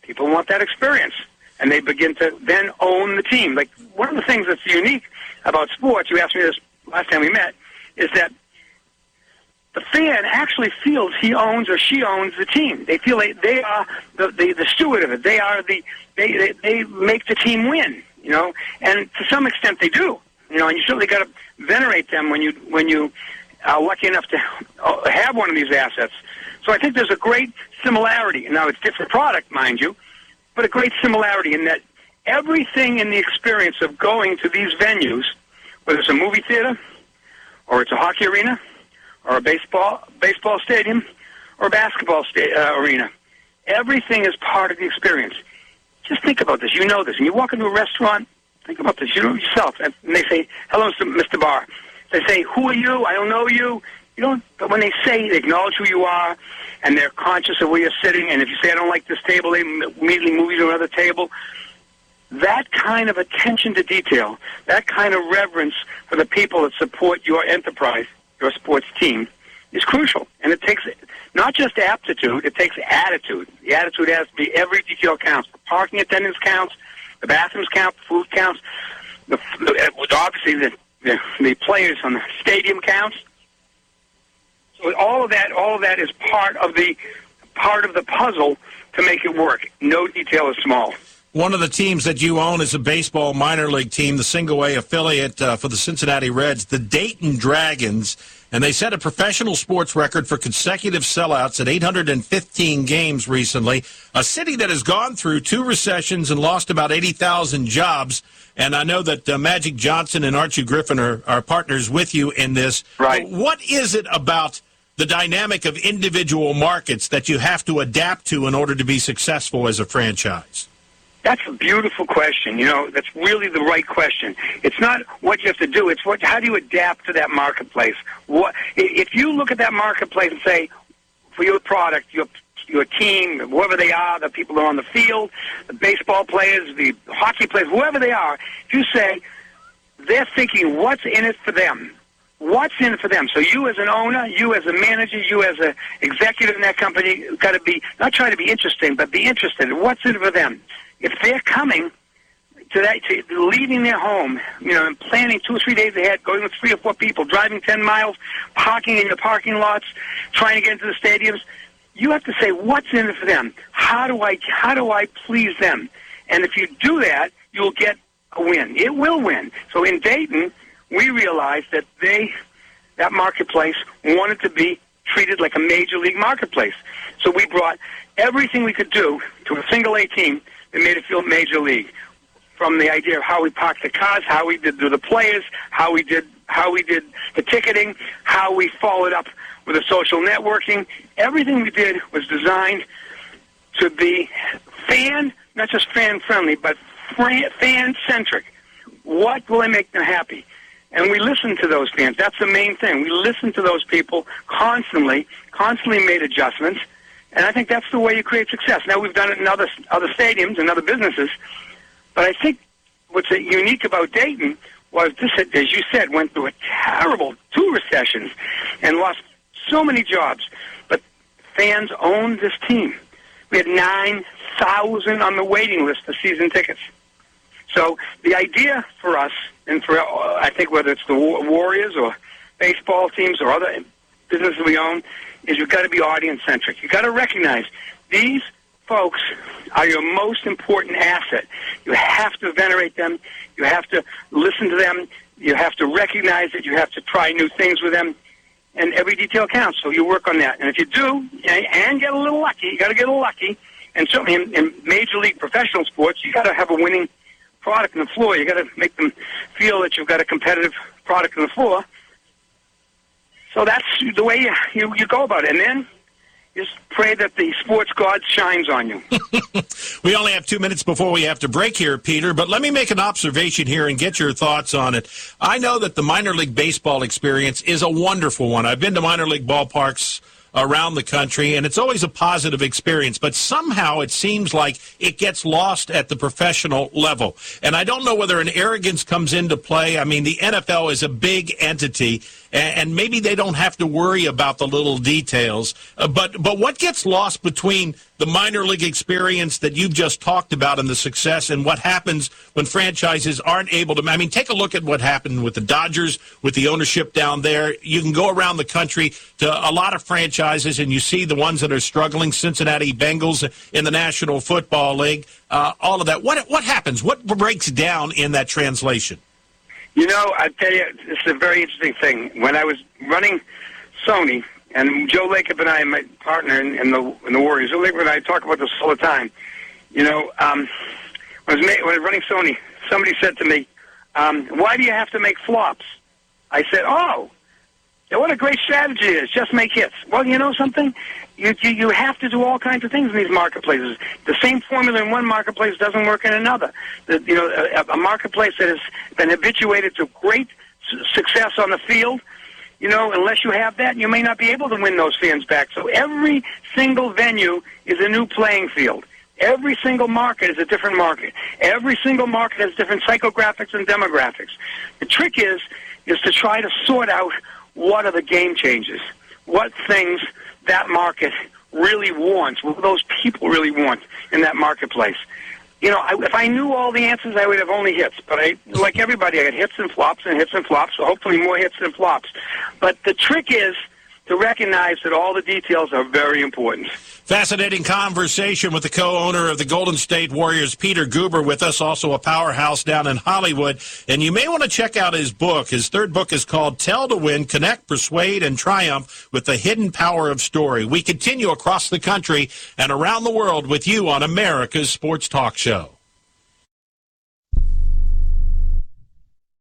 people want that experience, and they begin to then own the team. Like, one of the things that's unique about sports, you asked me this last time we met, is that the fan actually feels he owns or she owns the team. They feel they are the steward of it. They make the team win. And to some extent they do. And you certainly got to venerate them when you are lucky enough to have one of these assets. So I think there's a great similarity. Now, it's different product, mind you, but a great similarity in that everything in the experience of going to these venues, whether it's a movie theater or it's a hockey arena or a baseball stadium or a basketball arena, everything is part of the experience. Just think about this. You know this. And you walk into a restaurant, think about this. You know it yourself. And they say, hello, Mr. Barr. They say, who are you? I don't know you. You don't. But when they acknowledge who you are, and they're conscious of where you're sitting, and if you say, I don't like this table, they immediately move you to another table. That kind of attention to detail, that kind of reverence for the people that support your enterprise, your sports team, is crucial. And it takes not just aptitude, it takes attitude. The attitude has to be every detail counts. The parking attendance counts, the bathrooms count, the food counts, obviously the players on the stadium counts. So all of that is part of the puzzle to make it work. No detail is small. One of the teams that you own is a baseball minor league team, the single-A affiliate for the Cincinnati Reds, the Dayton Dragons, and they set a professional sports record for consecutive sellouts at 815 games recently, a city that has gone through 2 recessions and lost about 80,000 jobs. And I know that Magic Johnson and Archie Griffin are partners with you in this. Right. What is it about the dynamic of individual markets that you have to adapt to in order to be successful as a franchise? That's a beautiful question. That's really the right question. It's not what you have to do. It's how do you adapt to that marketplace? If you look at that marketplace and say, for your product, your your team, whoever they are, the people that are on the field, the baseball players, the hockey players, whoever they are, if you say they're thinking what's in it for them, what's in it for them. So you as an owner, you as a manager, you as an executive in that company, got to be, not try to be interesting, but be interested in what's in it for them. If they're coming to that, to leaving their home, and planning 2 or 3 days ahead, going with 3 or 4 people, driving 10 miles, parking in the parking lots, trying to get into the stadiums, you have to say, what's in it for them? How do I please them? And if you do that, you'll get a win. It will win. So in Dayton, we realized that that marketplace wanted to be treated like a major league marketplace. So we brought everything we could do to a single A team that made it feel major league. From the idea of how we parked the cars, how we did the players, how we did the ticketing, how we followed up with the social networking. Everything we did was designed to be not just fan-friendly, but fan-centric. What will make them happy? And we listened to those fans. That's the main thing. We listened to those people constantly made adjustments, and I think that's the way you create success. Now, we've done it in other stadiums and other businesses, but I think what's unique about Dayton was this, as you said, went through a terrible 2 recessions and lost so many jobs, but fans owned this team. We had 9,000 on the waiting list for season tickets. So the idea for us, and for I think whether it's the Warriors or baseball teams or other businesses we own, is you've got to be audience-centric. You've got to recognize these folks are your most important asset. You have to venerate them. You have to listen to them. You have to recognize that. You have to try new things with them. And every detail counts, so you work on that. And if you do, and get a little lucky, you got to get a little lucky. And certainly in major league professional sports, you got to have a winning product on the floor. You got to make them feel that you've got a competitive product on the floor. So that's the way you go about it. And then just pray that the sports god shines on you. We only have 2 minutes before we have to break here, Peter, but let me make an observation here and get your thoughts on it. I know that the minor league baseball experience is a wonderful one. I've been to minor league ballparks around the country, and it's always a positive experience, but somehow it seems like it gets lost at the professional level. And I don't know whether an arrogance comes into play. I mean, the NFL is a big entity, and maybe they don't have to worry about the little details. But what gets lost between the minor league experience that you've just talked about and the success and what happens when franchises aren't able to? I mean, take a look at what happened with the Dodgers, with the ownership down there. You can go around the country to a lot of franchises, and you see the ones that are struggling, Cincinnati Bengals in the National Football League, all of that. What happens? What breaks down in that translation? I tell you, this is a very interesting thing. When I was running Sony, and Joe Lacob and I, my partner in the Warriors, Joe Lacob and I talk about this all the time. When I was running Sony, somebody said to me, why do you have to make flops? I said, what a great strategy it is. Just make hits. Well, you know something? You have to do all kinds of things in these marketplaces. The same formula in one marketplace doesn't work in another. A marketplace that has been habituated to great success on the field, unless you have that, you may not be able to win those fans back. So every single venue is a new playing field. Every single market is a different market. Every single market has different psychographics and demographics. The trick is to try to sort out what are the game changers, what things that market really wants, what those people really want in that marketplace. If I knew all the answers, I would have only hits. But like everybody, I got hits and flops, so hopefully more hits than flops. But the trick is to recognize that all the details are very important. Fascinating conversation with the co-owner of the Golden State Warriors, Peter Guber, with us, also a powerhouse down in Hollywood. And you may want to check out his book. His third book is called Tell to Win, Connect, Persuade, and Triumph with the Hidden Power of Story. We continue across the country and around the world with you on America's Sports Talk Show.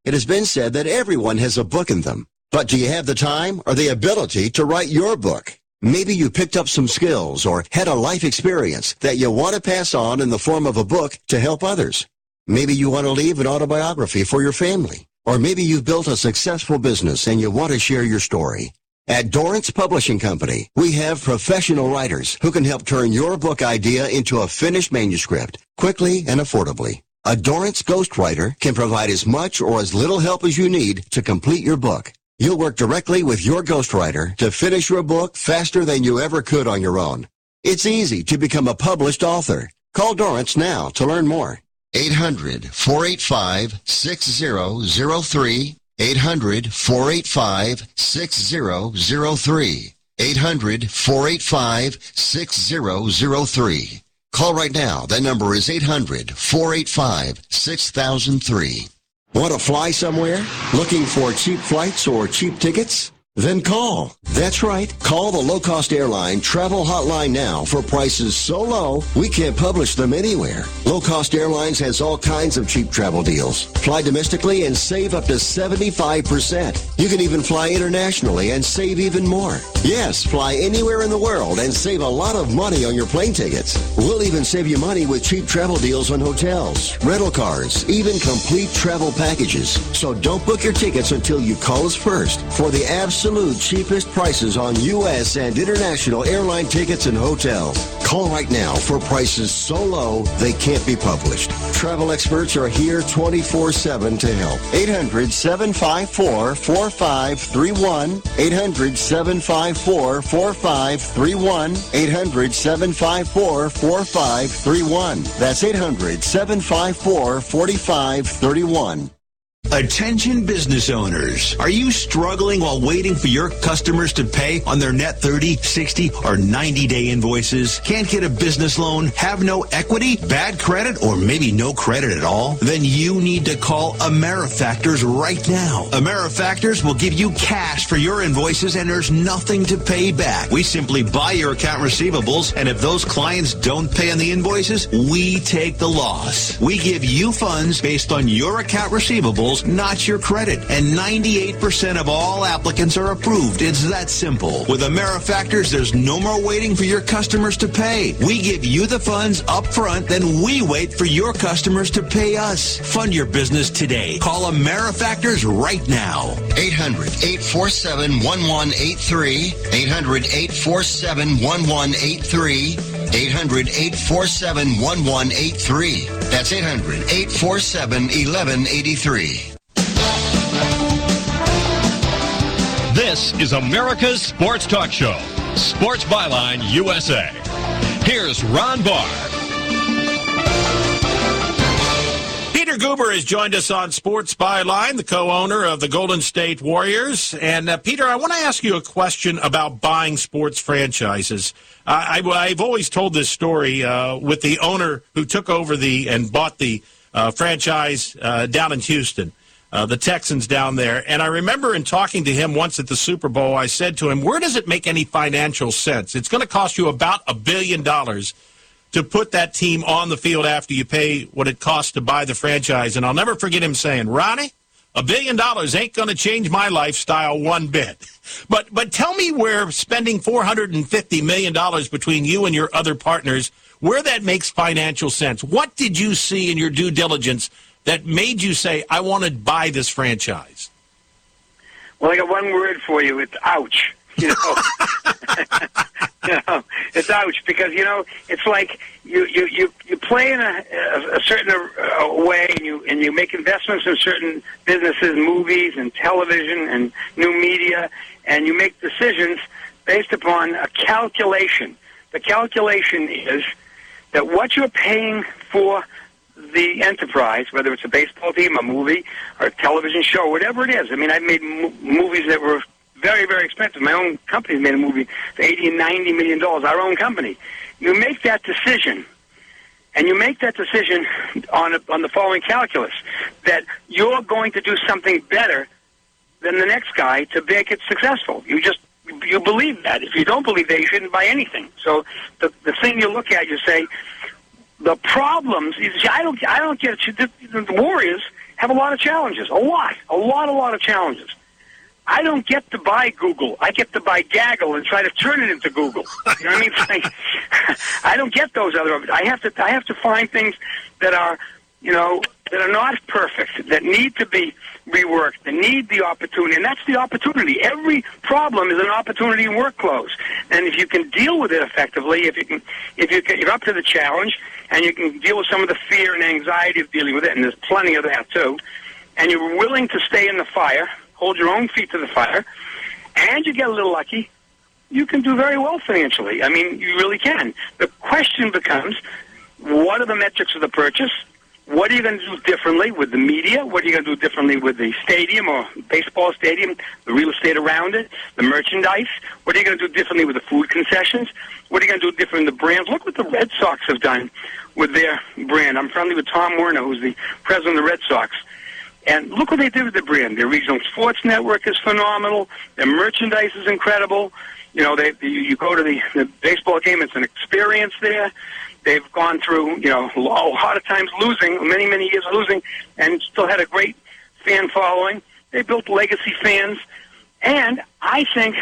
It has been said that everyone has a book in them. But do you have the time or the ability to write your book? Maybe you picked up some skills or had a life experience that you want to pass on in the form of a book to help others. Maybe you want to leave an autobiography for your family. Or maybe you've built a successful business and you want to share your story. At Dorrance Publishing Company, we have professional writers who can help turn your book idea into a finished manuscript quickly and affordably. A Dorrance ghostwriter can provide as much or as little help as you need to complete your book. You'll work directly with your ghostwriter to finish your book faster than you ever could on your own. It's easy to become a published author. Call Dorrance now to learn more. 800-485-6003. 800-485-6003. 800-485-6003. Call right now. That number is 800-485-6003. Want to fly somewhere? Looking for cheap flights or cheap tickets? Then call. That's right. Call the low-cost airline travel hotline now for prices so low we can't publish them anywhere. Low-cost airlines has all kinds of cheap travel deals. Fly domestically and save up to 75%. You can even fly internationally and save even more. Yes, fly anywhere in the world and save a lot of money on your plane tickets. We'll even save you money with cheap travel deals on hotels, rental cars, even complete travel packages. So don't book your tickets until you call us first for the absolute cheapest prices on U.S. and international airline tickets and hotels. Call right now for prices so low they can't be published. Travel experts are here 24/7 to help. 800-754-4531. 800-754-4531. 800-754-4531. That's 800-754-4531. Attention business owners. Are you struggling while waiting for your customers to pay on their net 30, 60, or 90-day invoices? Can't get a business loan? Have no equity? Bad credit? Or maybe no credit at all? Then you need to call AmeriFactors right now. AmeriFactors will give you cash for your invoices and there's nothing to pay back. We simply buy your account receivables, and if those clients don't pay on the invoices, we take the loss. We give you funds based on your account receivables, not your credit. And 98% of all applicants are approved. It's that simple. With AmeriFactors, there's no more waiting for your customers to pay. We give you the funds up front, then we wait for your customers to pay us. Fund your business today. Call AmeriFactors right now. 800-847-1183. 800-847-1183. 800-847-1183. That's 800-847-1183. This is America's Sports Talk Show, Sports Byline USA. Here's Ron Barr. Peter Guber has joined us on Sports Byline, the co-owner of the Golden State Warriors. And, Peter, I want to ask you a question about buying sports franchises. I've always told this story with the owner who took over and bought the franchise down in Houston, the Texans down there. And I remember in talking to him once at the Super Bowl, I said to him, where does it make any financial sense? It's going to cost you about $1 billion to put that team on the field after you pay what it costs to buy the franchise. And I'll never forget him saying, Ronnie, $1 billion ain't going to change my lifestyle one bit. But tell me where spending $450 million between you and your other partners, where that makes financial sense. What did you see in your due diligence that made you say, I want to buy this franchise? Well, I got one word for you. It's ouch. You know, it's ouch because, it's like you play in a certain way and you make investments in certain businesses, movies and television and new media, and you make decisions based upon a calculation. The calculation is that what you're paying for the enterprise, whether it's a baseball team, a movie, or a television show, whatever it is. I mean, I've made movies that were very, very expensive. My own company made a movie for $80 and $90 million, our own company. You make that decision, and you make that decision on the following calculus, that you're going to do something better than the next guy to make it successful. You believe that. If you don't believe that, you shouldn't buy anything. So the thing you look at, you say, the problems, I don't get it. The Warriors have a lot of challenges, a lot of challenges. I don't get to buy Google. I get to buy Gaggle and try to turn it into Google. You know what I mean? I don't get those other. I have to find things that are, that are not perfect, that need to be reworked, that need the opportunity, and that's the opportunity. Every problem is an opportunity in work clothes, and if you can deal with it effectively, if you're up to the challenge, and you can deal with some of the fear and anxiety of dealing with it, and there's plenty of that too, and you're willing to stay in the fire, hold your own feet to the fire, and you get a little lucky, you can do very well financially. I mean, you really can. The question becomes, what are the metrics of the purchase? What are you going to do differently with the media? What are you going to do differently with the stadium or baseball stadium, the real estate around it, the merchandise? What are you going to do differently with the food concessions? What are you going to do differently with the brands? Look what the Red Sox have done with their brand. I'm friendly with Tom Werner, who's the president of the Red Sox. And look what they did with the brand. Their regional sports network is phenomenal. Their merchandise is incredible. You know, you go to the baseball game, it's an experience there. They've gone through, you know, a lot of times losing, many, many years losing, and still had a great fan following. They built legacy fans, and I think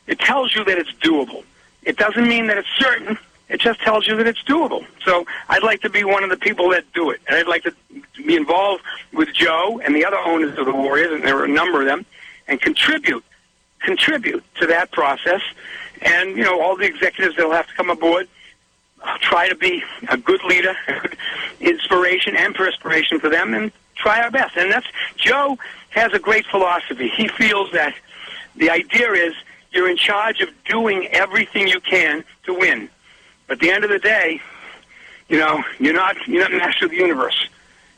it tells you that it's doable. It doesn't mean that it's certain. It just tells you that it's doable. So I'd like to be one of the people that do it, and I'd like to be involved with Joe and the other owners of the Warriors, and there are a number of them, and contribute to that process. And, you know, all the executives that will have to come aboard, try to be a good leader, a good inspiration and perspiration for them, and try our best. And Joe has a great philosophy. He feels that the idea is you're in charge of doing everything you can to win. But at the end of the day, you know, you're not master of the universe.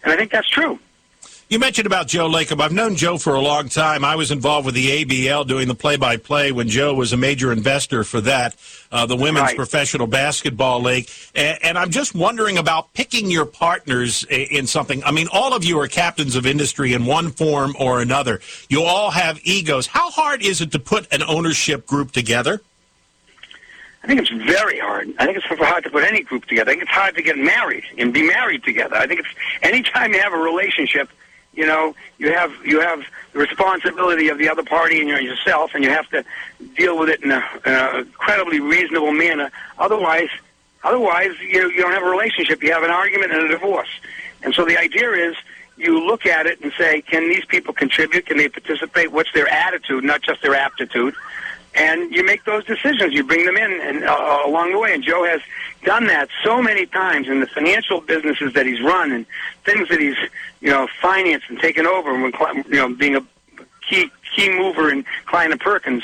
And I think that's true. You mentioned about Joe Lacob. I've known Joe for a long time. I was involved with the ABL doing the play-by-play when Joe was a major investor for that, the Women's Professional Basketball League. And I'm just wondering about picking your partners in something. I mean, all of you are captains of industry in one form or another. You all have egos. How hard is it to put an ownership group together? I think it's very hard. I think it's hard to put any group together. I think it's hard to get married and be married together. I think it's anytime you have a relationship, you know, you have the responsibility of the other party and yourself, and you have to deal with it in a incredibly reasonable manner. Otherwise, you don't have a relationship. You have an argument and a divorce. And so the idea is you look at it and say, can these people contribute? Can they participate? What's their attitude, not just their aptitude? And you make those decisions. You bring them in and along the way. And Joe has done that so many times in the financial businesses that he's run and things that he's, you know, financed and taken over, and you know, being a key mover in Klein & Perkins.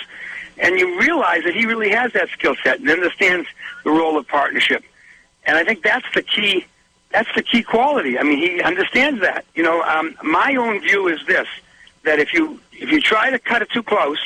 And you realize that he really has that skill set and understands the role of partnership. And I think that's the key. That's the key quality. I mean, he understands that. You know, my own view is this: that if you try to cut it too close,